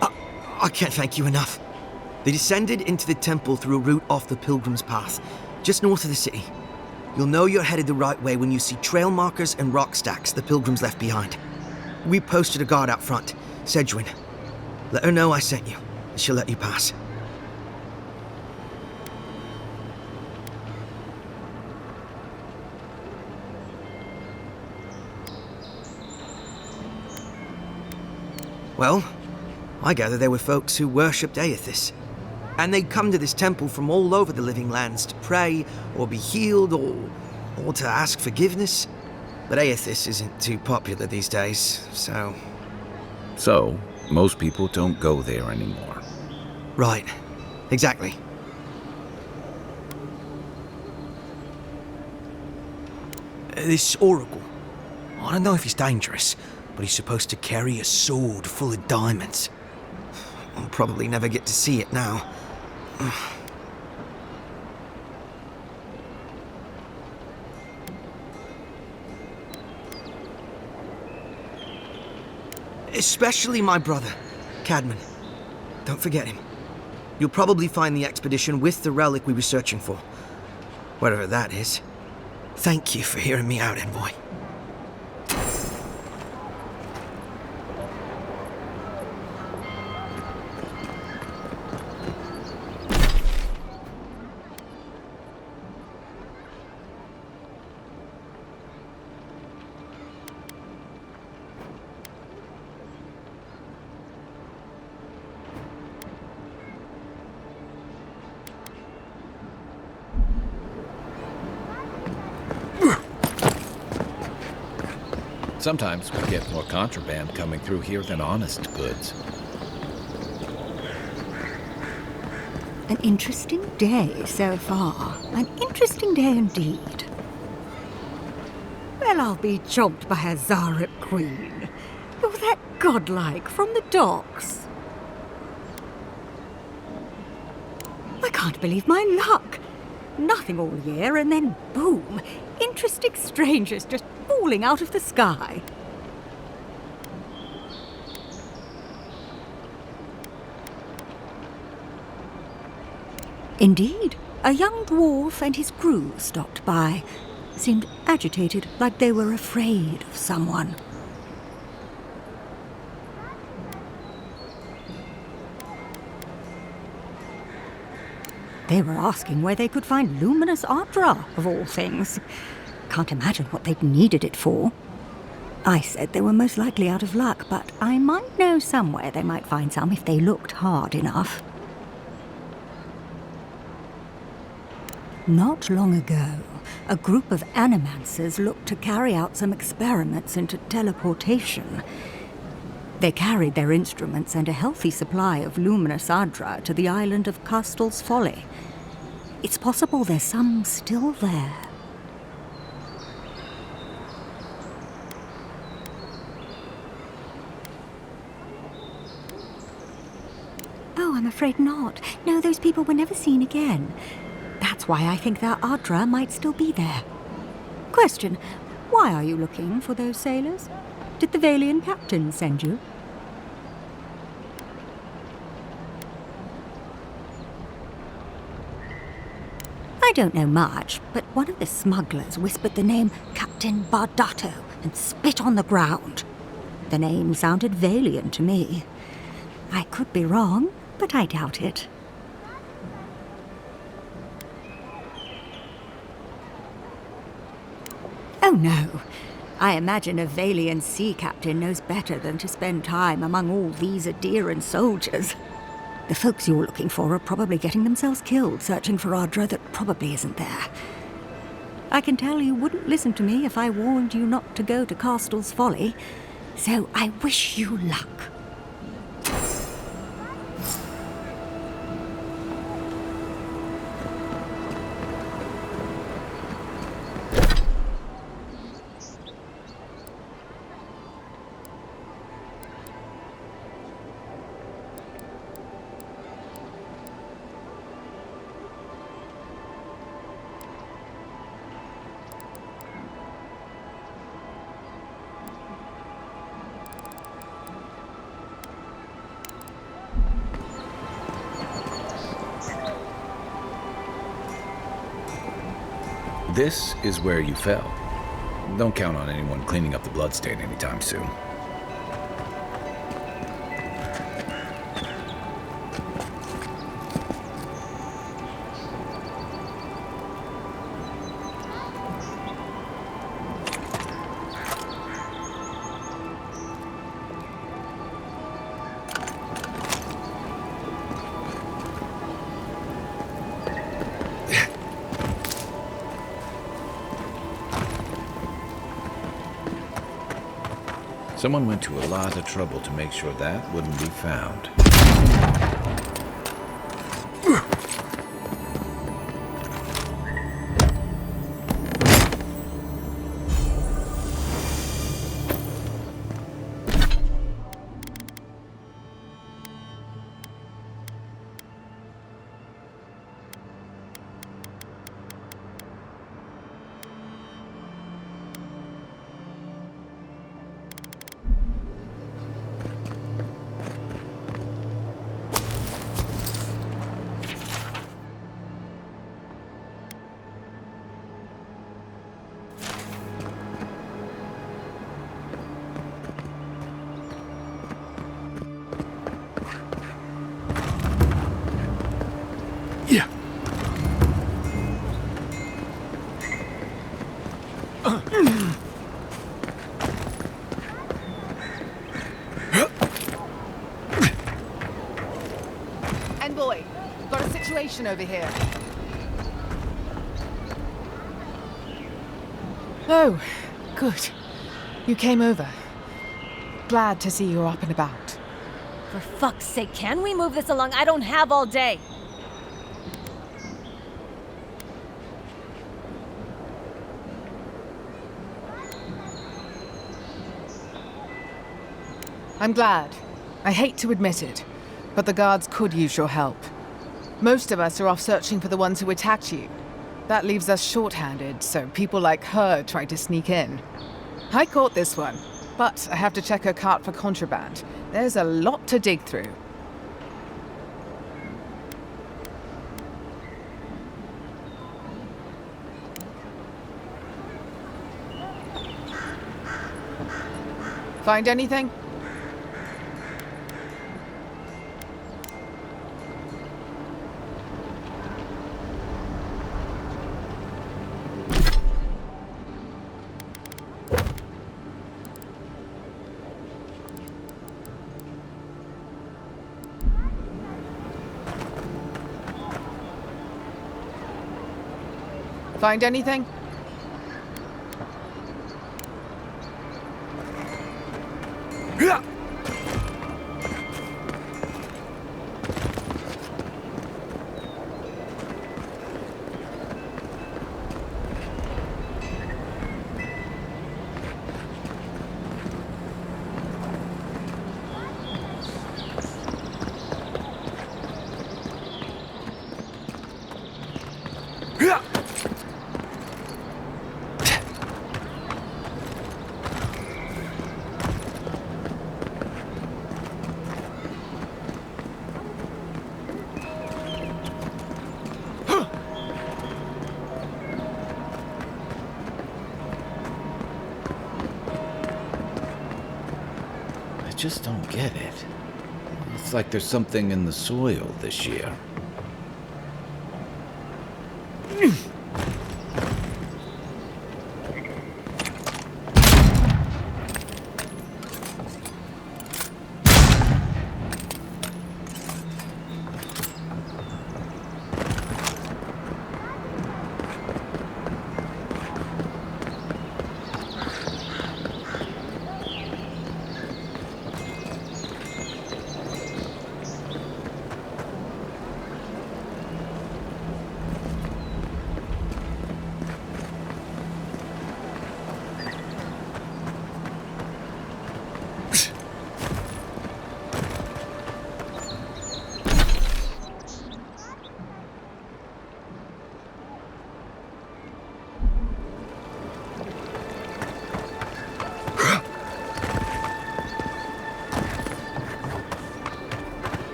I can't thank you enough. They descended into the temple through a route off the Pilgrim's Path, just north of the city. You'll know you're headed the right way when you see trail markers and rock stacks the Pilgrims left behind. We posted a guard out front, Sedgwin. Let her know I sent you, and she'll let you pass. Well, I gather there were folks who worshipped Aethys. And they'd come to this temple from all over the living lands to pray, or be healed, or to ask forgiveness. But Aethys isn't too popular these days, so... So, most people don't go there anymore. Right. Exactly. This oracle, I don't know if he's dangerous, but he's supposed to carry a sword full of diamonds. I'll probably never get to see it now. Especially my brother, Cadman. Don't forget him. You'll probably find the expedition with the relic we were searching for. Whatever that is. Thank you for hearing me out, Envoy. Sometimes we get more contraband coming through here than honest goods. An interesting day so far. An interesting day indeed. Well, I'll be chomped by a Zarep queen. You're that godlike from the docks. I can't believe my luck. Nothing all year, and then boom, interesting strangers just falling out of the sky. Indeed, a young dwarf and his crew stopped by. Seemed agitated, like they were afraid of someone. They were asking where they could find luminous Ardra, of all things. Can't imagine what they'd needed it for. I said they were most likely out of luck, but I might know somewhere they might find some if they looked hard enough. Not long ago, a group of animancers looked to carry out some experiments into teleportation. They carried their instruments and a healthy supply of luminous Ardra to the island of Castel's Folly. It's possible there's some still there. Oh, I'm afraid not. No, those people were never seen again. That's why I think their Ardra might still be there. Question, why are you looking for those sailors? Did the Valian captain send you? don't know much, but one of the smugglers whispered the name Captain Bardato and spit on the ground. The name sounded Valian to me. I could be wrong, but I doubt it. Oh no. I imagine a Valian sea captain knows better than to spend time among all these Aderan soldiers. The folks you're looking for are probably getting themselves killed searching for Adra that probably isn't there. I can tell you wouldn't listen to me if I warned you not to go to Castle's Folly, so I wish you luck. This is where you fell. Don't count on anyone cleaning up the bloodstain anytime soon. Someone went to a lot of trouble to make sure that wouldn't be found. Envoy, got a situation over here. Oh, good. You came over. Glad to see you're up and about. For fuck's sake, can we move this along? I don't have all day. I'm glad. I hate to admit it, but the guards could use your help. Most of us are off searching for the ones who attacked you. That leaves us short-handed, so people like her try to sneak in. I caught this one, but I have to check her cart for contraband. There's a lot to dig through. Find anything? Find anything? just don't get it. It's like there's something in the soil this year.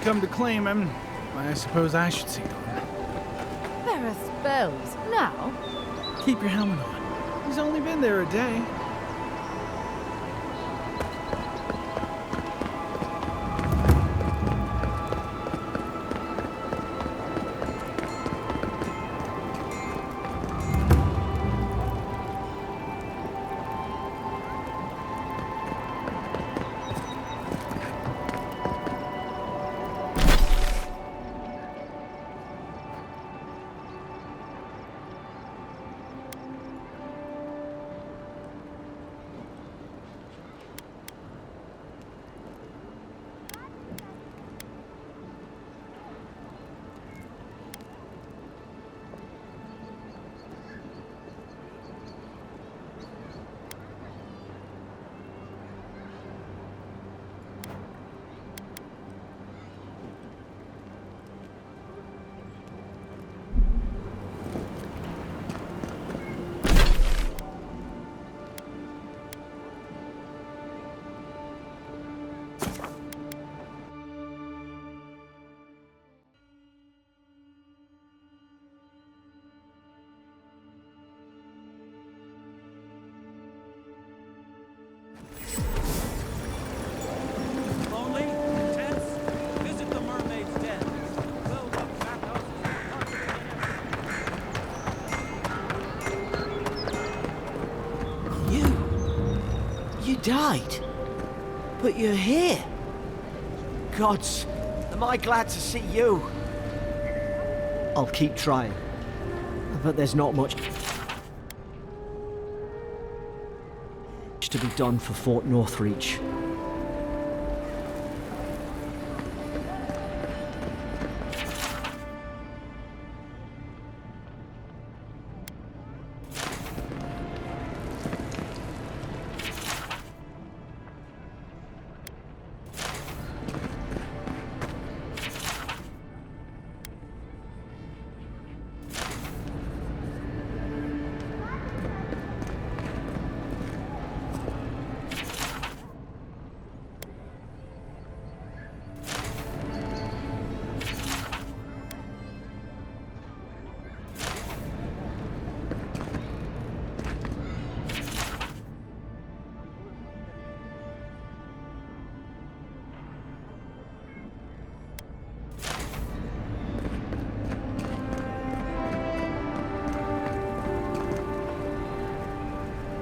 Come to claim him, I suppose I should see to him. There are spells. Now? Keep your helmet on. He's only been there a day. Died? But you're here. Gods, am I glad to see you. I'll keep trying. But there's not much to be done for Fort Northreach.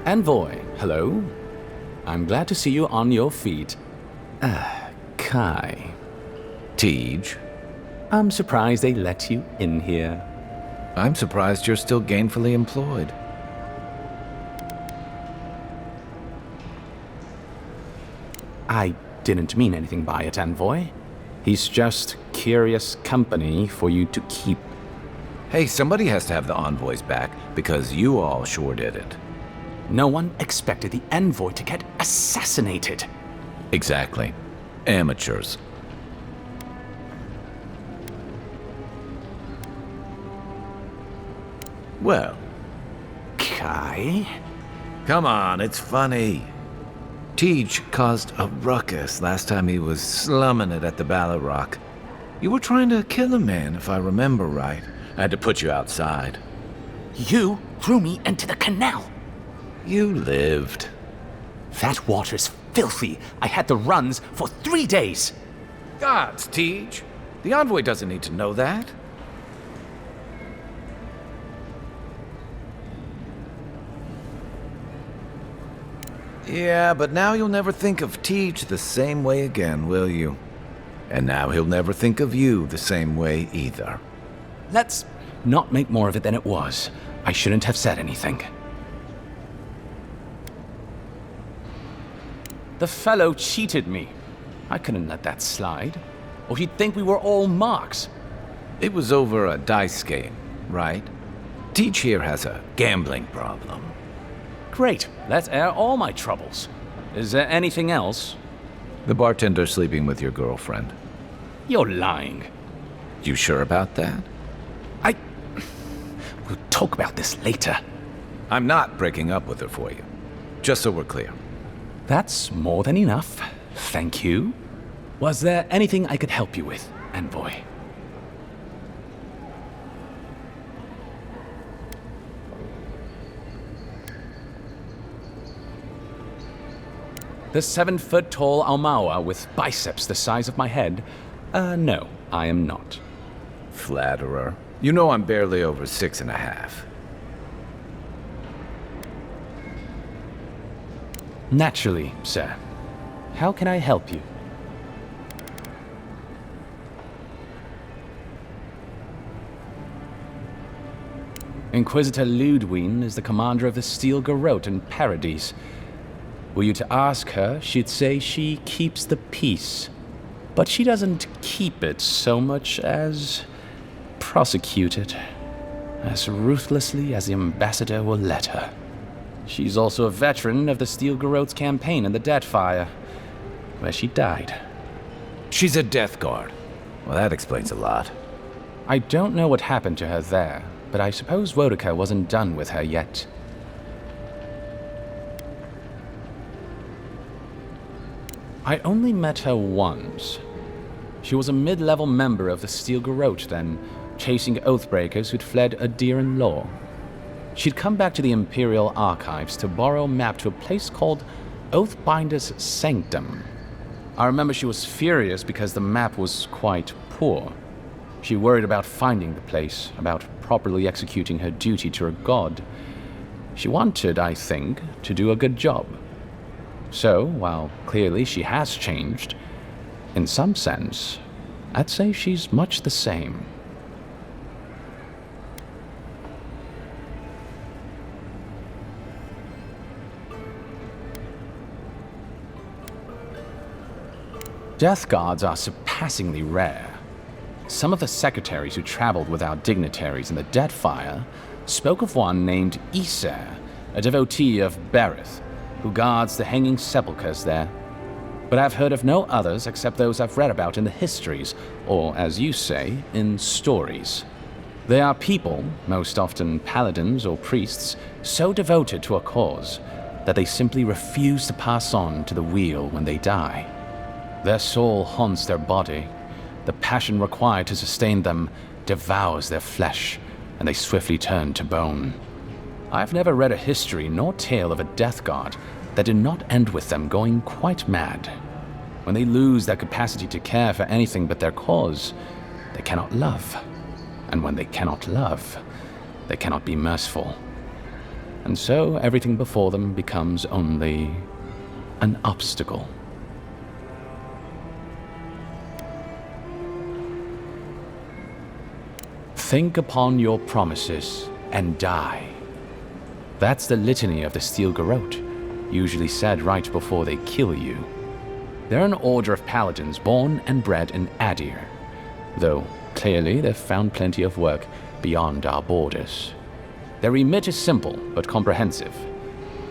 Envoy, hello. I'm glad to see you on your feet. Kai. Tej. I'm surprised they let you in here. I'm surprised you're still gainfully employed. I didn't mean anything by it, Envoy. He's just curious company for you to keep. Hey, somebody has to have the envoys back, because you all sure did it. No one expected the Envoy to get assassinated. Exactly. Amateurs. Well, Kai? Come on, it's funny. Tej caused a ruckus last time he was slumming it at the Ballarrock. You were trying to kill a man, if I remember right. I had to put you outside. You threw me into the canal. You lived. That water's filthy. I had the runs for 3 days. Gods, Tej. The envoy doesn't need to know that. Yeah, but now you'll never think of Tej the same way again, will you? And now he'll never think of you the same way either. Let's not make more of it than it was. I shouldn't have said anything. The fellow cheated me. I couldn't let that slide. Or he'd think we were all marks. It was over a dice game, right? Tej here has a gambling problem. Great. Let's air all my troubles. Is there anything else? The bartender sleeping with your girlfriend. You're lying. You sure about that? We'll talk about this later. I'm not breaking up with her for you. Just so we're clear. That's more than enough. Thank you. Was there anything I could help you with, Envoy? The 7-foot-tall Aumaua with biceps the size of my head? No, I am not. Flatterer. You know I'm barely over 6.5. Naturally, sir. How can I help you? Inquisitor Ludwine is the commander of the Steel Garrote in Paradise. Were you to ask her, she'd say she keeps the peace. But she doesn't keep it so much as prosecute it, as ruthlessly as the ambassador will let her. She's also a veteran of the Steel Garrote's campaign in the Deathfire, where she died. She's a Death Guard. Well, that explains a lot. I don't know what happened to her there, but I suppose Wodaka wasn't done with her yet. I only met her once. She was a mid-level member of the Steel Garrote then, chasing Oathbreakers who'd fled Adiran law. She'd come back to the Imperial Archives to borrow a map to a place called Oathbinder's Sanctum. I remember she was furious because the map was quite poor. She worried about finding the place, about properly executing her duty to her god. She wanted, I think, to do a good job. So, while clearly she has changed, in some sense, I'd say she's much the same. Death Guards are surpassingly rare. Some of the secretaries who traveled with our dignitaries in the Deathfire spoke of one named Iser, a devotee of Berith, who guards the hanging sepulchres there. But I've heard of no others except those I've read about in the histories, or, as you say, in stories. They are people, most often paladins or priests, so devoted to a cause that they simply refuse to pass on to the wheel when they die. Their soul haunts their body. The passion required to sustain them devours their flesh, and they swiftly turn to bone. I've never read a history nor tale of a death guard that did not end with them going quite mad. When they lose their capacity to care for anything but their cause, they cannot love. And when they cannot love, they cannot be merciful. And so everything before them becomes only an obstacle. Think upon your promises and die. That's the litany of the Steel Garrote, usually said right before they kill you. They're an order of paladins born and bred in Adir, though clearly they've found plenty of work beyond our borders. Their remit is simple but comprehensive.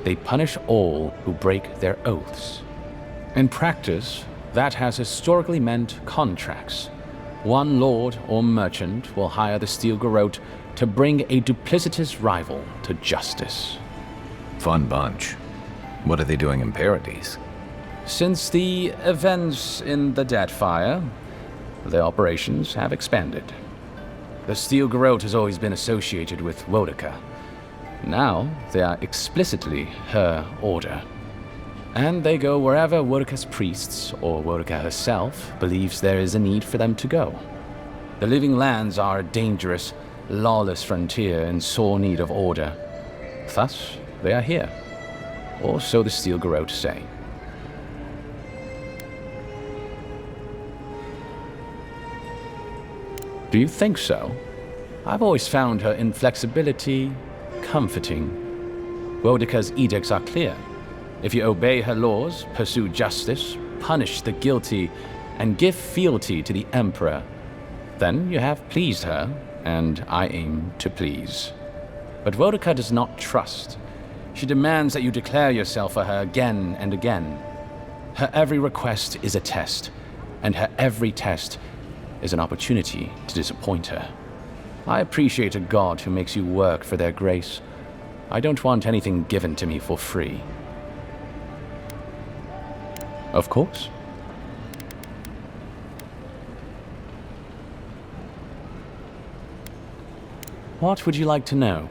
They punish all who break their oaths. In practice, that has historically meant contracts. One lord or merchant will hire the Steel Garrote to bring a duplicitous rival to justice. Fun bunch. What are they doing in Paradise? Since the events in the Deadfire, their operations have expanded. The Steel Garrote has always been associated with Wodaka. Now, they are explicitly her order. And they go wherever Wodaka's priests, or Wodaka herself, believes there is a need for them to go. The Living Lands are a dangerous, lawless frontier in sore need of order. Thus, they are here. Or so the Steel Garrote say. Do you think so? I've always found her inflexibility comforting. Wodaka's edicts are clear. If you obey her laws, pursue justice, punish the guilty, and give fealty to the Emperor, then you have pleased her, and I aim to please. But Wodaka does not trust. She demands that you declare yourself for her again and again. Her every request is a test, and her every test is an opportunity to disappoint her. I appreciate a god who makes you work for their grace. I don't want anything given to me for free. Of course. What would you like to know?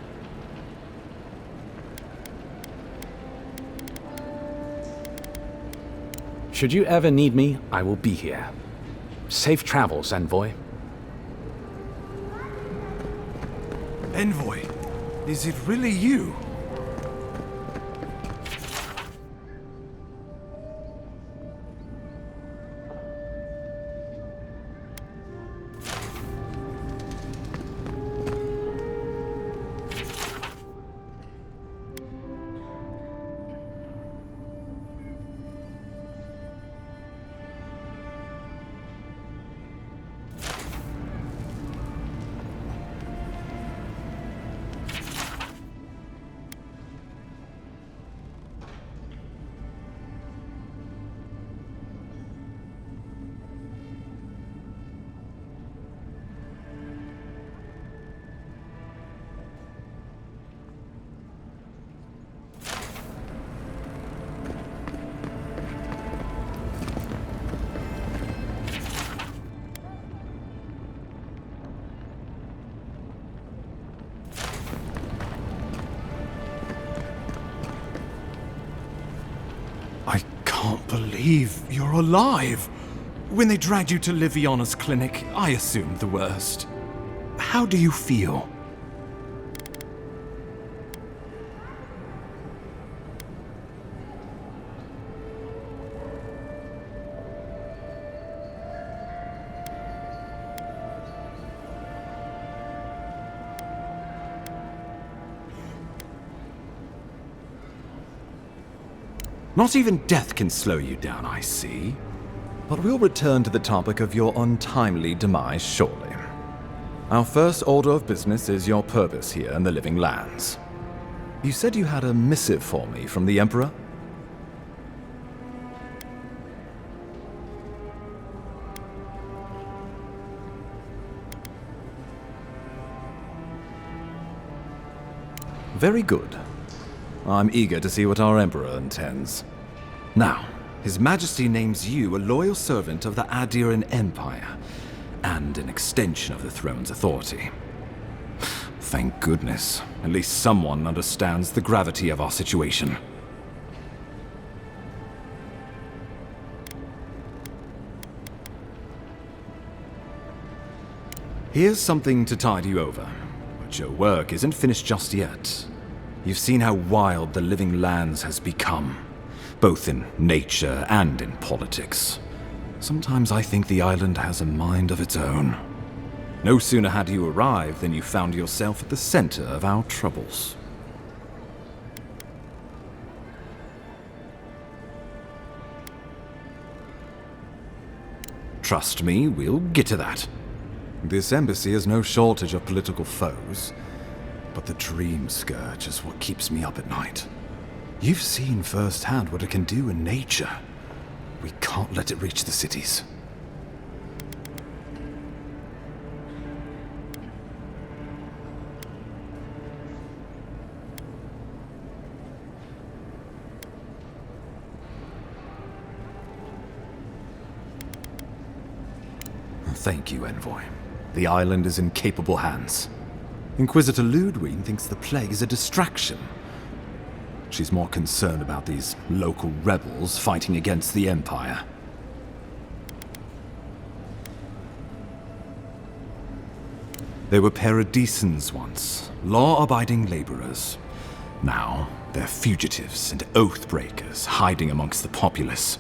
Should you ever need me, I will be here. Safe travels, Envoy. Envoy, is it really you? Can't believe you're alive. When they dragged you to Liviana's clinic, I assumed the worst. How do you feel? Not even death can slow you down, I see. But we'll return to the topic of your untimely demise shortly. Our first order of business is your purpose here in the Living Lands. You said you had a missive for me from the Emperor? Very good. I'm eager to see what our Emperor intends. Now, His Majesty names you a loyal servant of the Adiran Empire, and an extension of the throne's authority. Thank goodness, at least someone understands the gravity of our situation. Here's something to tide you over, but your work isn't finished just yet. You've seen how wild the Living Lands has become, both in nature and in politics. Sometimes I think the island has a mind of its own. No sooner had you arrived than you found yourself at the center of our troubles. Trust me, we'll get to that. This embassy has no shortage of political foes. But the Dream Scourge is what keeps me up at night. You've seen firsthand what it can do in nature. We can't let it reach the cities. Thank you, Envoy. The island is in capable hands. Inquisitor Ludwig thinks the plague is a distraction. She's more concerned about these local rebels fighting against the Empire. They were paradisans once, law-abiding laborers. Now, they're fugitives and oath-breakers hiding amongst the populace.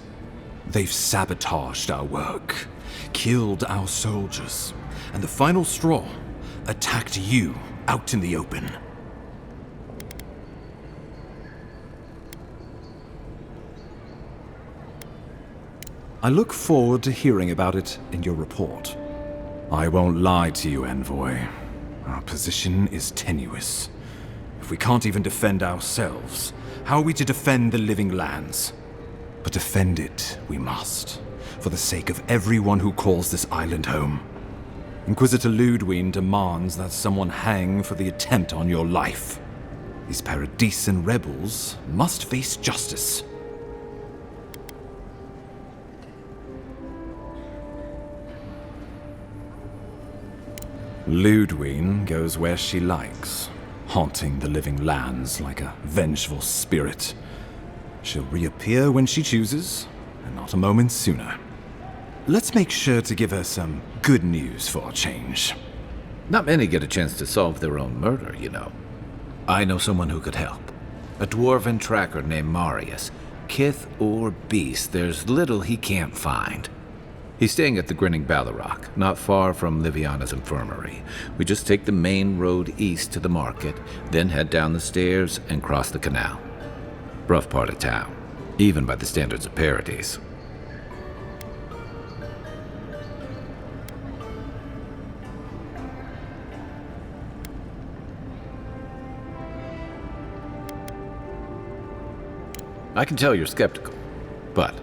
They've sabotaged our work, killed our soldiers, and the final straw, attacked you out in the open. I look forward to hearing about it in your report. I won't lie to you, Envoy. Our position is tenuous. If we can't even defend ourselves, how are we to defend the living lands? But defend it we must, for the sake of everyone who calls this island home. Inquisitor Ludwig demands that someone hang for the attempt on your life. These Paradisan rebels must face justice. Ludwig goes where she likes, haunting the living lands like a vengeful spirit. She'll reappear when she chooses, and not a moment sooner. Let's make sure to give her some good news for a change. Not many get a chance to solve their own murder, you know. I know someone who could help. A dwarven tracker named Marius. Kith or beast, there's little he can't find. He's staying at the Grinning Ballarok, not far from Liviana's infirmary. We just take the main road east to the market, then head down the stairs and cross the canal. Rough part of town, even by the standards of Paradise. I can tell you're skeptical, but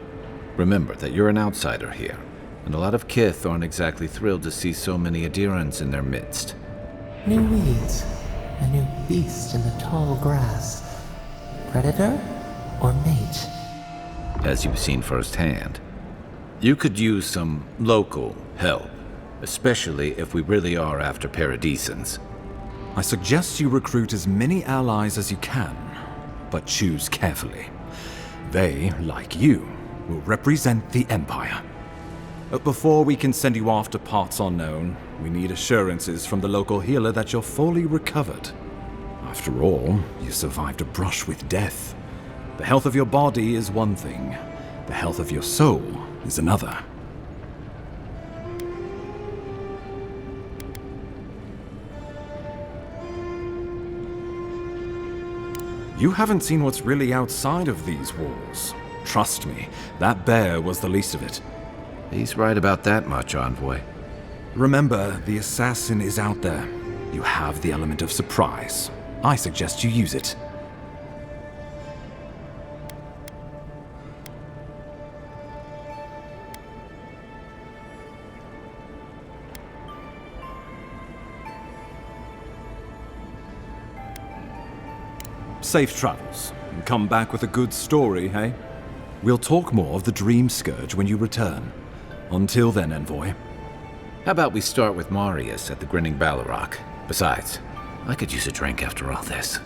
remember that you're an outsider here, and a lot of Kith aren't exactly thrilled to see so many Adirans in their midst. New weeds, a new beast in the tall grass. Predator or mate? As you've seen firsthand. You could use some local help, especially if we really are after Paradisans. I suggest you recruit as many allies as you can, but choose carefully. They, like you, will represent the Empire. But before we can send you off to parts unknown, we need assurances from the local healer that you're fully recovered. After all, you survived a brush with death. The health of your body is one thing. The health of your soul is another. You haven't seen what's really outside of these walls. Trust me, that bear was the least of it. He's right about that much, Envoy. Remember, the assassin is out there. You have the element of surprise. I suggest you use it. Safe travels, and come back with a good story, hey? We'll talk more of the Dream Scourge when you return. Until then, Envoy. How about we start with Marius at the Grinning Ballarok? Besides, I could use a drink after all this.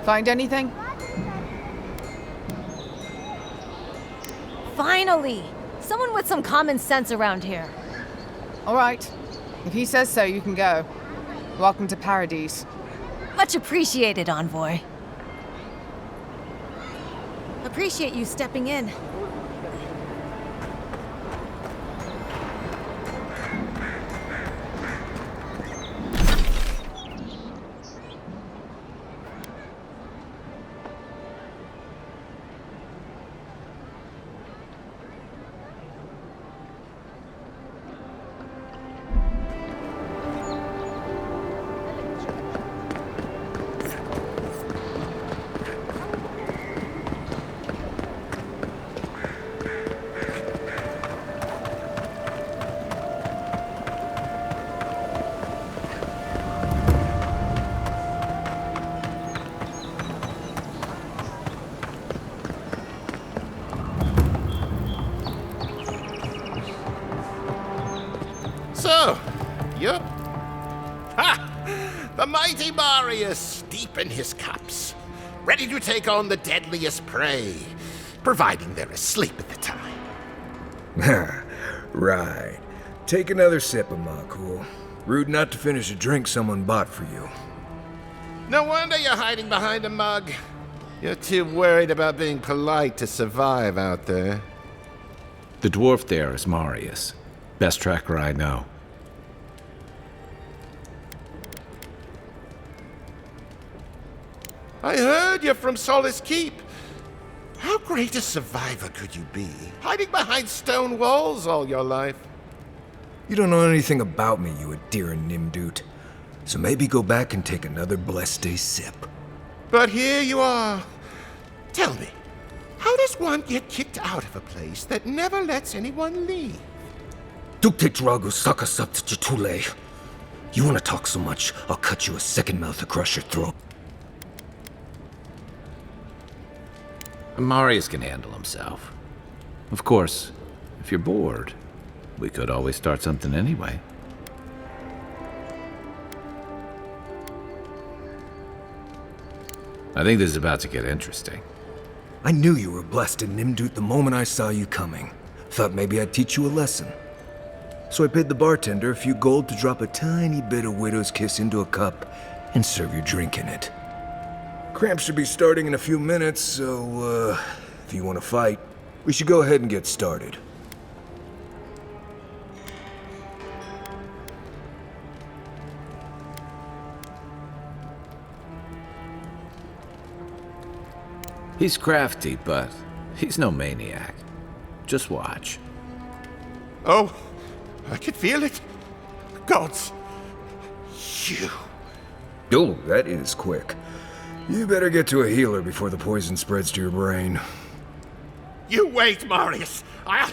Find anything? Finally! Someone with some common sense around here. All right. If he says so, you can go. Welcome to Paradise. Much appreciated, Envoy. Appreciate you stepping in. So, yup. Ha! The mighty Marius, deep in his cups, ready to take on the deadliest prey, providing they're asleep at the time. Right. Take another sip of my cool. Rude not to finish a drink someone bought for you. No wonder you're hiding behind a mug. You're too worried about being polite to survive out there. The dwarf there is Marius. Best tracker I know. I heard you're from Solace Keep. How great a survivor could you be, hiding behind stone walls all your life? You don't know anything about me, you Adira Nimdut. So maybe go back and take another blessed day sip. But here you are. Tell me, how does one get kicked out of a place that never lets anyone leave? Dukte Drago Sakasat Jitule. You wanna talk so much, I'll cut you a second mouth across your throat. Marius can handle himself. Of course, if you're bored, we could always start something anyway. I think this is about to get interesting. I knew you were blessed in Nimdut the moment I saw you coming. Thought maybe I'd teach you a lesson. So I paid the bartender a few gold to drop a tiny bit of Widow's Kiss into a cup and serve your drink in it. Cramps should be starting in a few minutes, so, if you want to fight, we should go ahead and get started. He's crafty, but he's no maniac. Just watch. Oh, I can feel it. Gods, you. Oh, that is quick. You better get to a healer before the poison spreads to your brain. You wait, Marius. I'll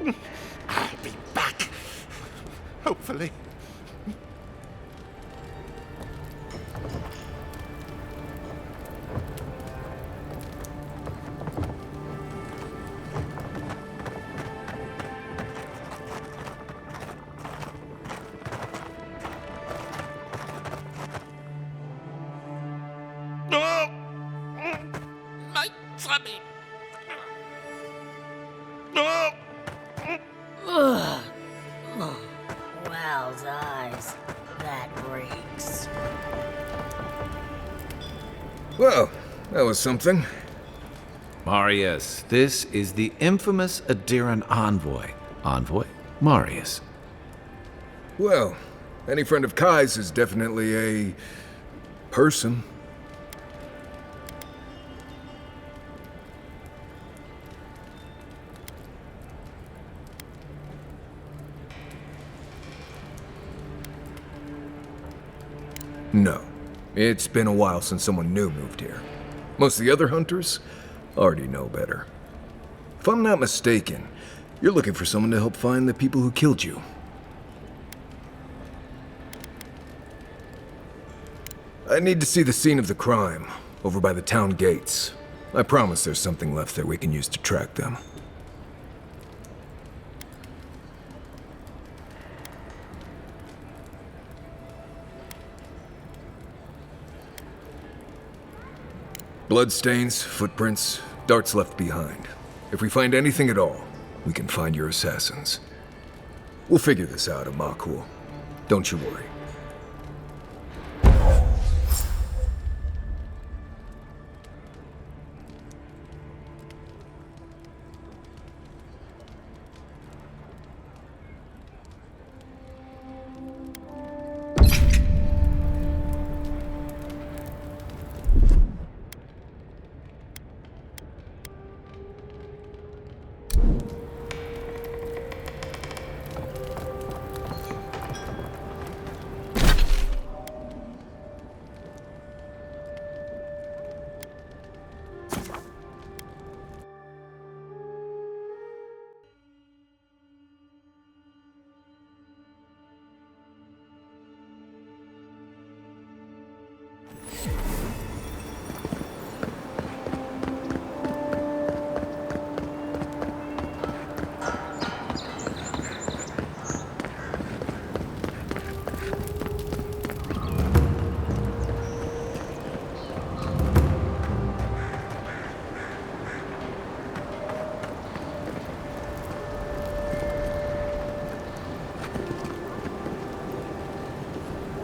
be back. Hopefully. My tummy. Ugh. Wow's eyes. That reeks. Well, that was something. Marius, this is the infamous Adiran envoy. Envoy Marius. Well, any friend of Kai's is definitely a person. No. It's been a while since someone new moved here. Most of the other hunters already know better. If I'm not mistaken, you're looking for someone to help find the people who killed you. I need to see the scene of the crime, over by the town gates. I promise there's something left there we can use to track them. Bloodstains, footprints, darts left behind. If we find anything at all, we can find your assassins. We'll figure this out, Amakul. Don't you worry.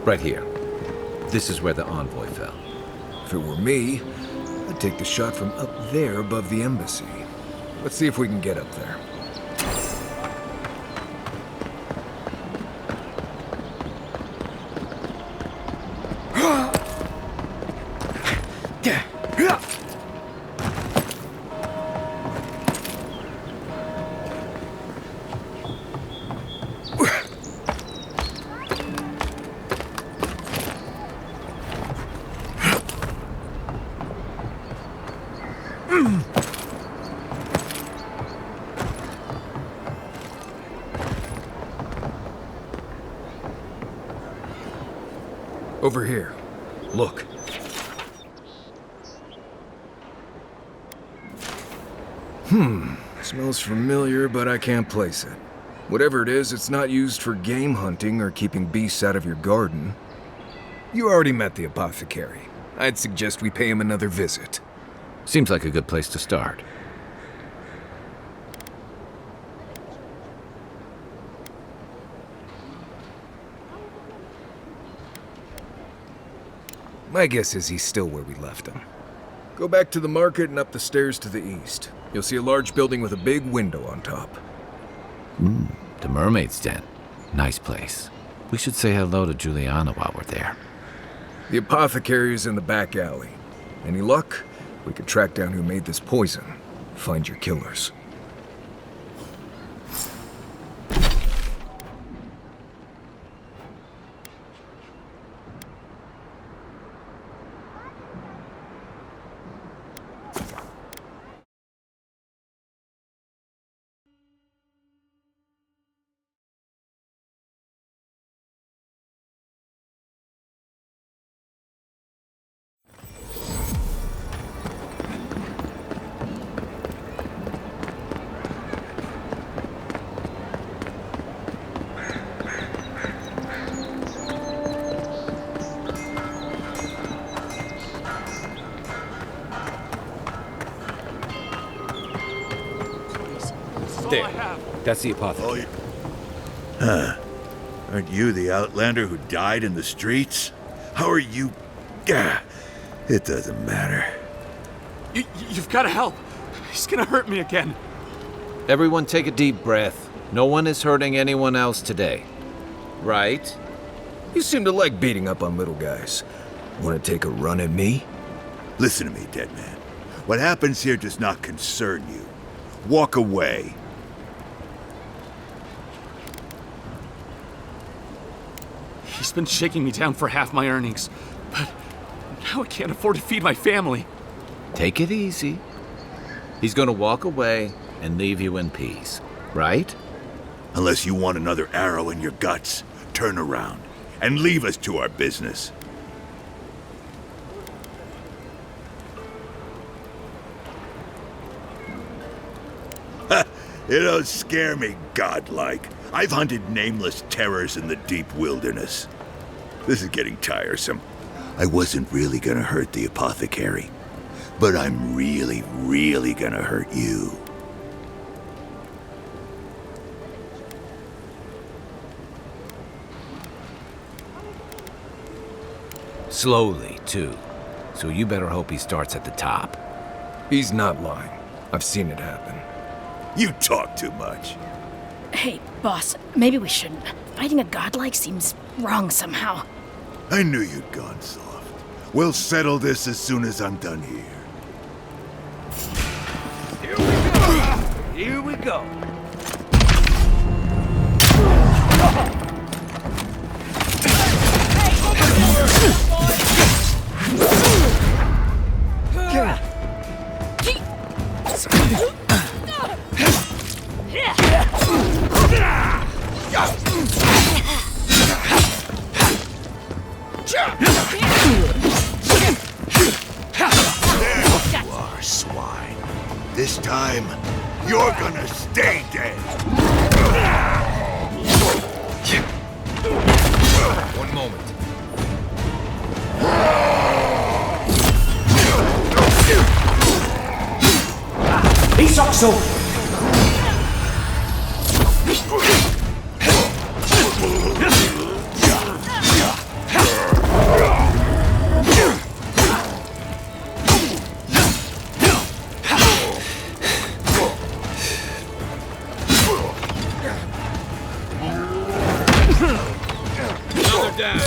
Right here. This is where the envoy fell. If it were me, I'd take the shot from up there above the embassy. Let's see if we can get up there. Over here. Look. Smells familiar, but I can't place it. Whatever it is, it's not used for game hunting or keeping beasts out of your garden. You already met the apothecary. I'd suggest we pay him another visit. Seems like a good place to start. My guess is he's still where we left him. Go back to the market and up the stairs to the east. You'll see a large building with a big window on top. The Mermaid's Den. Nice place. We should say hello to Juliana while we're there. The apothecary is in the back alley. Any luck? We could track down who made this poison. Find your killers. There. That's the apothecary. Huh. Aren't you the outlander who died in the streets? How are you... It doesn't matter. You've got to help. He's gonna hurt me again. Everyone take a deep breath. No one is hurting anyone else today. Right? You seem to like beating up on little guys. Want to take a run at me? Listen to me, dead man. What happens here does not concern you. Walk away. He's been shaking me down for half my earnings, but now I can't afford to feed my family. Take it easy. He's gonna walk away and leave you in peace, right? Unless you want another arrow in your guts, turn around and leave us to our business. You don't scare me, godlike. I've hunted nameless terrors in the deep wilderness. This is getting tiresome. I wasn't really gonna hurt the apothecary. but I'm really, really gonna hurt you. Slowly, too. So you better hope he starts at the top. He's not lying. I've seen it happen. You talk too much. Hey, boss, maybe we shouldn't. Fighting a godlike seems wrong somehow. I knew you'd gone soft. We'll settle this as soon as I'm done here. Here we go. There you are, swine. This time, you're gonna stay dead. One moment. Isokso! Another down.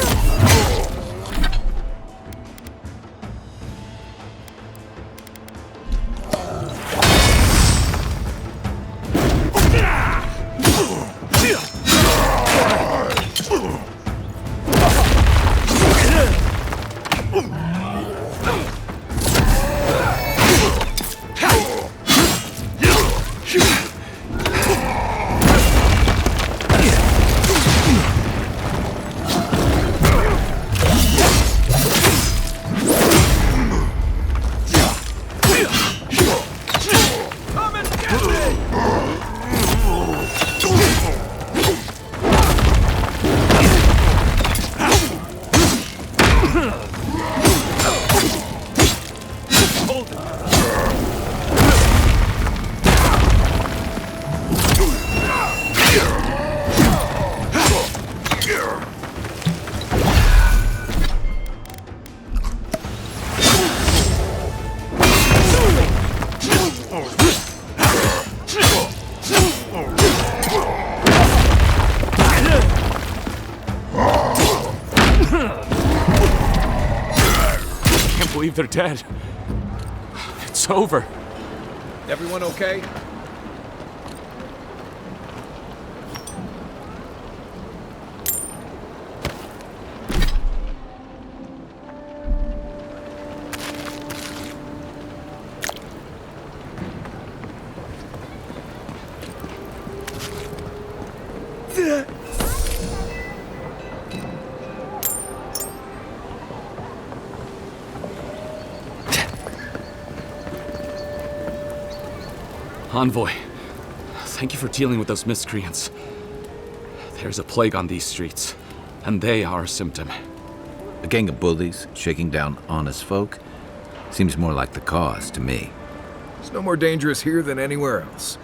They're dead. It's over. Everyone okay? Envoy, thank you for dealing with those miscreants. There's a plague on these streets, and they are a symptom. A gang of bullies shaking down honest folk seems more like the cause to me. It's no more dangerous here than anywhere else.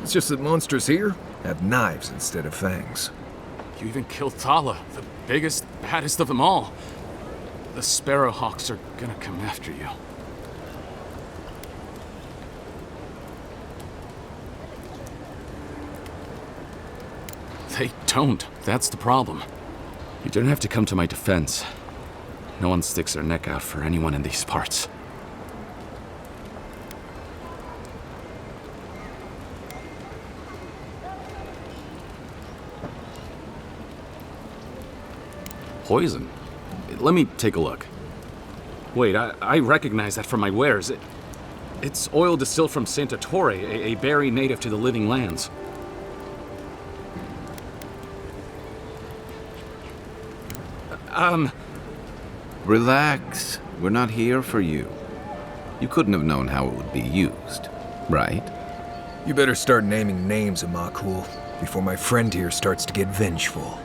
It's just that monsters here have knives instead of fangs. You even killed Thala, the biggest, baddest of them all. The Sparrowhawks are gonna come after you. They don't. That's the problem. You don't have to come to my defense. No one sticks their neck out for anyone in these parts. Poison? Let me take a look. Wait, I recognize that from my wares. It's oil distilled from Santa Torre, a berry native to the Living Lands. Relax. We're not here for you. You couldn't have known how it would be used, right? You better start naming names, Amakul, before my friend here starts to get vengeful.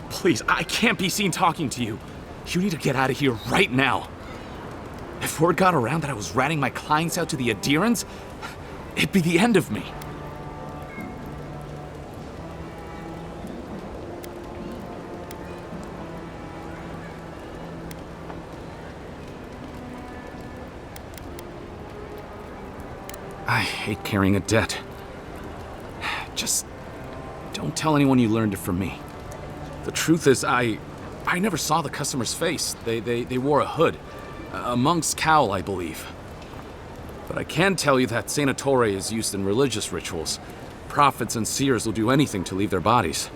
Please, I can't be seen talking to you. You need to get out of here right now. If word got around that I was ratting my clients out to the Adherents, it'd be the end of me. I hate carrying a debt. Just don't tell anyone you learned it from me. The truth is, I never saw the customer's face. They wore a hood. A monk's cowl, I believe. But I can tell you that Saint Ettore is used in religious rituals. Prophets and seers will do anything to leave their bodies.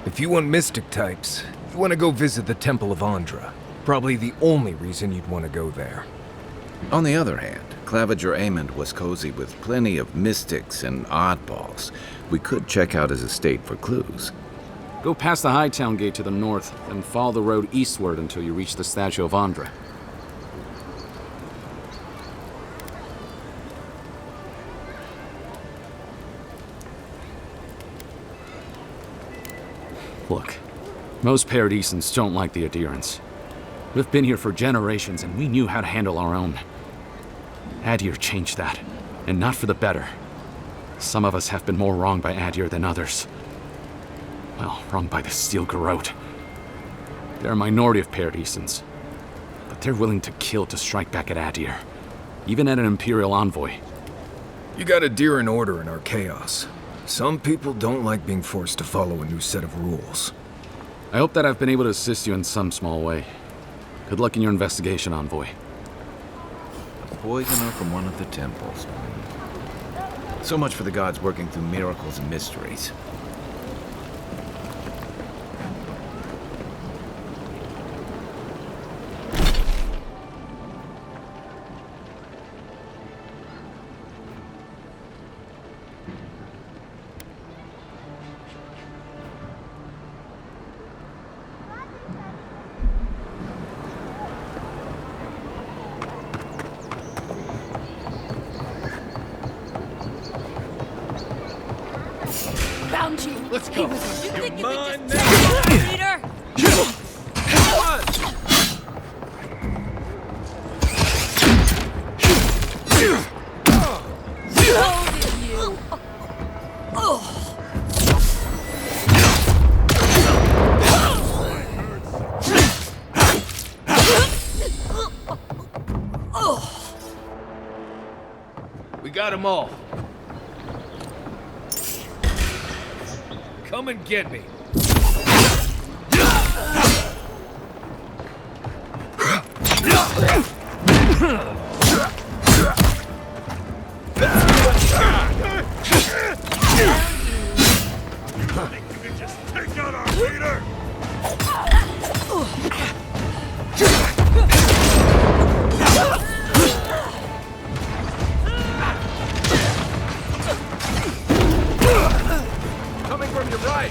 If you want mystic types, you want to go visit the Temple of Andra. Probably the only reason you'd want to go there. On the other hand, Claviger Amond was cozy with plenty of mystics and oddballs. We could check out his estate for clues. Go past the Hightown Gate to the north, then follow the road eastward until you reach the statue of Andra. Look, most Paradisans don't like the Adherents. We've been here for generations, and we knew how to handle our own. Adir changed that, and not for the better. Some of us have been more wronged by Adir than others. Well, wronged by the Steel Garrote. They're a minority of Paradisans, but they're willing to kill to strike back at Adir, even at an Imperial envoy. You got Adir in order in our chaos. Some people don't like being forced to follow a new set of rules. I hope that I've been able to assist you in some small way. Good luck in your investigation, Envoy. A poisoner from one of the temples. So much for the gods working through miracles and mysteries. Found you. Let's go. You think you mine could just take it, leader? Loaded you. We got them all. Come and get me. Just take out our leader! Coming from your right.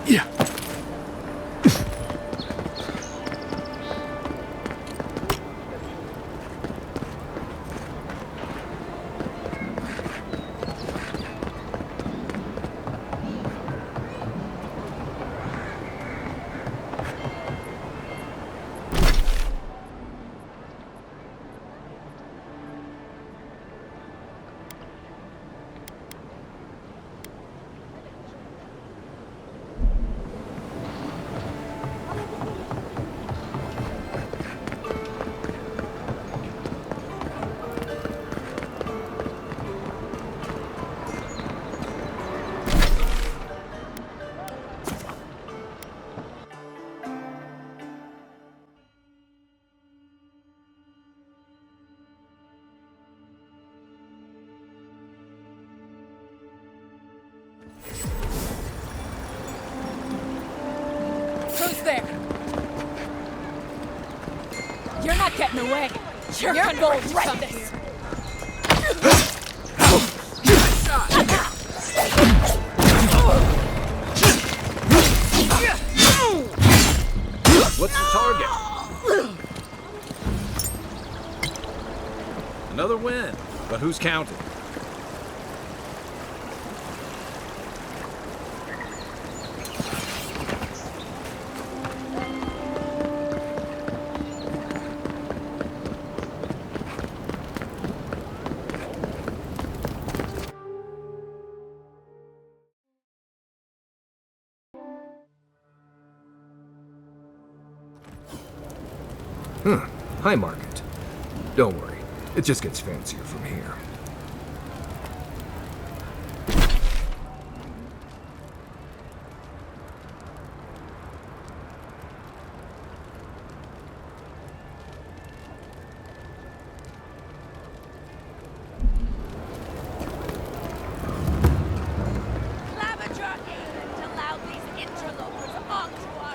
Yeah. Who's there? You're not getting away. You're gonna regret this. What's the target? Another win, but who's counting? Hi, Market. Don't worry, it just gets fancier from here. Claviger aimed to allow these interlopers onto our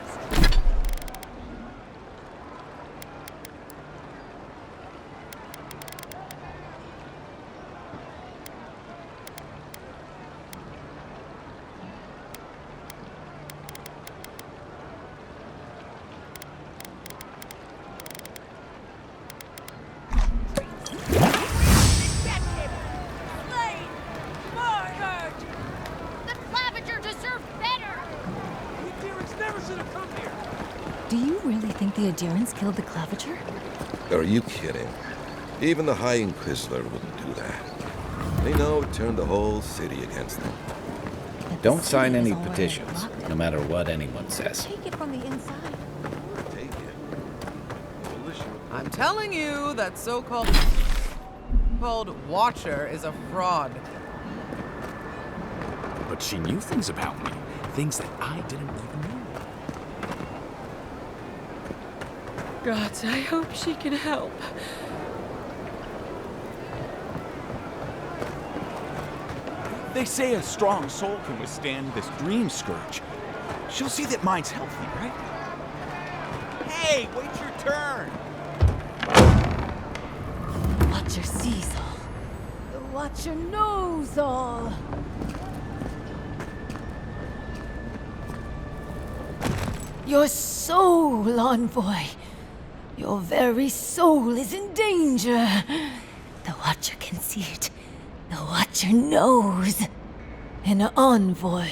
Do you really think the Adherents killed the Claviger? Are you kidding? Even the High Inquisitor wouldn't do that. They know it turned the whole city against them. Don't sign any petitions, no matter what anyone says. Take it from the inside. I'm telling you, that so-called Watcher is a fraud. But she knew things about me. Things that I didn't even know. Gods, I hope she can help. They say a strong soul can withstand this dream scourge. She'll see that mine's healthy, right? Hey, wait your turn! Watcher sees all. The Watcher knows all. Your soul, envoy. Your very soul is in danger. The Watcher can see it. The Watcher knows. An envoy,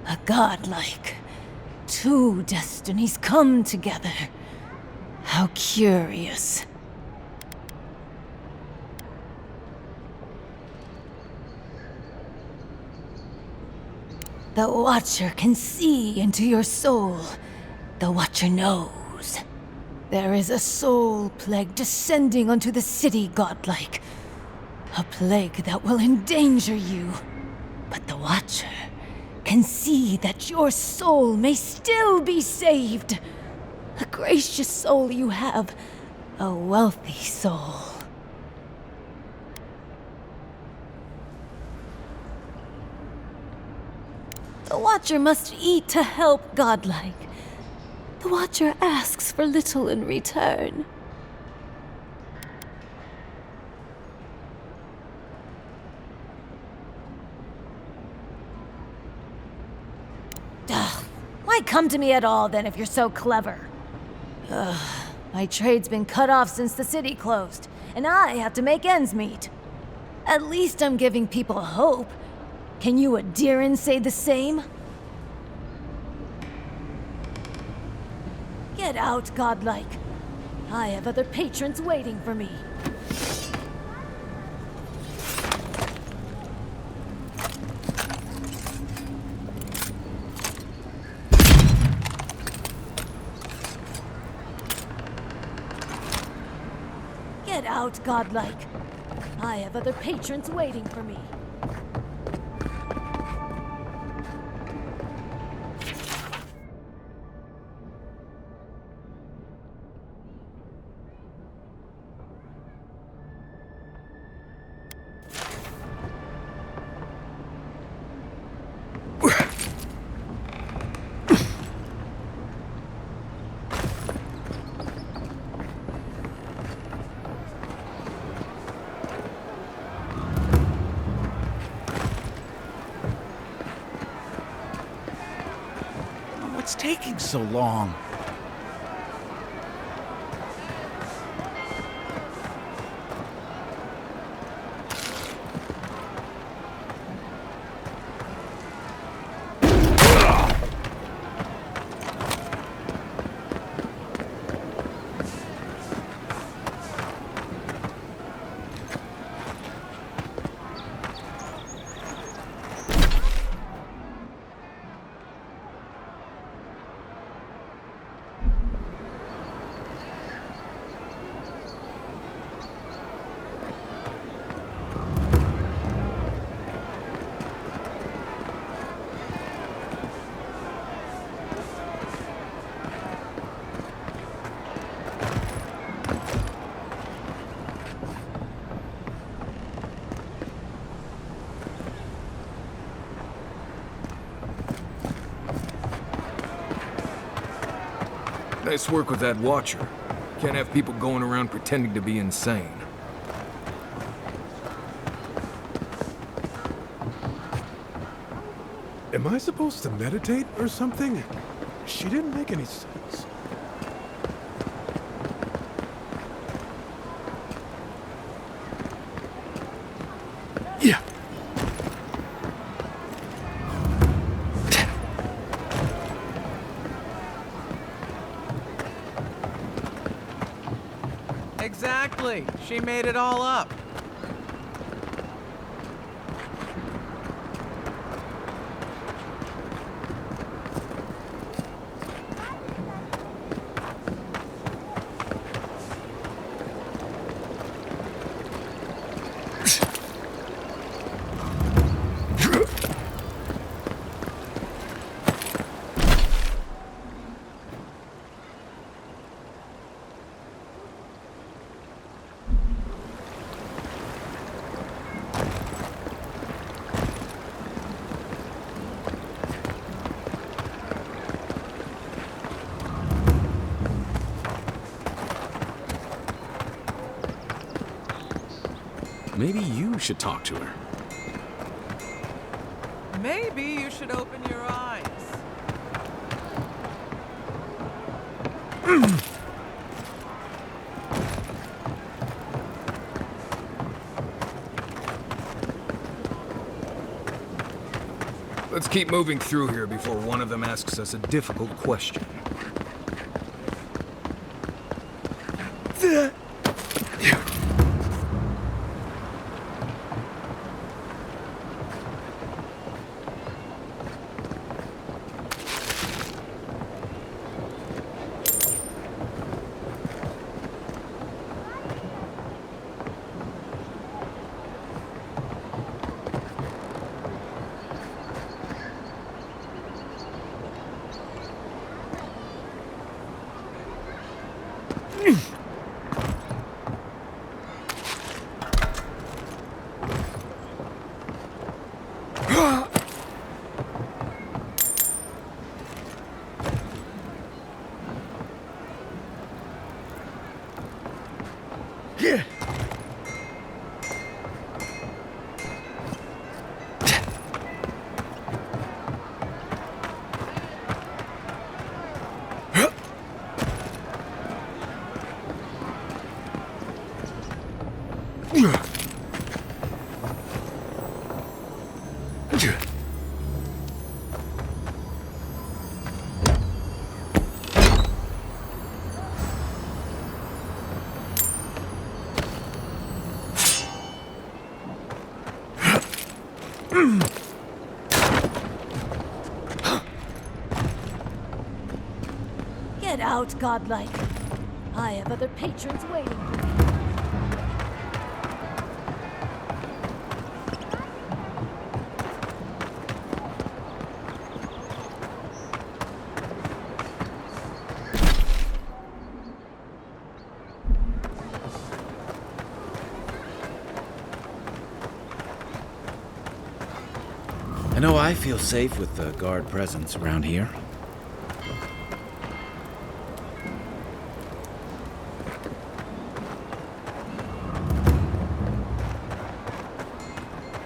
a godlike. Two destinies come together. How curious. The Watcher can see into your soul. The Watcher knows. There is a soul plague descending onto the city, godlike. A plague that will endanger you. But the Watcher can see that your soul may still be saved. A gracious soul you have. A wealthy soul. The Watcher must eat to help godlike. The Watcher asks for little in return. Why come to me at all, then, if you're so clever? Ugh, my trade's been cut off since the city closed, and I have to make ends meet. At least I'm giving people hope. Can you Adiran say the same? Get out, godlike. I have other patrons waiting for me. Get out, godlike. I have other patrons waiting for me. What's taking so long? Nice work with that Watcher. Can't have people going around pretending to be insane. Am I supposed to meditate or something? She didn't make any sense. Yeah. Exactly. She made it all up. Maybe you should talk to her. Maybe you should open your eyes. Let's keep moving through here before one of them asks us a difficult question. Get out, godlike. I have other patrons waiting for me. I know I feel safe with the guard presence around here.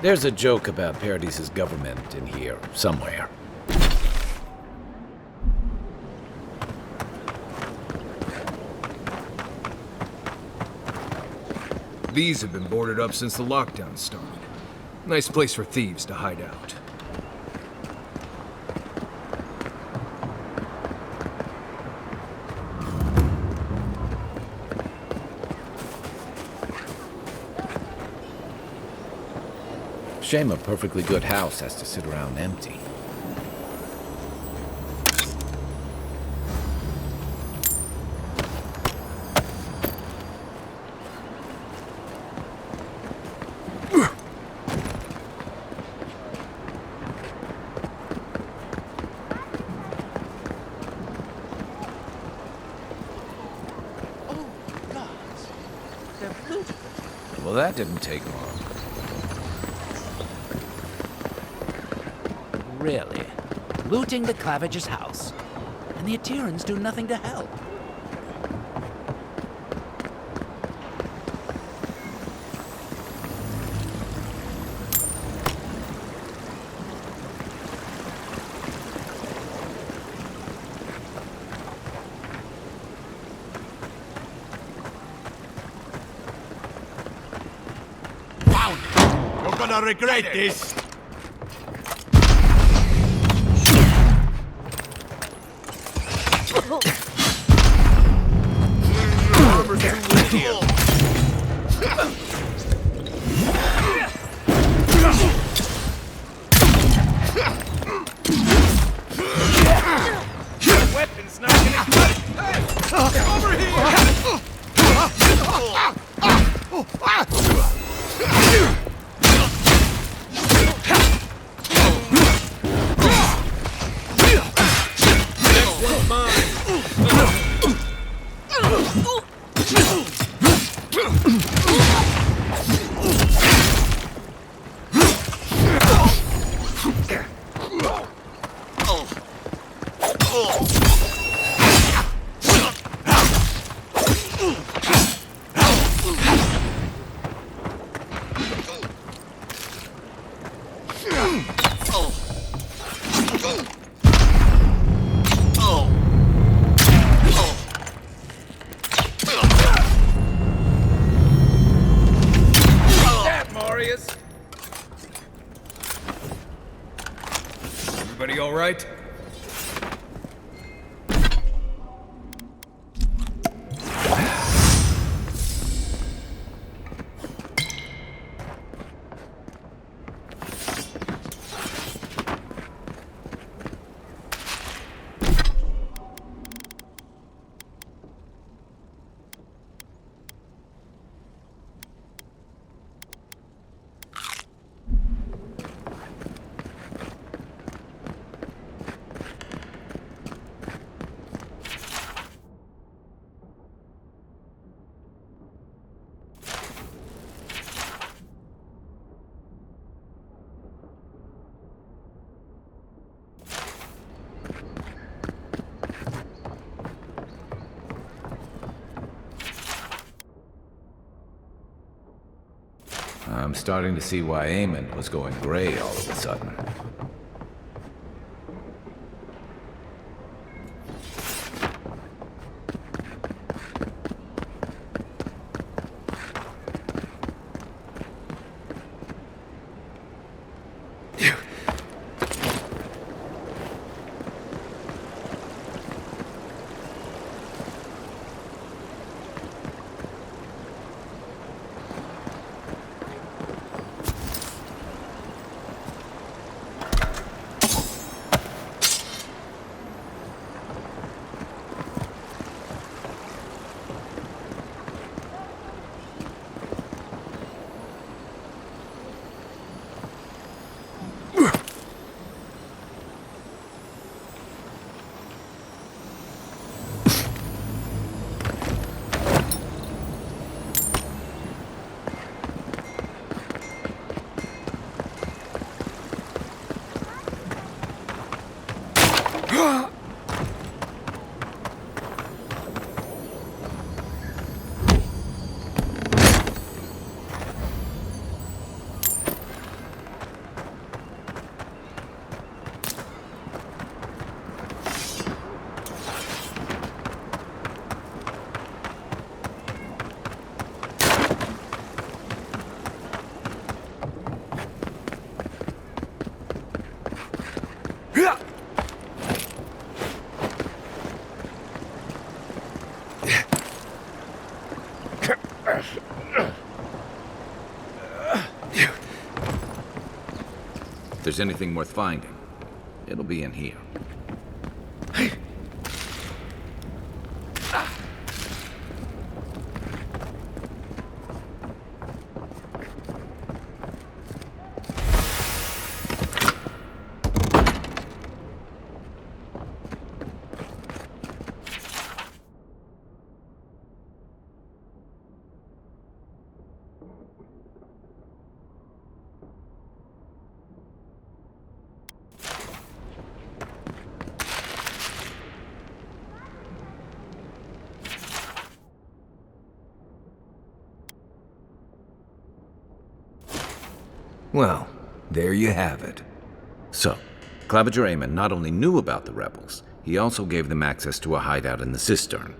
There's a joke about Paradis's government in here somewhere. These have been boarded up since the lockdown started. Nice place for thieves to hide out. Shame a perfectly good house has to sit around empty. Well, that didn't take long. Really? Looting the Clavage's house? And the Atirans do nothing to help? Found it! You're gonna regret this! Weapon's not gonna cut it! Hey! Over here! Next one's mine! Everybody all right? I'm starting to see why Eamon was going gray all of a sudden. If there's anything worth finding, it'll be in here. Well, there you have it. So, Claviger Amon not only knew about the rebels, he also gave them access to a hideout in the cistern.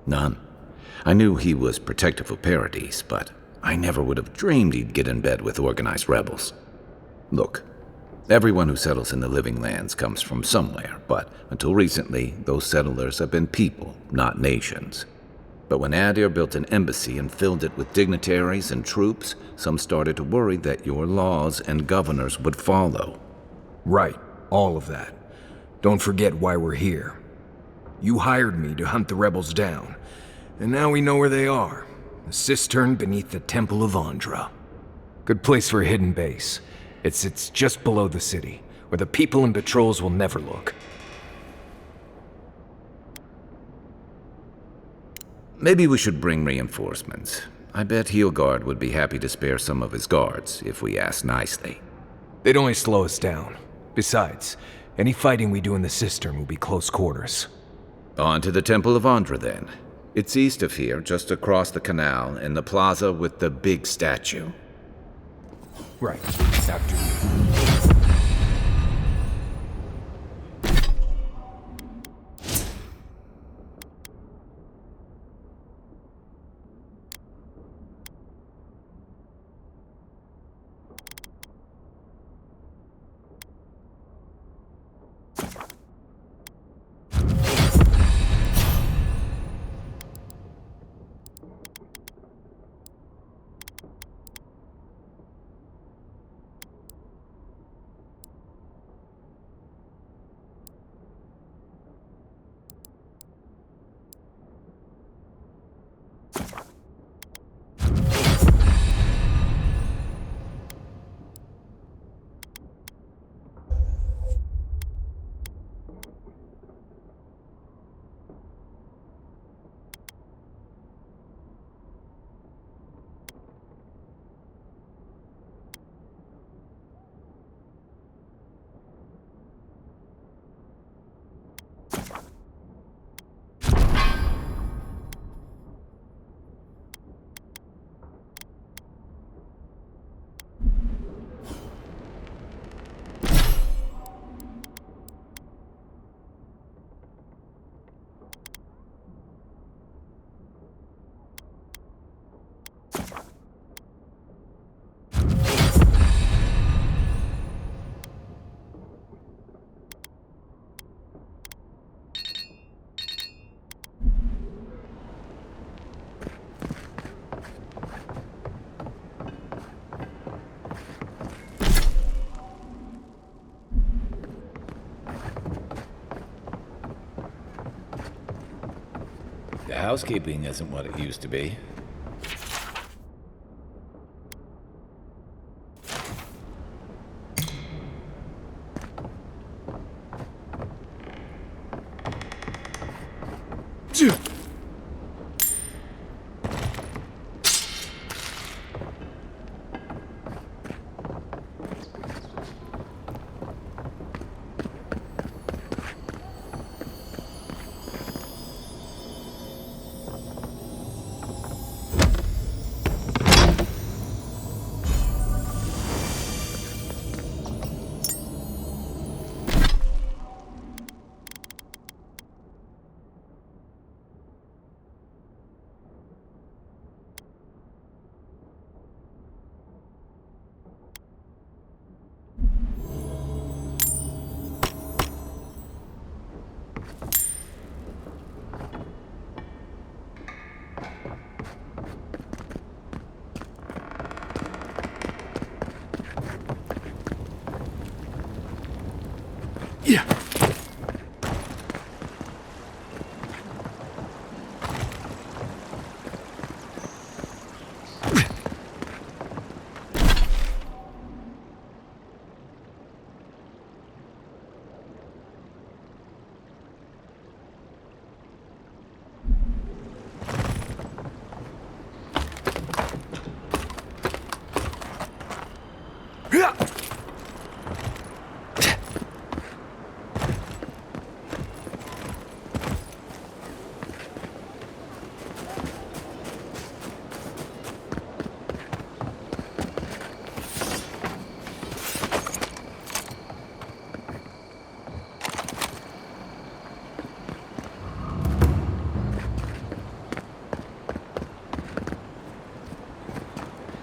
None. I knew he was protective of Paradise, but I never would have dreamed he'd get in bed with organized rebels. Look, everyone who settles in the Living Lands comes from somewhere, but until recently, those settlers have been people, not nations. But when Adir built an embassy and filled it with dignitaries and troops, some started to worry that your laws and governors would follow. Right, all of that. Don't forget why we're here. You hired me to hunt the rebels down, and now we know where they are. The cistern beneath the Temple of Andra. Good place for a hidden base. It sits just below the city, where the people and patrols will never look. Maybe we should bring reinforcements. I bet Heelguard would be happy to spare some of his guards, if we ask nicely. They'd only slow us down. Besides, any fighting we do in the cistern will be close quarters. On to the Temple of Andra, then. It's east of here, just across the canal, in the plaza with the big statue. Right, after you. The housekeeping isn't what it used to be.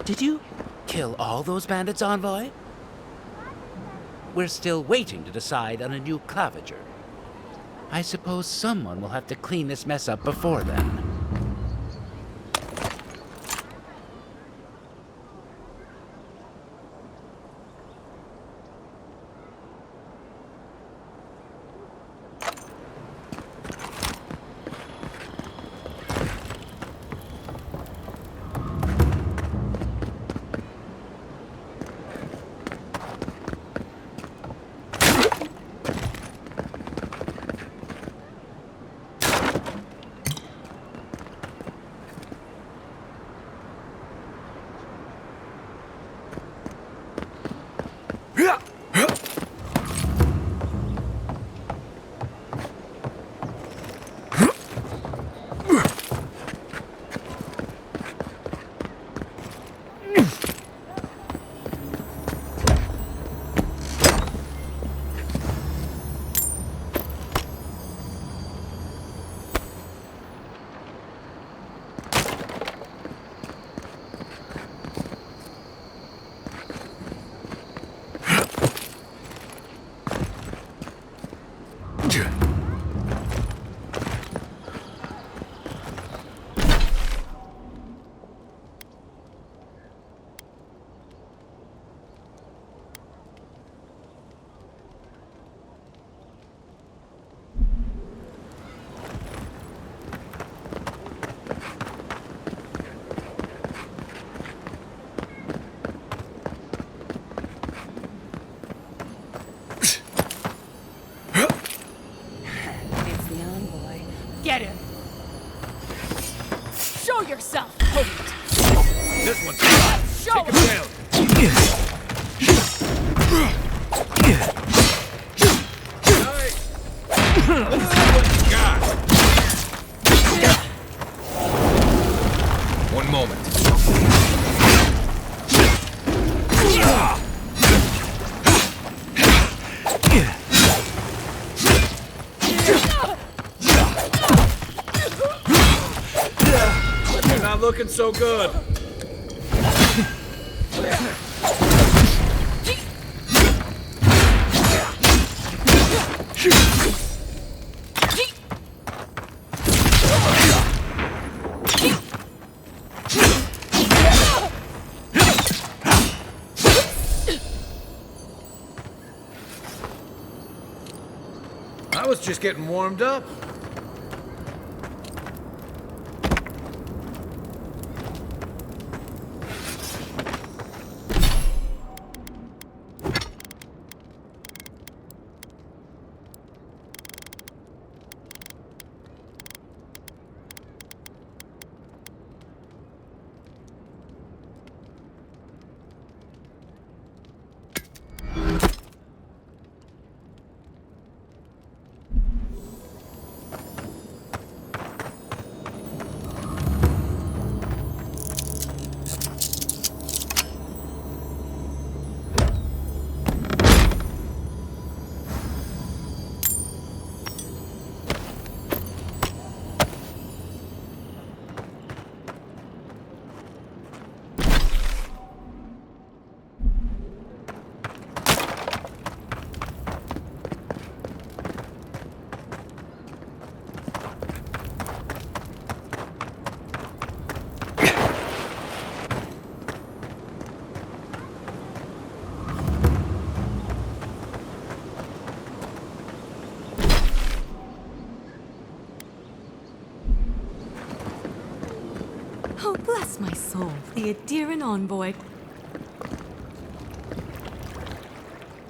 Did you kill all those bandits, Envoy? We're still waiting to decide on a new claviger. I suppose someone will have to clean this mess up before then. Get him! Show yourself! This one's hot. Show Take him down. Let's see what you got. One moment. You're not looking so good. I was just getting warmed up. Oh, bless my soul, the Adheran envoy.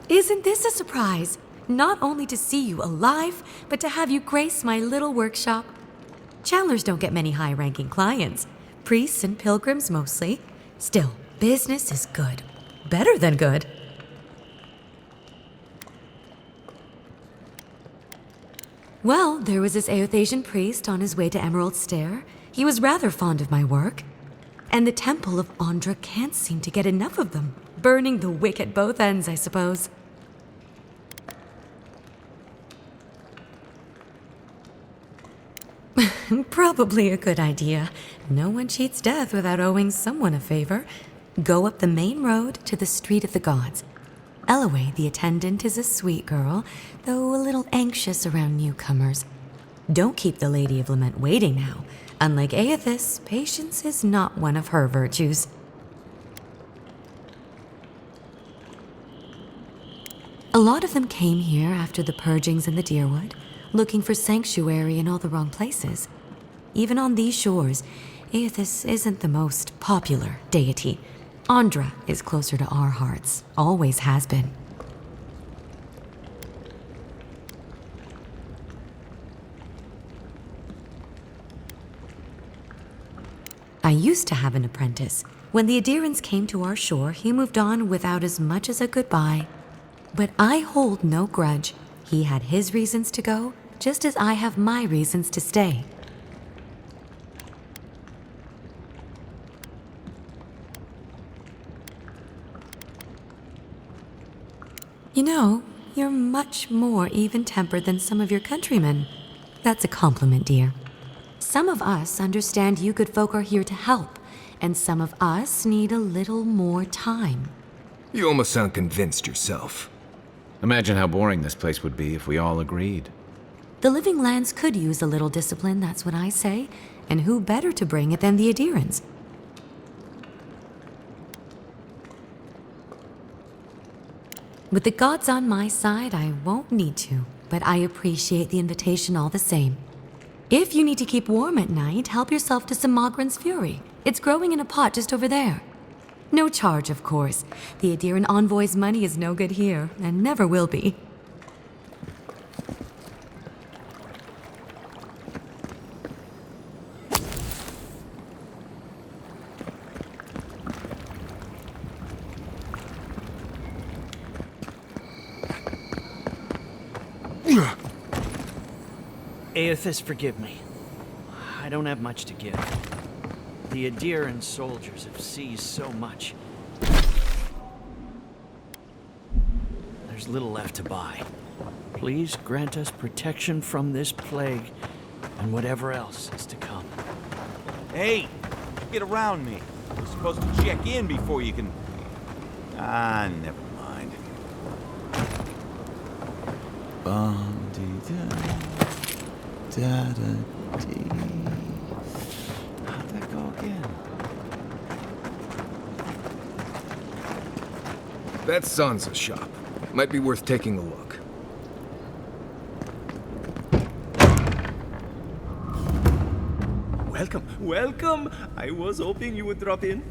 Isn't this a surprise? Not only to see you alive, but to have you grace my little workshop. Chandlers don't get many high-ranking clients. Priests and pilgrims mostly. Still, business is good. Better than good. Well, there was this Aothasian priest on his way to Emerald Stair. He was rather fond of my work. And the Temple of Andra can't seem to get enough of them. Burning the wick at both ends, I suppose. Probably a good idea. No one cheats death without owing someone a favor. Go up the main road to the Street of the Gods. Eloe, the attendant, is a sweet girl, though a little anxious around newcomers. Don't keep the Lady of Lament waiting now. Unlike Aethys, patience is not one of her virtues. A lot of them came here after the purgings in the Deerwood, looking for sanctuary in all the wrong places. Even on these shores, Aethys isn't the most popular deity. Andra is closer to our hearts, always has been. I used to have an apprentice. When the Adherans came to our shore, he moved on without as much as a goodbye. But I hold no grudge. He had his reasons to go, just as I have my reasons to stay. You know, you're much more even-tempered than some of your countrymen. That's a compliment, dear. Some of us understand you good folk are here to help, and some of us need a little more time. You almost sound convinced yourself. Imagine how boring this place would be if we all agreed. The living lands could use a little discipline, that's what I say. And who better to bring it than the Adherans? With the gods on my side, I won't need to, but I appreciate the invitation all the same. If you need to keep warm at night, help yourself to some Mogren's Fury. It's growing in a pot just over there. No charge, of course. The Adheran envoy's money is no good here, and never will be. Aethys, forgive me. I don't have much to give. The Adheran soldiers have seized so much. There's little left to buy. Please grant us protection from this plague and whatever else is to come. Hey, get around me. You're supposed to check in before you can... Ah, never mind. Da-da-dee. How'd that go again? That's Sansa's shop. Might be worth taking a look. Welcome, welcome! I was hoping you would drop in.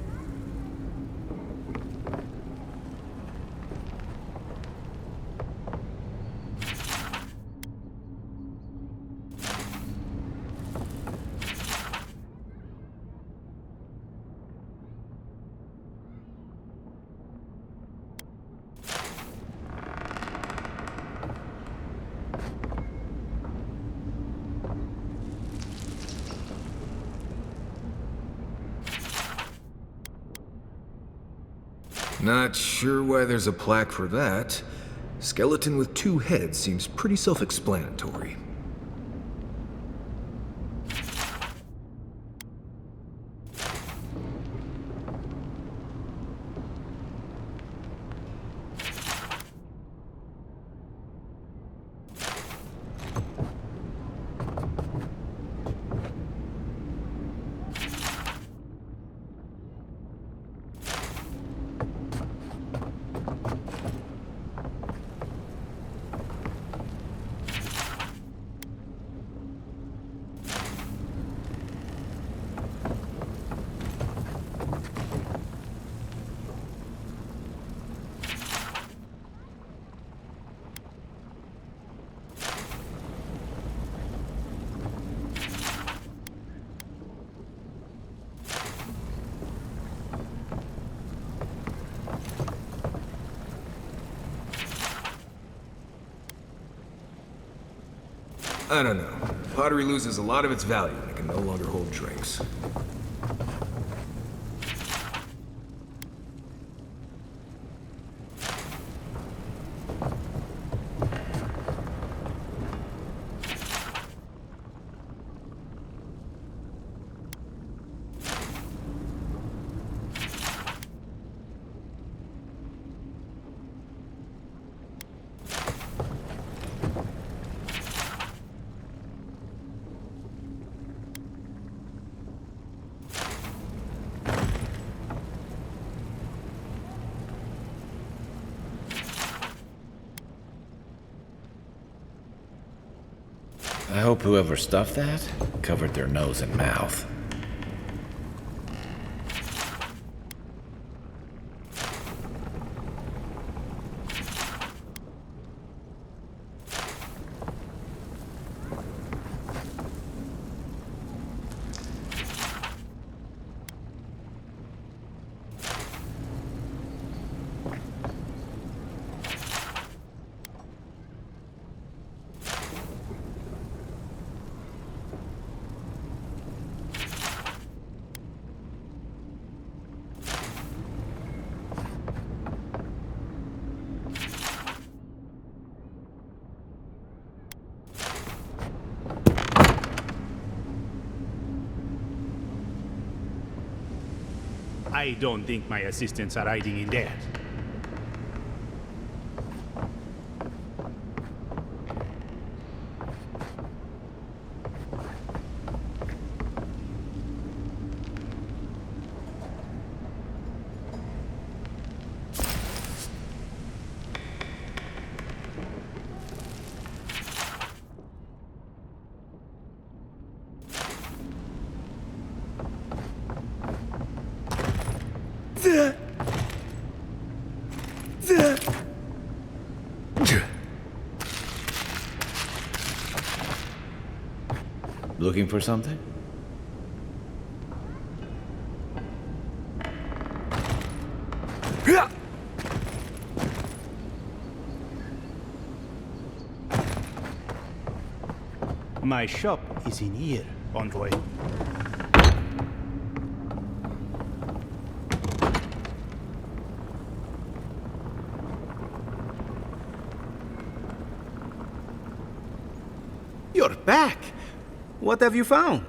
Not sure why there's a plaque for that. Skeleton with 2 heads seems pretty self-explanatory. I don't know. Pottery loses a lot of its value and it can no longer hold drinks. I hope whoever stuffed that covered their nose and mouth. I don't think my assistants are hiding in there. Looking for something? My shop is in here, envoy. You're back! What have you found?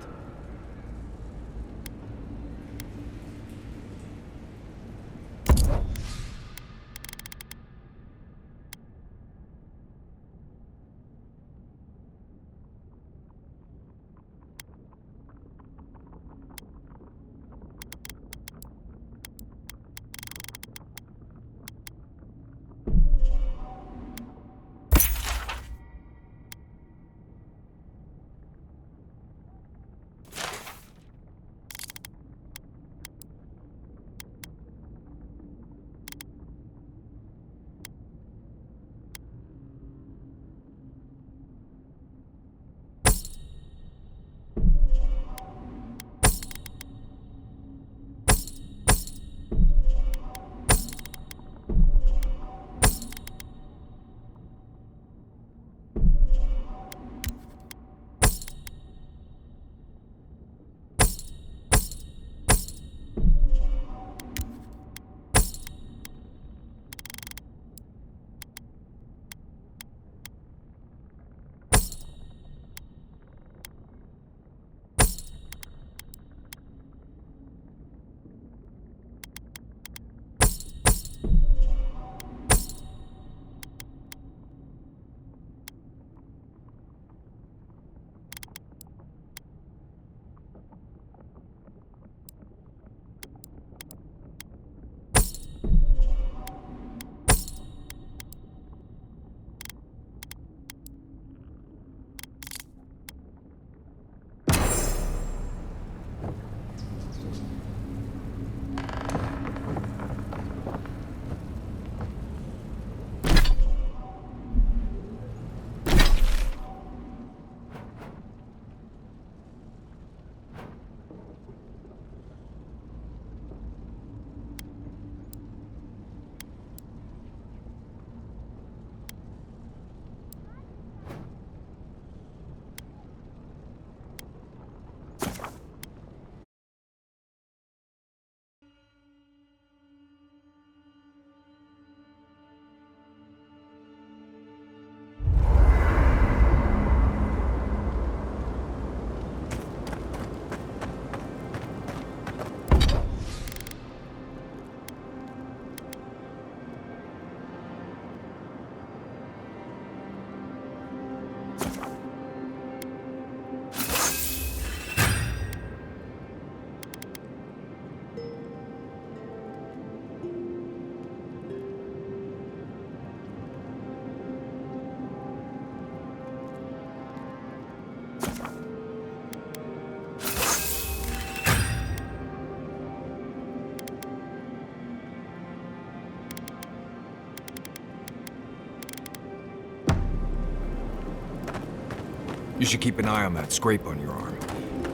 You should keep an eye on that scrape on your arm.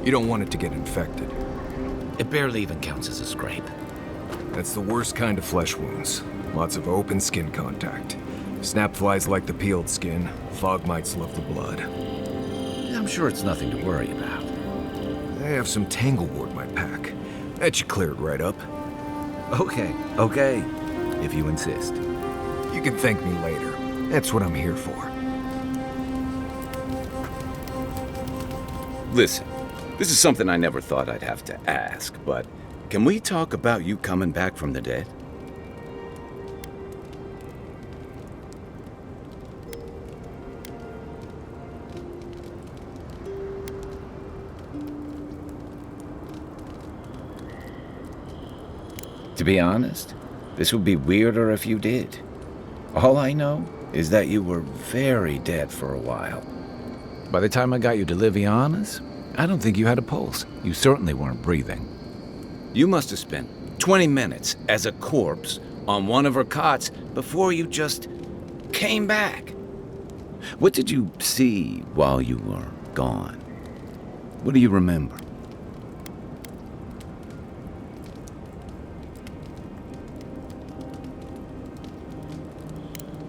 You don't want it to get infected. It barely even counts as a scrape. That's the worst kind of flesh wounds. Lots of open skin contact. Snapflies like the peeled skin. Fog mites love the blood. I'm sure it's nothing to worry about. I have some tanglewort in my pack. That should clear it right up. Okay, if you insist. You can thank me later. That's what I'm here for. Listen, this is something I never thought I'd have to ask, but can we talk about you coming back from the dead? To be honest, this would be weirder if you did. All I know is that you were very dead for a while. By the time I got you to Liviana's, I don't think you had a pulse. You certainly weren't breathing. You must have spent 20 minutes as a corpse on one of her cots before you just came back. What did you see while you were gone? What do you remember?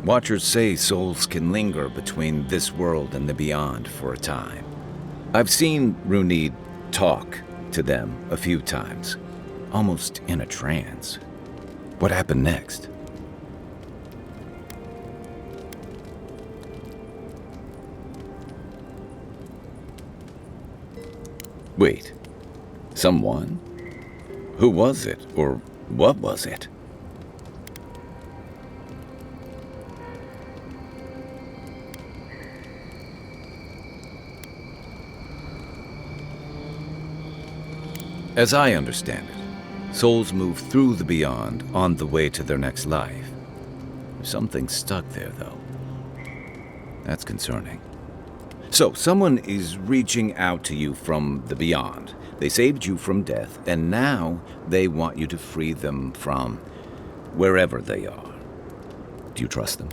Watchers say souls can linger between this world and the beyond for a time. I've seen Runid talk to them a few times, almost in a trance. What happened next? Wait, someone? Who was it, or what was it? As I understand it, souls move through the beyond on the way to their next life. Something's stuck there, though. That's concerning. So, someone is reaching out to you from the beyond. They saved you from death, and now they want you to free them from wherever they are. Do you trust them?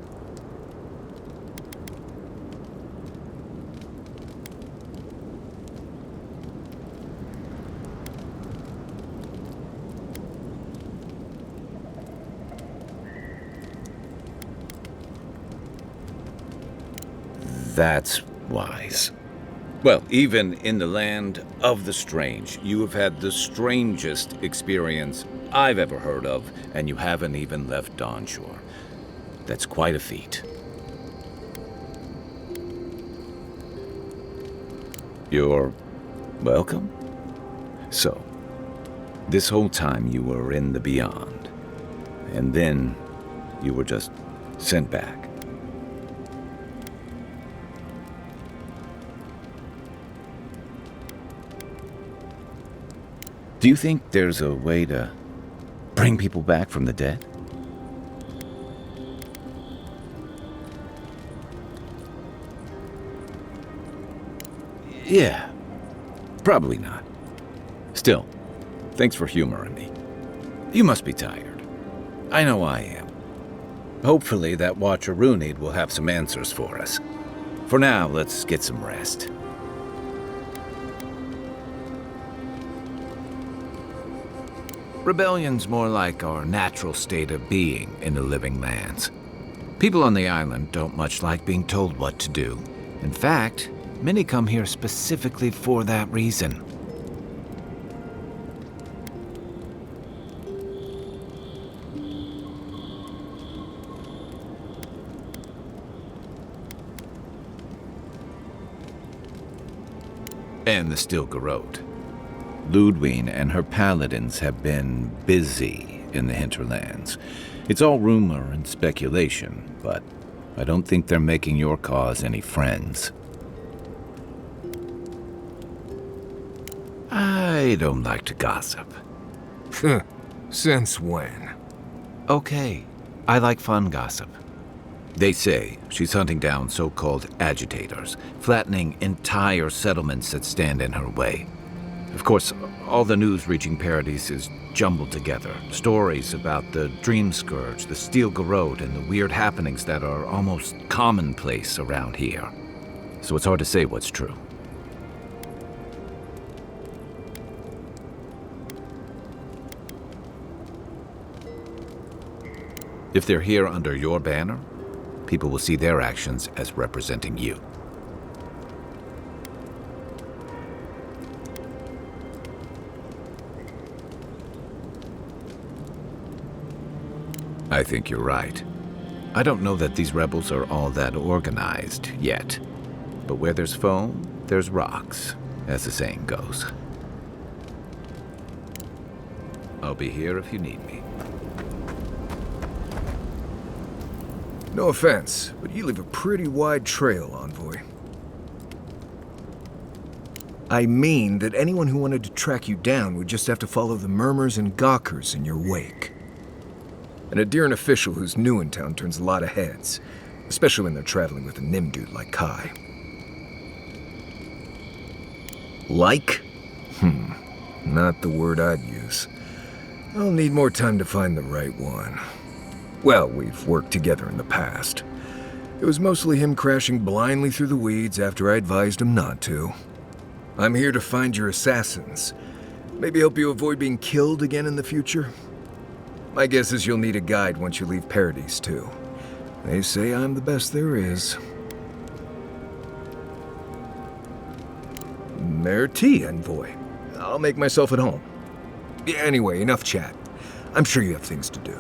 That's wise. Well, even in the land of the strange, you have had the strangest experience I've ever heard of, and you haven't even left Dawnshore. That's quite a feat. You're welcome. So, this whole time you were in the beyond, and then you were just sent back. Do you think there's a way to bring people back from the dead? Yeah, probably not. Still, thanks for humoring me. You must be tired. I know I am. Hopefully that Watcher Runid will have some answers for us. For now, let's get some rest. Rebellion's more like our natural state of being in the living lands. People on the island don't much like being told what to do. In fact, many come here specifically for that reason. And the Stilgarrote. Ludwine and her paladins have been busy in the hinterlands. It's all rumor and speculation, but I don't think they're making your cause any friends. I don't like to gossip. Since when? Okay, I like fun gossip. They say she's hunting down so-called agitators, flattening entire settlements that stand in her way. Of course, all the news reaching Paradis is jumbled together. Stories about the Dream Scourge, the Stilgarrote, and the weird happenings that are almost commonplace around here. so it's hard to say what's true. If they're here under your banner, people will see their actions as representing you. I think you're right. I don't know that these rebels are all that organized yet. But where there's foam, there's rocks, as the saying goes. I'll be here if you need me. No offense, but you leave a pretty wide trail, Envoy. I mean that anyone who wanted to track you down would just have to follow the murmurs and gawkers in your wake. An Adyrn official who's new in town turns a lot of heads, especially when they're traveling with a Nimdude like Kai. Like? Not the word I'd use. I'll need more time to find the right one. Well, we've worked together in the past. It was mostly him crashing blindly through the weeds after I advised him not to. I'm here to find your assassins. Maybe help you avoid being killed again in the future? My guess is you'll need a guide once you leave Paradise, too. They say I'm the best there is. Merci, Envoy. I'll make myself at home. Anyway, enough chat. I'm sure you have things to do.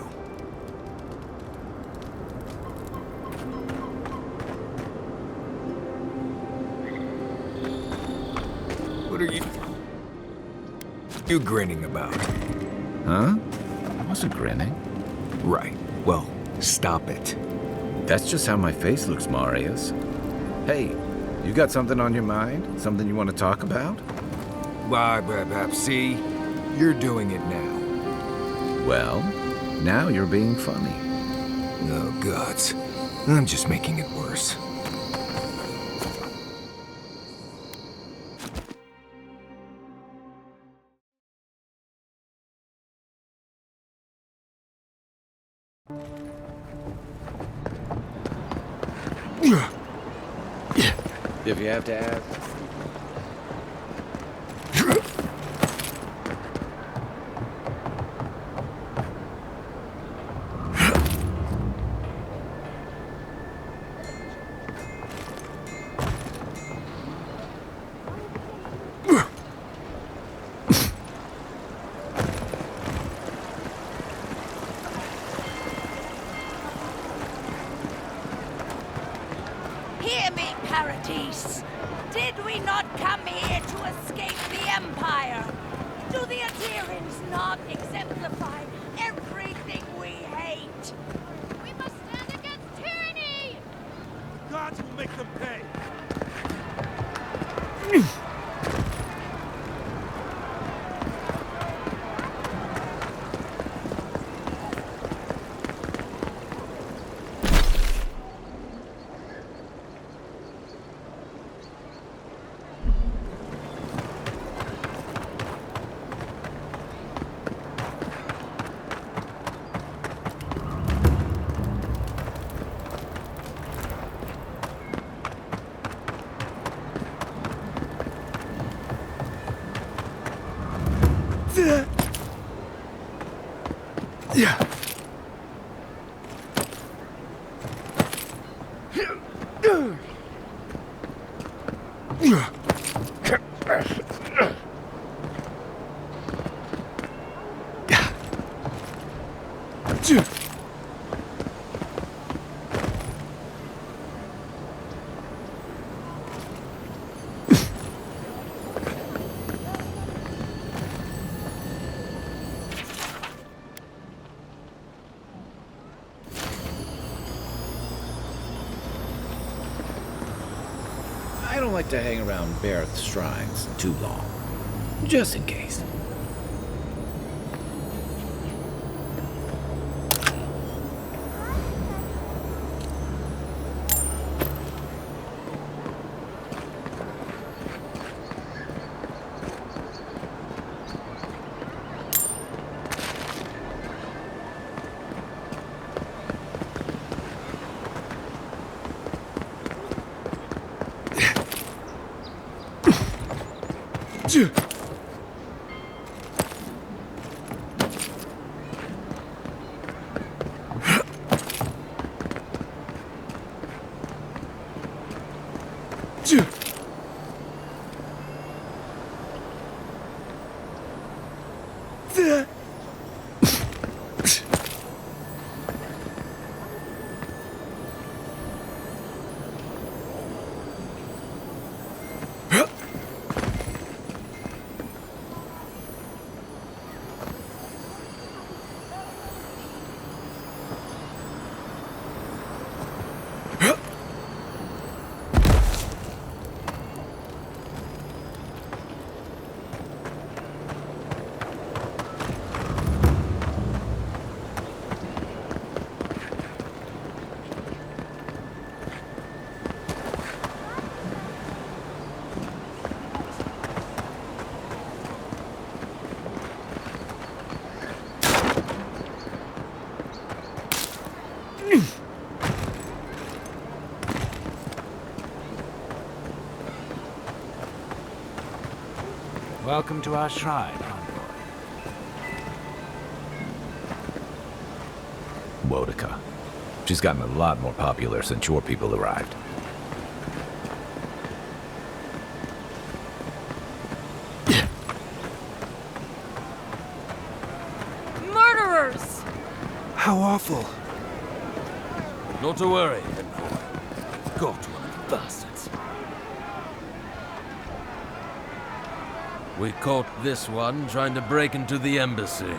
What are you grinning about? Huh? I wasn't grinning. Right. Well, stop it. That's just how my face looks, Marius. Hey, you got something on your mind? Something you want to talk about? See? You're doing it now. Well, now you're being funny. Oh, gods. I'm just making it worse. If you have to ask. Hear me, Paradise. Did we not come here to escape the Empire? Do the Adyrns not exemplify everything we hate? We must stand against tyranny! The gods will make them pay. Yeah. I don't like to hang around Bareth's shrines too long, just in case. Welcome to our shrine, envoy. Boudica. She's gotten a lot more popular since your people arrived. Murderers! How awful. Not to worry, envoy. Got one of the bastards. We caught this one trying to break into the embassy.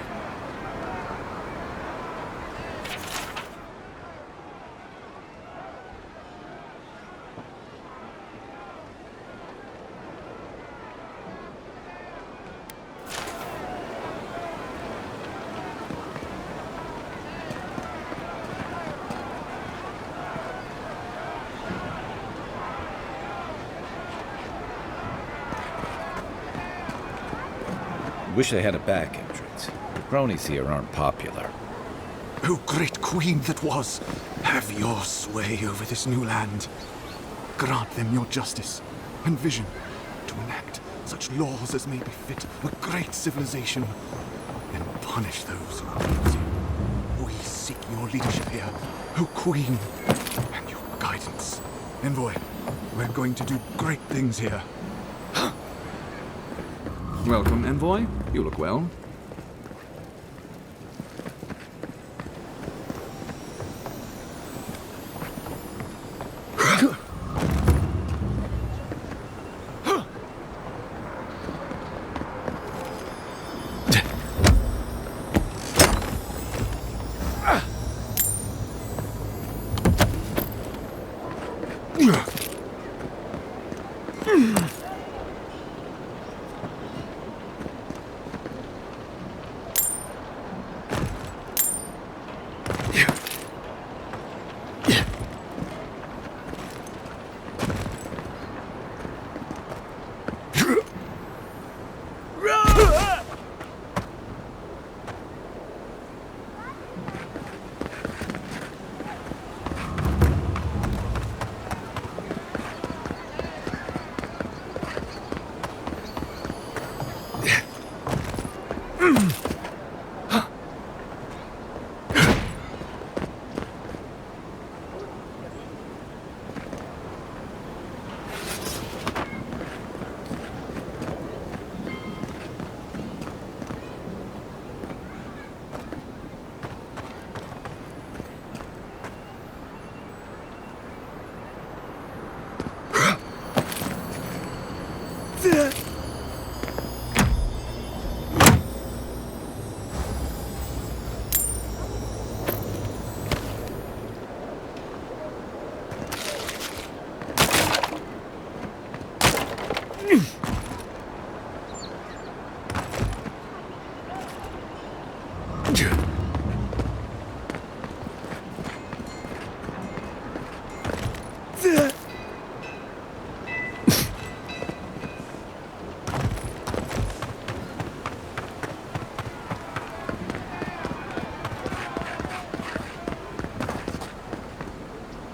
Wish they had a back entrance. The cronies here aren't popular. O great queen that was, have your sway over this new land. Grant them your justice and vision to enact such laws as may befit a great civilization, and punish those who abuse it. We seek your leadership here, O queen, and your guidance. Envoy, we're going to do great things here. Welcome, Envoy. You look well.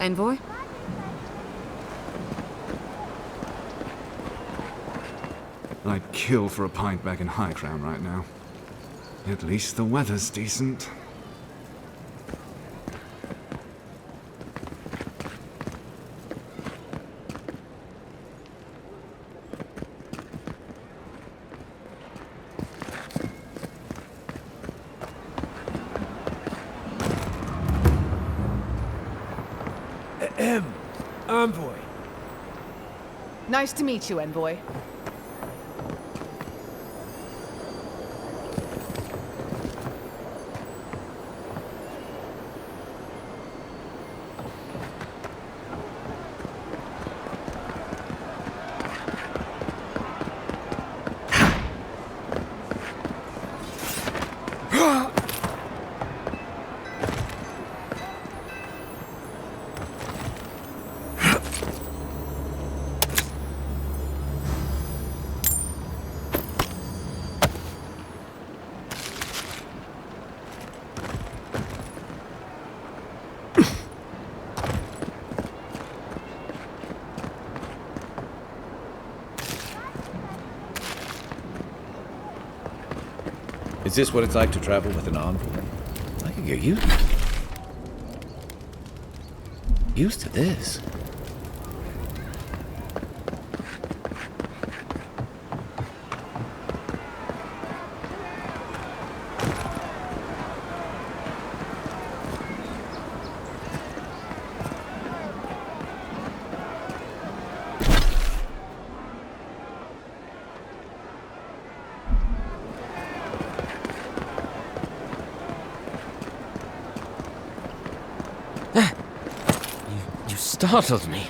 Envoy? I'd kill for a pint back in High Crown right now. At least the weather's decent. Envoy. Nice to meet you, Envoy. Is this what it's like to travel with an envoy? I could get used to this. Startled me.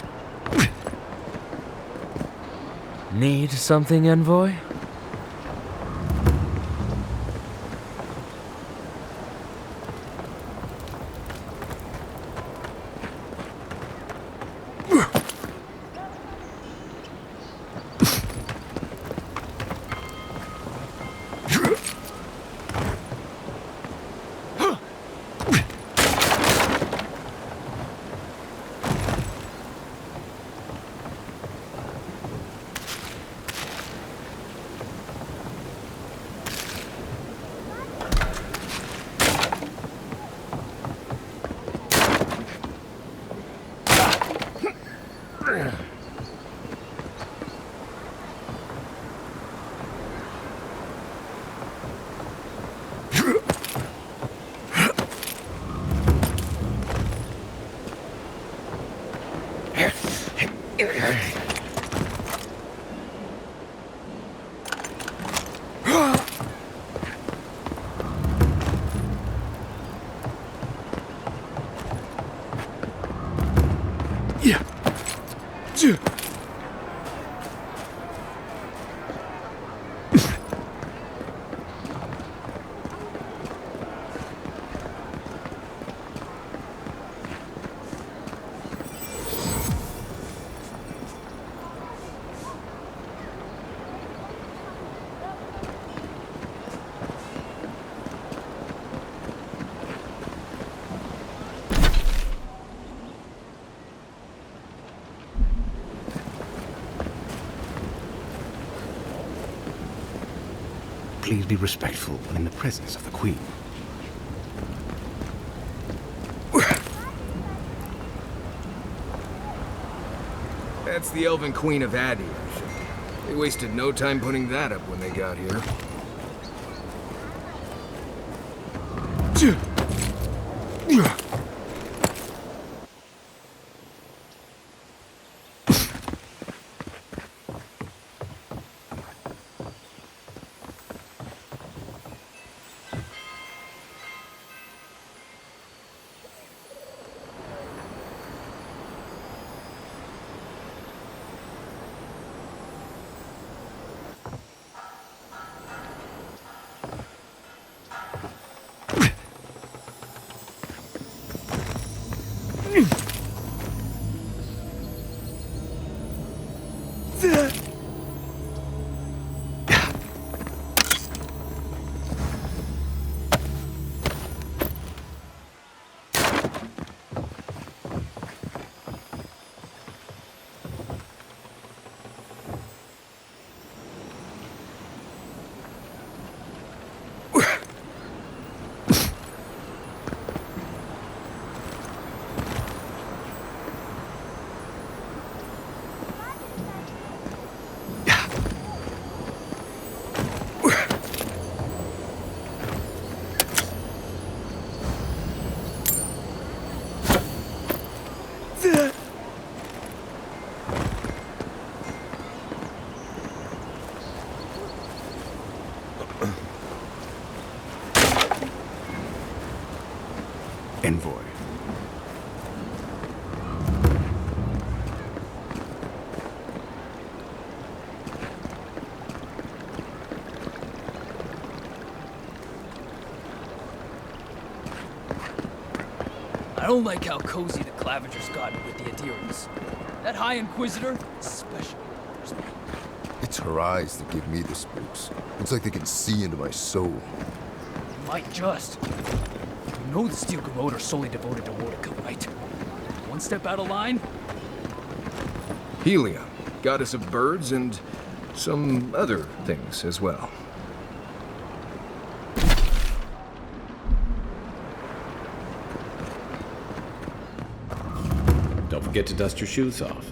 Need something, Envoy? Please be respectful when in the presence of the Queen. That's the Elven Queen of Adi. They wasted no time putting that up when they got here. I don't like how cozy the Clavenger's gotten with the adherents. That High Inquisitor especially bothers me. It's her eyes that give me the spooks. It's like they can see into my soul. They might just. You know the Steel Garrod are solely devoted to Mordecai, right? One step out of line? Helia, goddess of birds and some other things as well. Don't forget to dust your shoes off.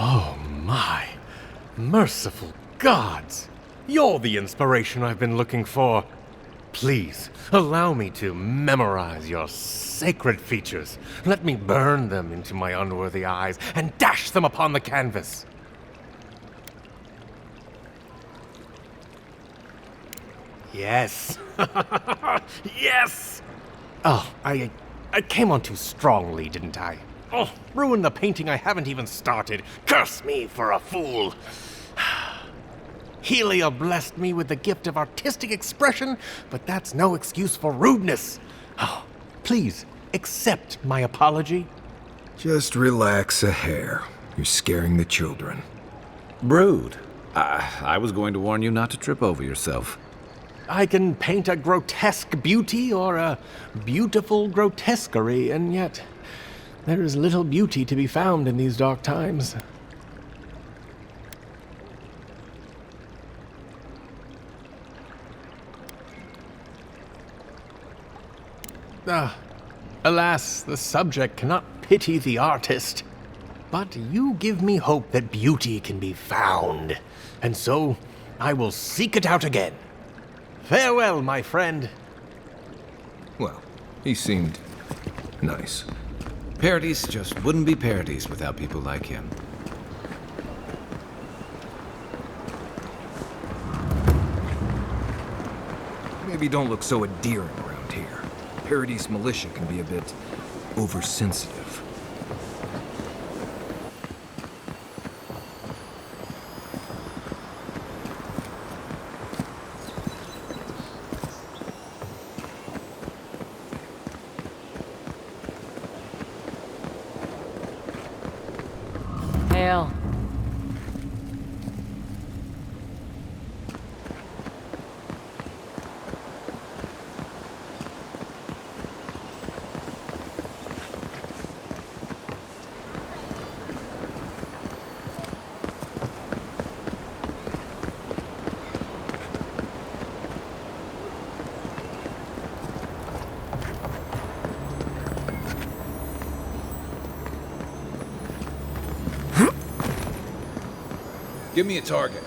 Oh my. Merciful gods! You're the inspiration I've been looking for. Please, allow me to memorize your sacred features. Let me burn them into my unworthy eyes and dash them upon the canvas. Yes. Yes! Oh, I came on too strongly, didn't I? Oh, ruined the painting I haven't even started. Curse me for a fool. Helia blessed me with the gift of artistic expression, but that's no excuse for rudeness. Oh, please, accept my apology. Just relax a hair. You're scaring the children. Brood. I was going to warn you not to trip over yourself. I can paint a grotesque beauty or a beautiful grotesquerie, and yet there is little beauty to be found in these dark times. Alas, the subject cannot pity the artist. But you give me hope that beauty can be found, and so I will seek it out again. Farewell, my friend. Well, he seemed nice. Parodies just wouldn't be parodies without people like him. Maybe don't look so endearing around here. Paradis militia can be a bit oversensitive. Hail. Give me a target.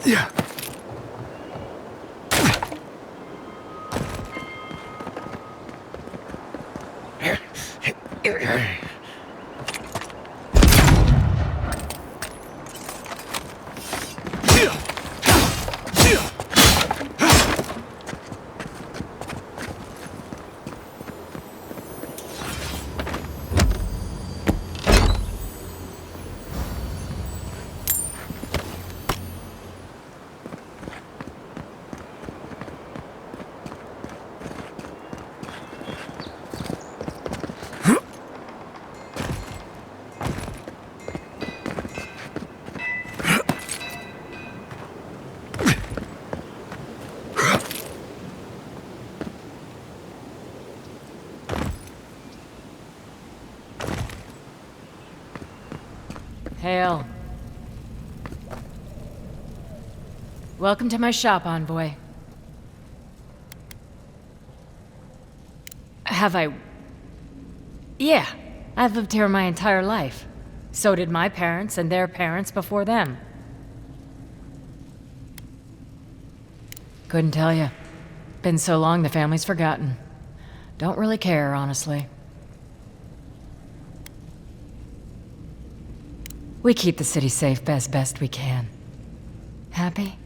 Yeah. Hail. Welcome to my shop, Envoy. Have I... Yeah, I've lived here my entire life. So did my parents and their parents before them. Couldn't tell you. Been so long the family's forgotten. Don't really care, honestly. We keep the city safe as best we can. Happy?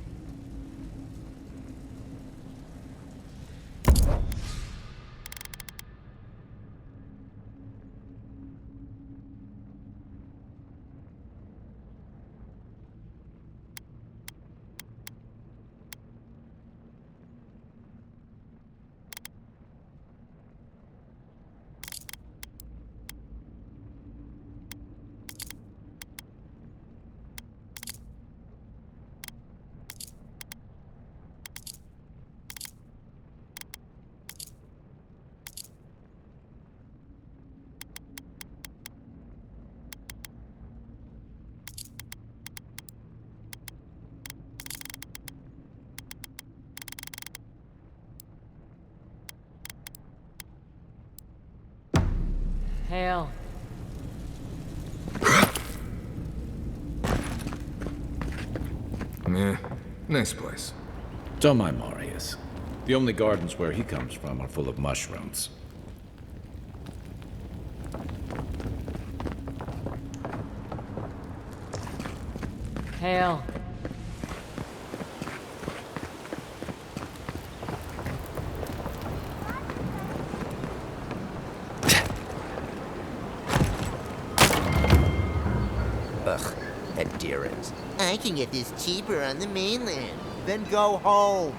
Hail. Meh. Nice place. Don't mind Marius. The only gardens where he comes from are full of mushrooms. Hail. Ugh, adherence. I can get this cheaper on the mainland. Then go home.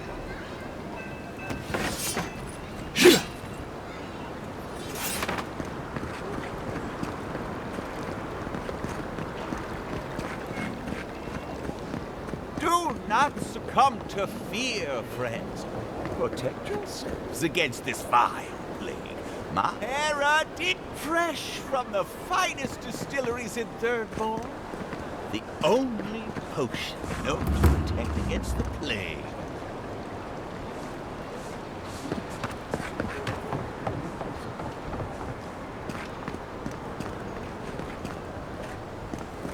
Do not succumb to fear, friends. Protect yourselves against this vile plague. My Eora did fresh from the finest distilleries in Thirdborn. The only potion known to protect against the plague.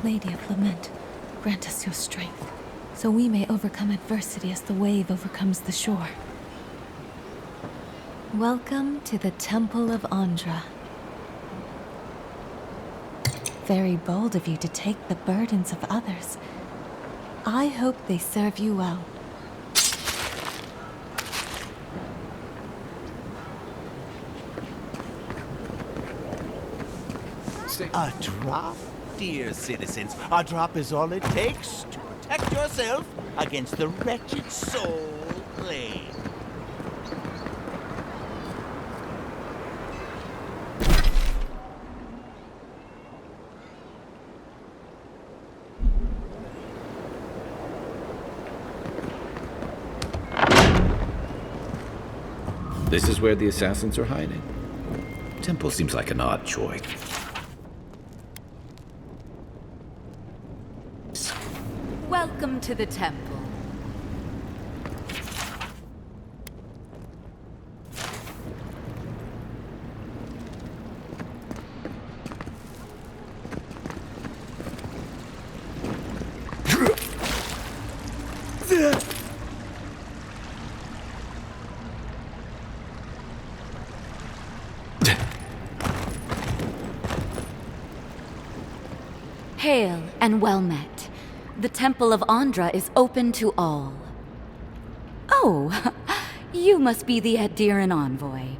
Lady of Lament, grant us your strength, so we may overcome adversity as the wave overcomes the shore. Welcome to the Temple of Andra. Very bold of you to take the burdens of others. I hope they serve you well. A drop, dear citizens. A drop is all it takes to protect yourself against the wretched soul plague. This is where the assassins are hiding. Temple seems like an odd choice. Welcome to the temple. Hail and well met. The Temple of Andra is open to all. Oh, you must be the Adiran envoy.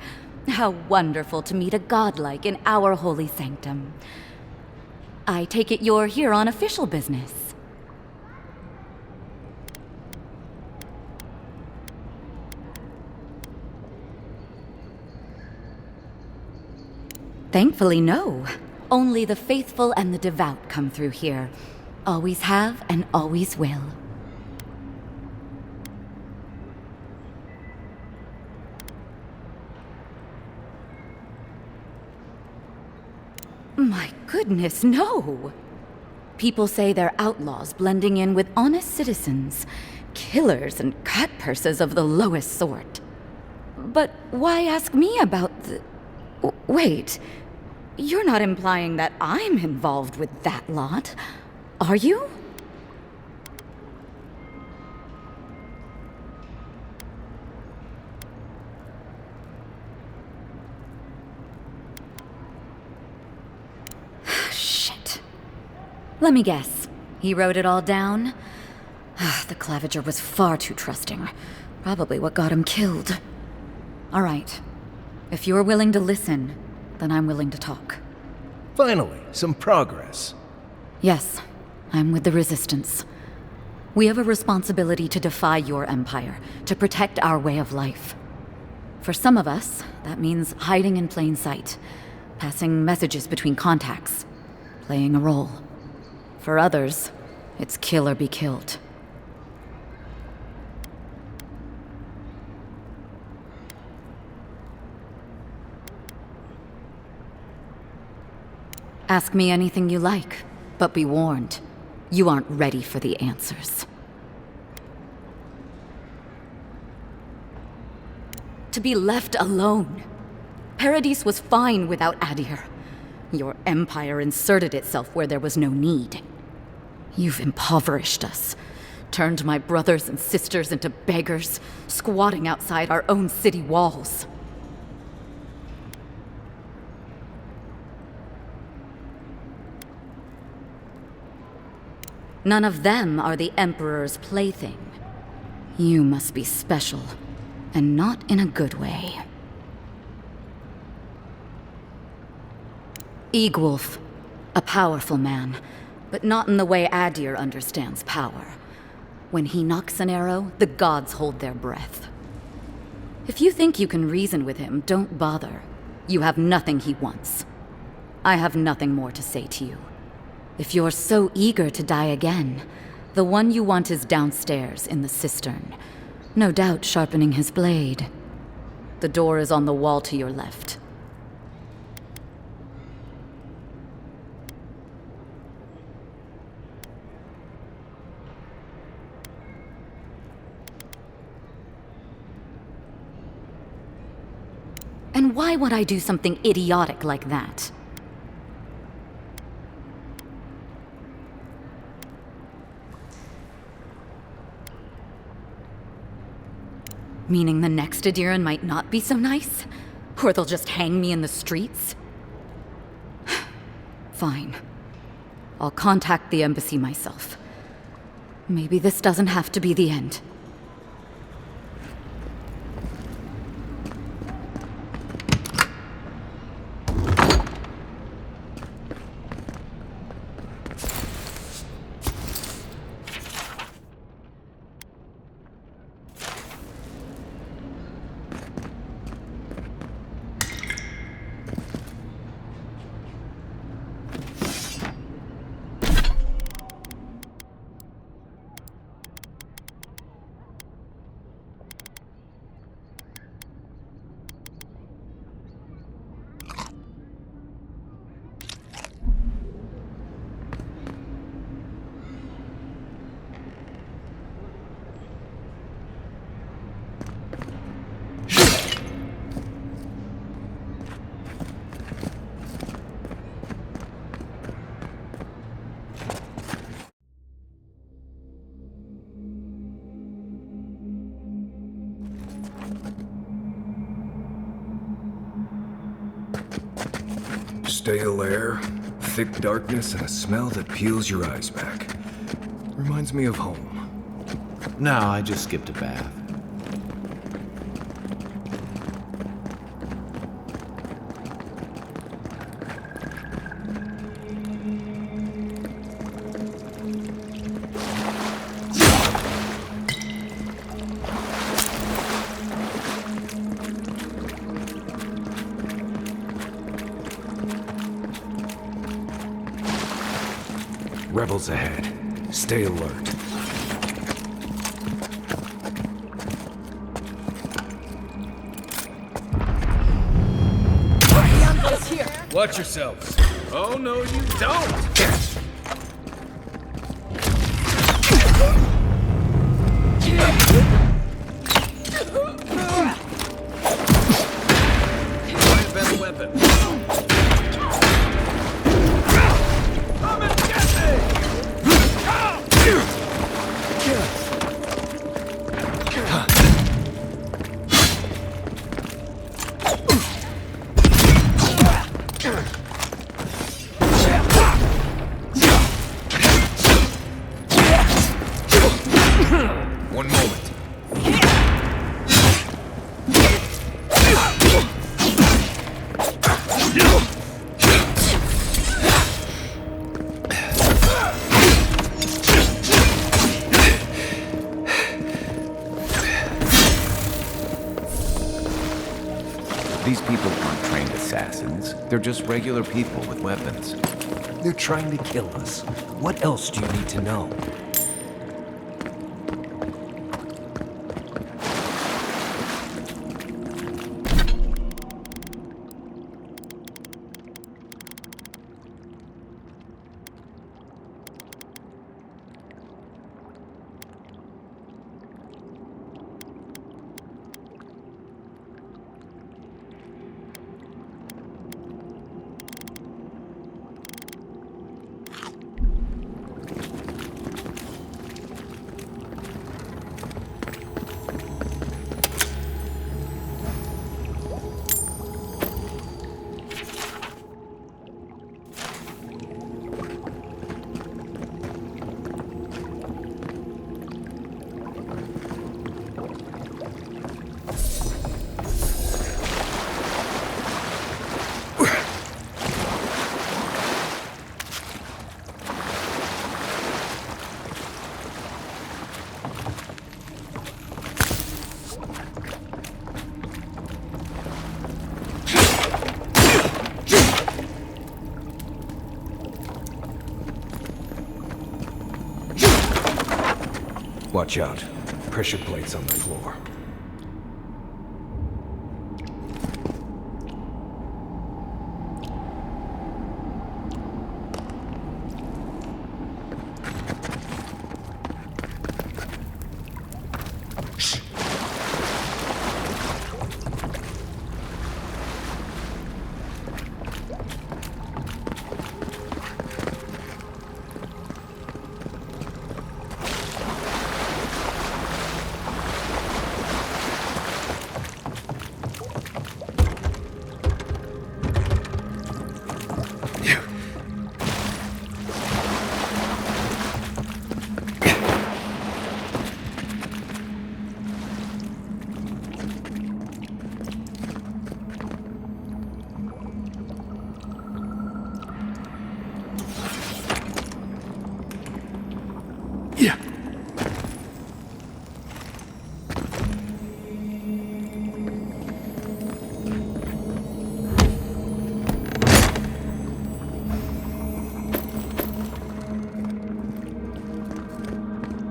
How wonderful to meet a godlike in our holy sanctum. I take it you're here on official business. Thankfully, no. Only the faithful and the devout come through here. Always have and always will. My goodness, no! people say they're outlaws blending in with honest citizens, killers and cutpurses of the lowest sort. But why ask me about the... Wait, you're not implying that I'm involved with that lot, are you? Shit. Let me guess. He wrote it all down? The Clavager was far too trusting. Probably what got him killed. All right. If you're willing to listen, then I'm willing to talk. Finally, some progress. Yes, I'm with the Resistance. We have a responsibility to defy your empire, to protect our way of life. For some of us, that means hiding in plain sight, passing messages between contacts, playing a role. For others, it's kill or be killed. Ask me anything you like, but be warned, you aren't ready for the answers. To be left alone. Paradis was fine without Adir. Your empire inserted itself where there was no need. You've impoverished us, turned my brothers and sisters into beggars, squatting outside our own city walls. None of them are the Emperor's plaything. You must be special, and not in a good way. Eagwolf, a powerful man, but not in the way Adir understands power. When he knocks an arrow, the gods hold their breath. If you think you can reason with him, don't bother. You have nothing he wants. I have nothing more to say to you. If you're so eager to die again, the one you want is downstairs in the cistern, no doubt sharpening his blade. The door is on the wall to your left. And why would I do something idiotic like that? Meaning the next Adiran might not be so nice? Or they'll just hang me in the streets? Fine. I'll contact the embassy myself. Maybe this doesn't have to be the end. Stale air, thick darkness, and a smell that peels your eyes back. Reminds me of home. No, I just skipped a bath. Rebels ahead. Stay alert. Here. Watch yourselves. Oh, no, you don't! One moment. These people aren't trained assassins. They're just regular people with weapons. They're trying to kill us. What else do you need to know? Watch out. Pressure plates on the floor.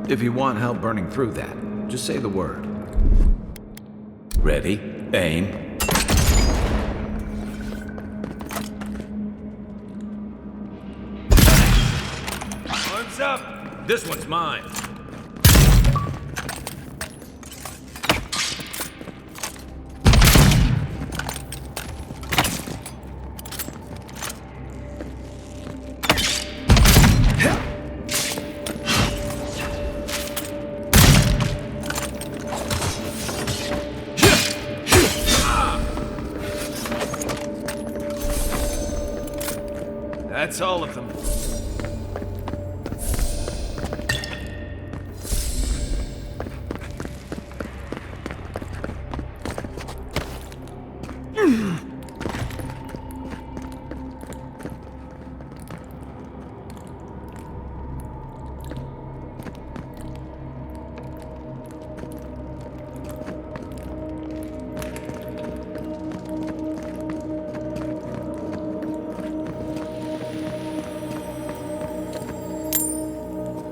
If you want help burning through that, just say the word. Ready, aim. Arms up! This one's mine. That's all of them.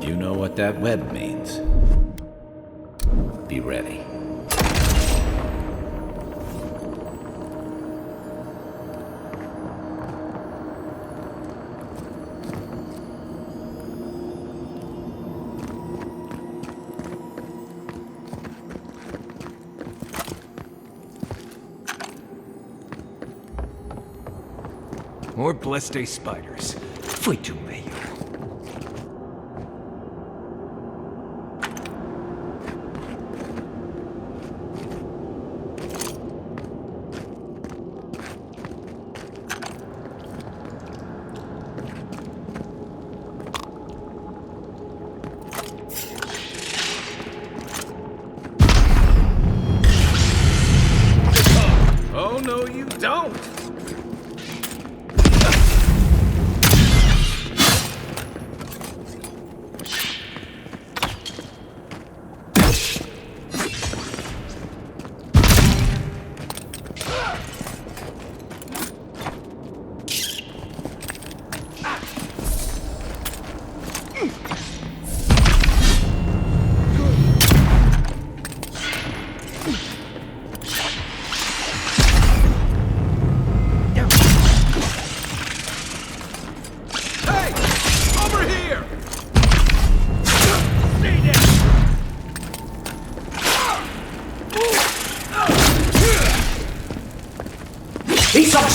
You know what that web means. Be ready. More blessed spiders. Foi tu meio.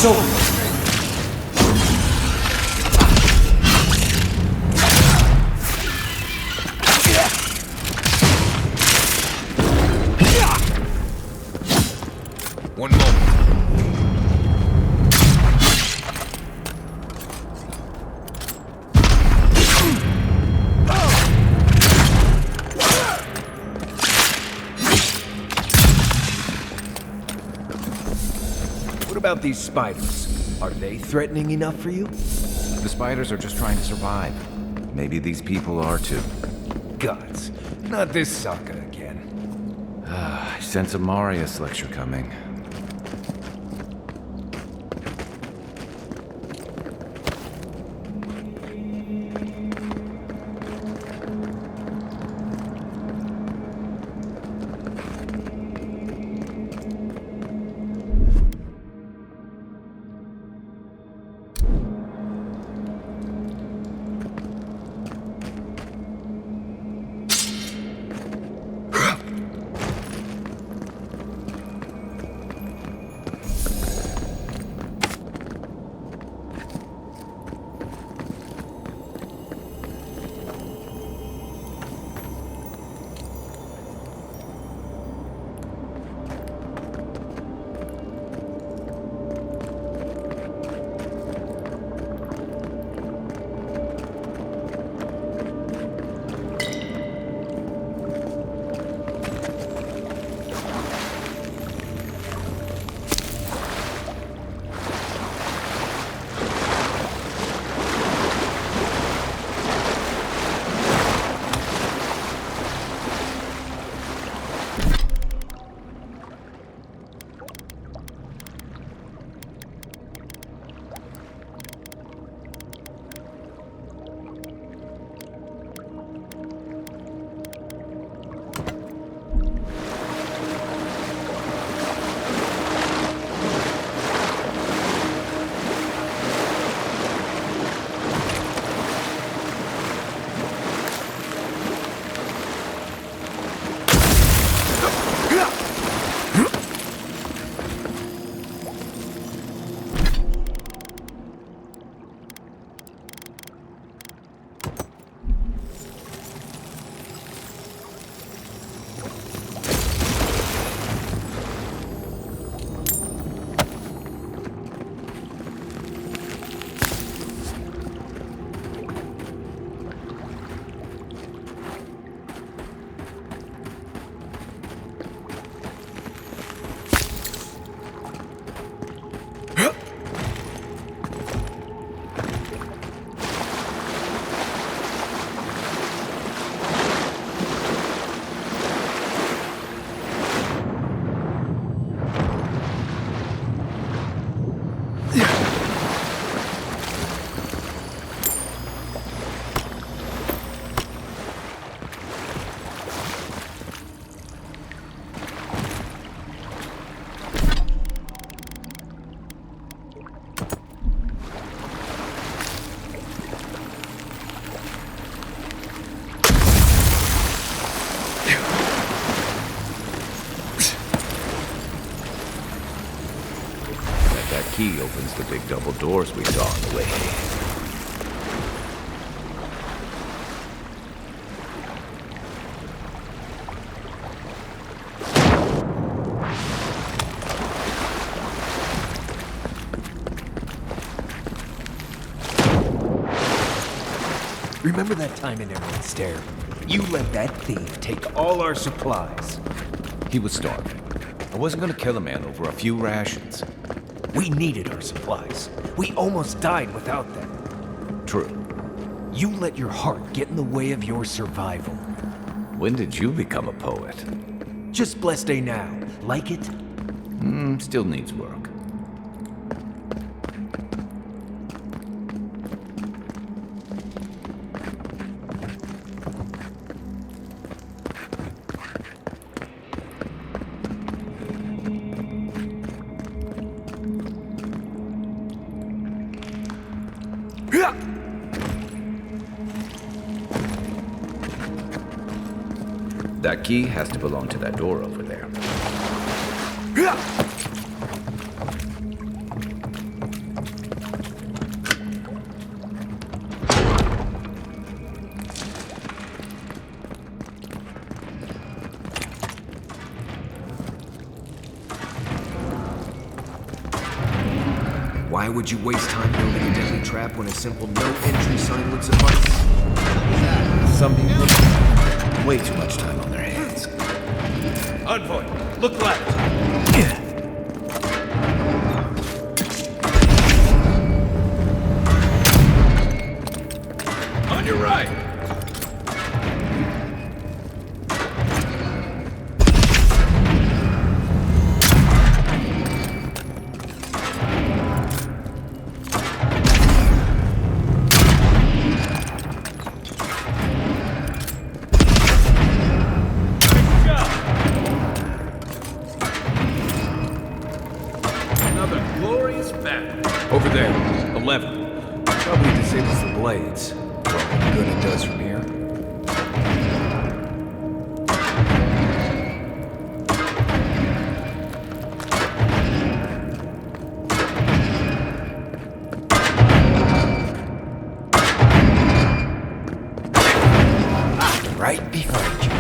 soul! One moment. What about these spiders? Are they threatening enough for you? The spiders are just trying to survive. Maybe these people are too. Gods, not this sucker again. I sense a Marius lecture coming. Key opens the big double doors we saw on the way. Remember that time in Emerald Stair? You let that thief take all our supplies. He was starving. I wasn't gonna kill a man over a few rations. We needed our supplies. We almost died without them. True. You let your heart get in the way of your survival. When did you become a poet? Just blessed day now. Like it? Still needs work. That key has to belong to that door over there. Why would you waste time building a deadly trap when a simple no-entry sign would suffice? Some people way too much time on their hands. Envoy, look left. On your right. Over there, 11. Probably disables the blades. For all the good it does from here. Right behind you.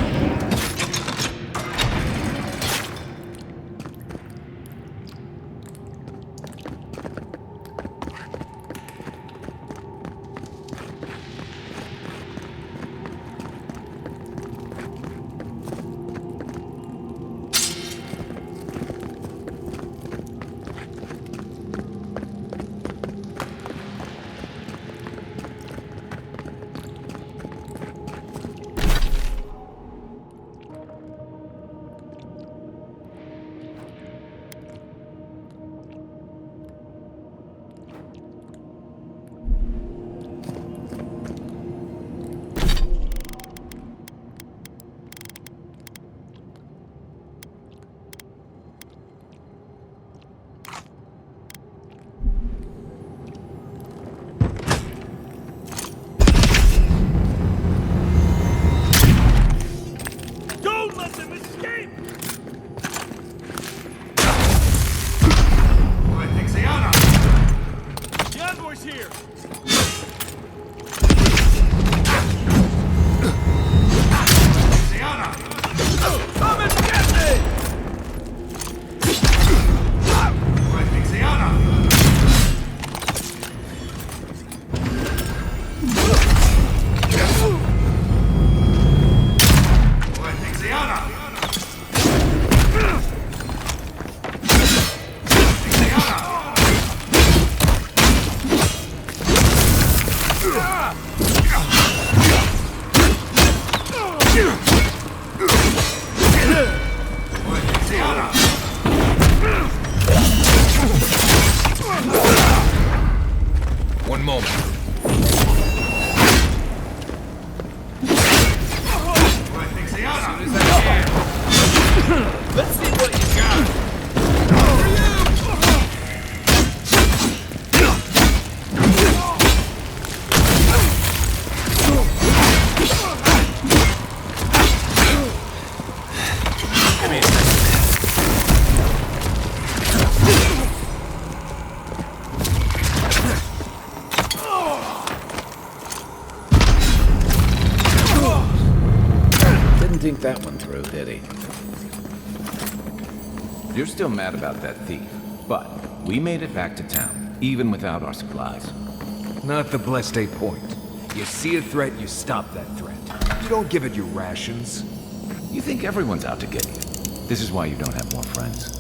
One moment. Let's see what you got. Didn't think that one through, did he? You're still mad about that thief, but we made it back to town, even without our supplies. Not the blessed a point. You see a threat, you stop that threat. You don't give it your rations. You think everyone's out to get you. This is why you don't have more friends.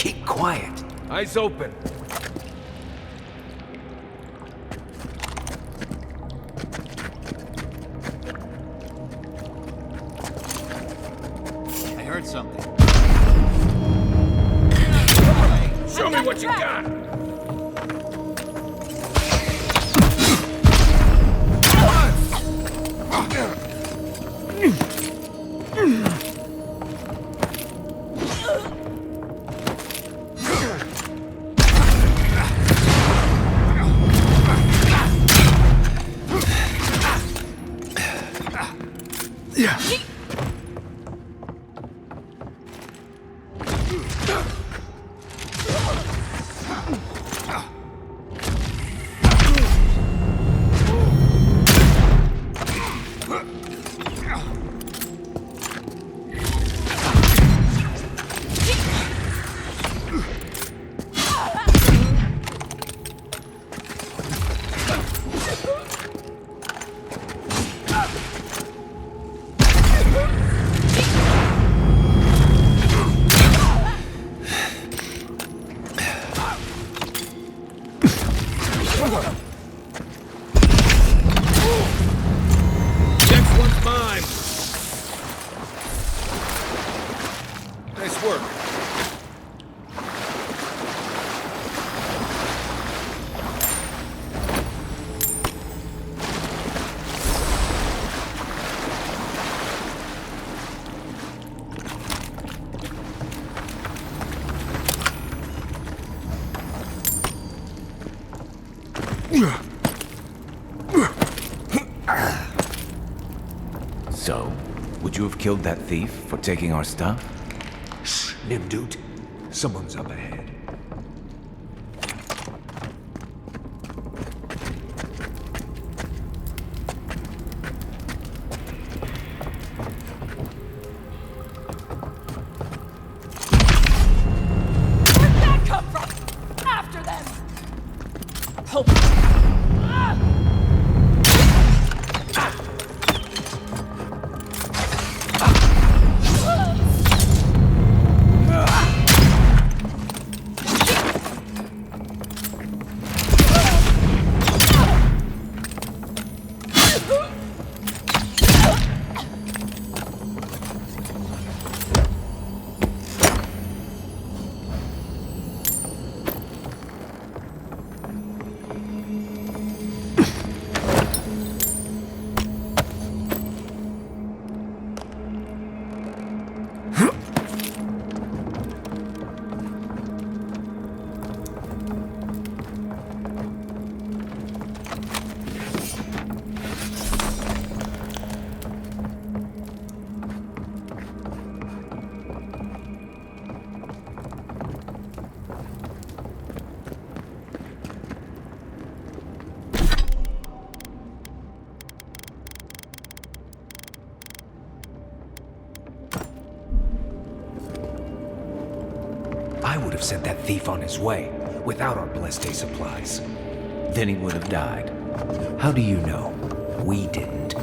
Keep quiet. Eyes open. I heard something. Show me what you got! Next one's mine. Nice work. So, would you have killed that thief for taking our stuff? Shh, Nimdut. Someone's up ahead. Where'd that come from? After them! Help! I would have sent that thief on his way, without our blessed day supplies. Then he would have died. How do you know? We didn't.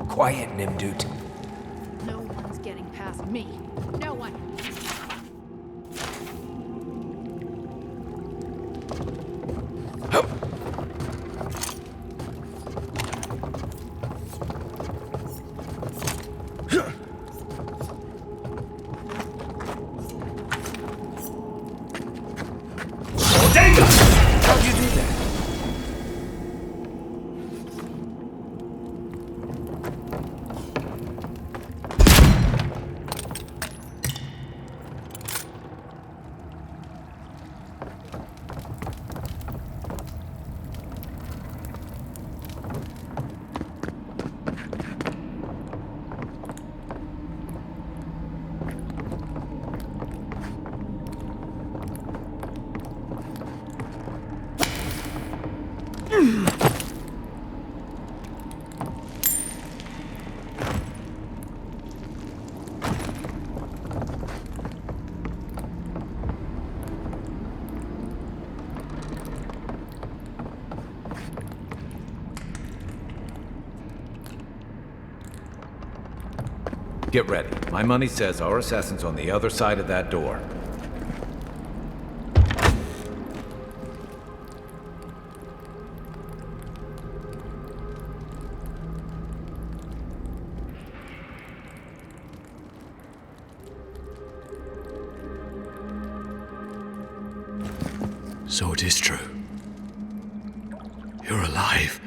Quiet, Nimdut. No one's getting past me. No one. How'd you do that? Get ready. My money says our assassin's on the other side of that door. So it is true. You're alive.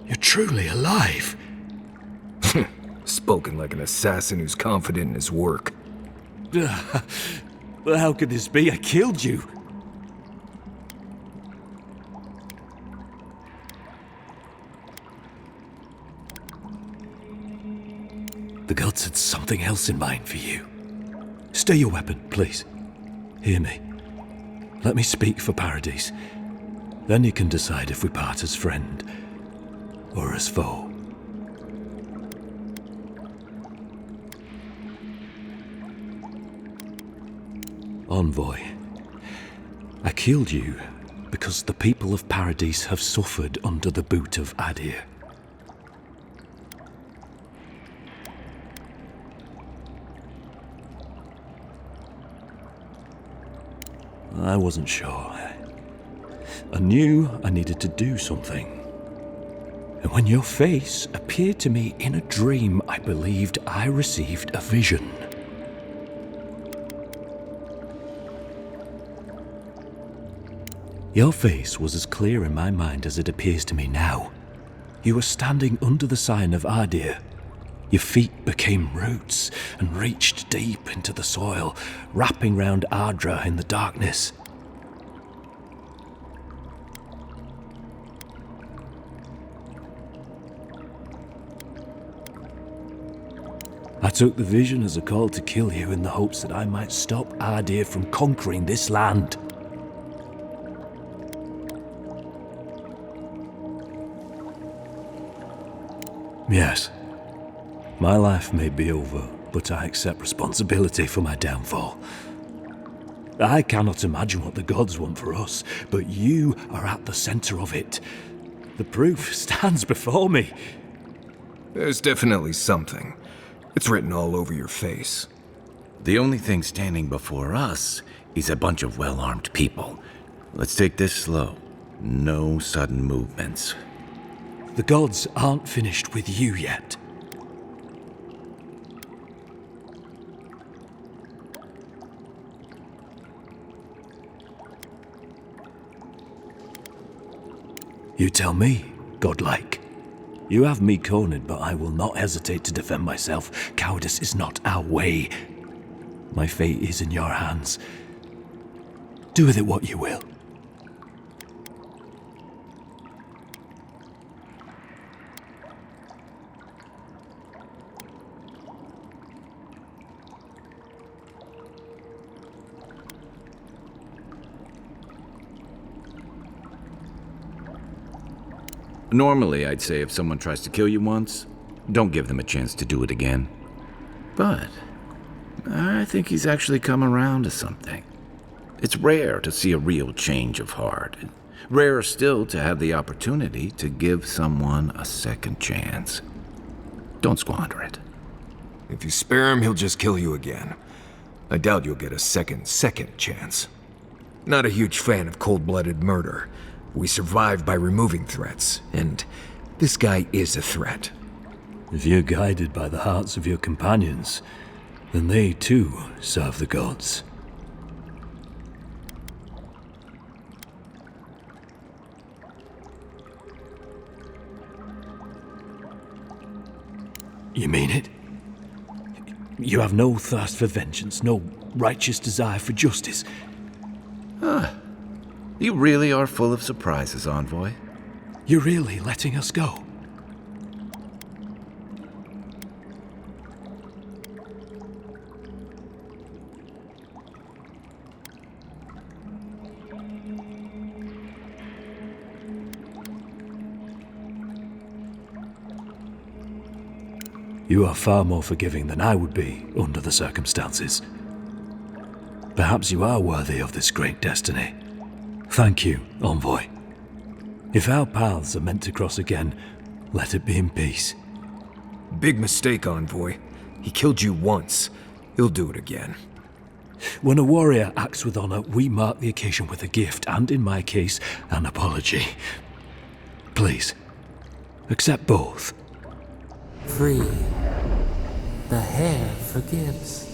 You're truly alive. Spoken like an assassin who's confident in his work. Well, how could this be? I killed you. The gods had something else in mind for you. Stay your weapon, please. Hear me. Let me speak for Paradise. Then you can decide if we part as friend or as foe. Envoy, I killed you because the people of Paradise have suffered under the boot of Adir. I wasn't sure. I knew I needed to do something. And when your face appeared to me in a dream, I believed I received a vision. Your face was as clear in my mind as it appears to me now. You were standing under the sign of Adir. Your feet became roots and reached deep into the soil, wrapping round Ardra in the darkness. I took the vision as a call to kill you in the hopes that I might stop Adir from conquering this land. Yes, my life may be over, but I accept responsibility for my downfall. I cannot imagine what the gods want for us, but you are at the center of it. The proof stands before me. There's definitely something. It's written all over your face. The only thing standing before us is a bunch of well-armed people. Let's take this slow. No sudden movements. The gods aren't finished with you yet. You tell me, godlike. You have me cornered, but I will not hesitate to defend myself. Cowardice is not our way. My fate is in your hands. Do with it what you will. Normally, I'd say if someone tries to kill you once, don't give them a chance to do it again. But I think he's actually come around to something. It's rare to see a real change of heart. Rarer still to have the opportunity to give someone a second chance. Don't squander it. If you spare him, he'll just kill you again. I doubt you'll get a second chance. Not a huge fan of cold-blooded murder. We survive by removing threats, and this guy is a threat. If you're guided by the hearts of your companions, then they too serve the gods. You mean it? You have no thirst for vengeance, no righteous desire for justice? You really are full of surprises, Envoy. You're really letting us go? You are far more forgiving than I would be under the circumstances. Perhaps you are worthy of this great destiny. Thank you, Envoy. If our paths are meant to cross again, let it be in peace. Big mistake, Envoy. He killed you once. He'll do it again. When a warrior acts with honor, we mark the occasion with a gift, and in my case, an apology. Please, accept both. Free. The hair forgives.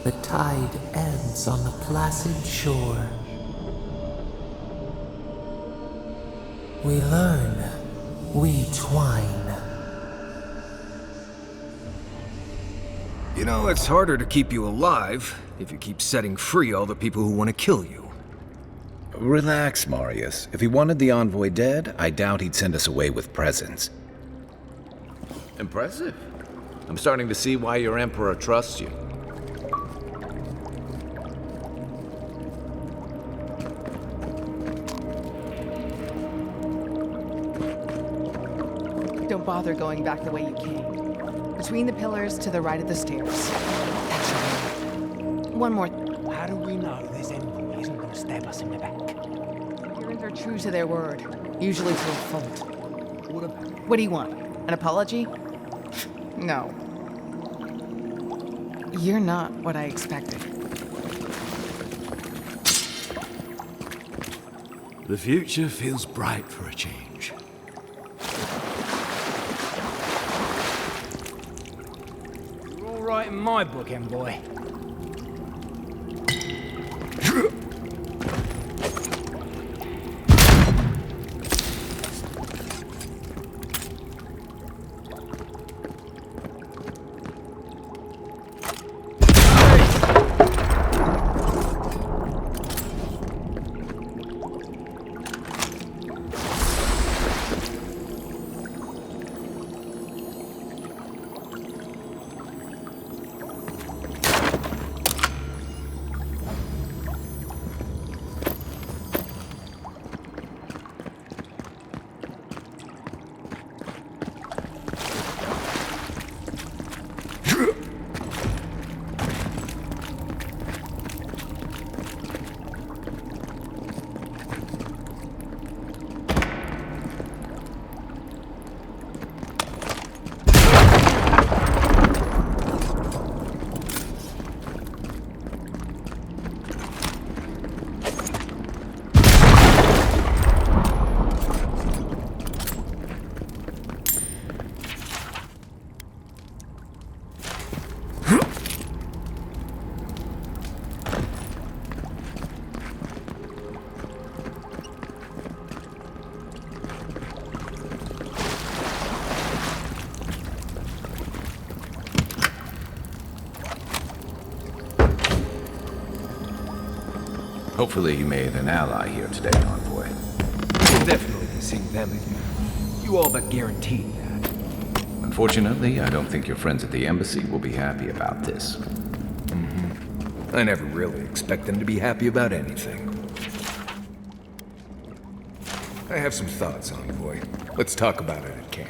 The tide ebbs on the placid shore. We learn. We twine. You know, it's harder to keep you alive if you keep setting free all the people who want to kill you. Relax, Marius. If he wanted the Envoy dead, I doubt he'd send us away with presents. Impressive. I'm starting to see why your Emperor trusts you. Don't bother going back the way you came. Between the pillars to the right of the stairs. One more. How do we know this envoy isn't going to stab us in the back? Humans are true to their word, usually to a fault. What do you want? An apology? No. You're not what I expected. The future feels bright for a change. You're all right in my book, envoy. Hopefully you made an ally here today, Envoy. We'll definitely be seeing them again. You all but guaranteed that. Unfortunately, I don't think your friends at the embassy will be happy about this. I never really expect them to be happy about anything. I have some thoughts, Envoy. Let's talk about it at camp.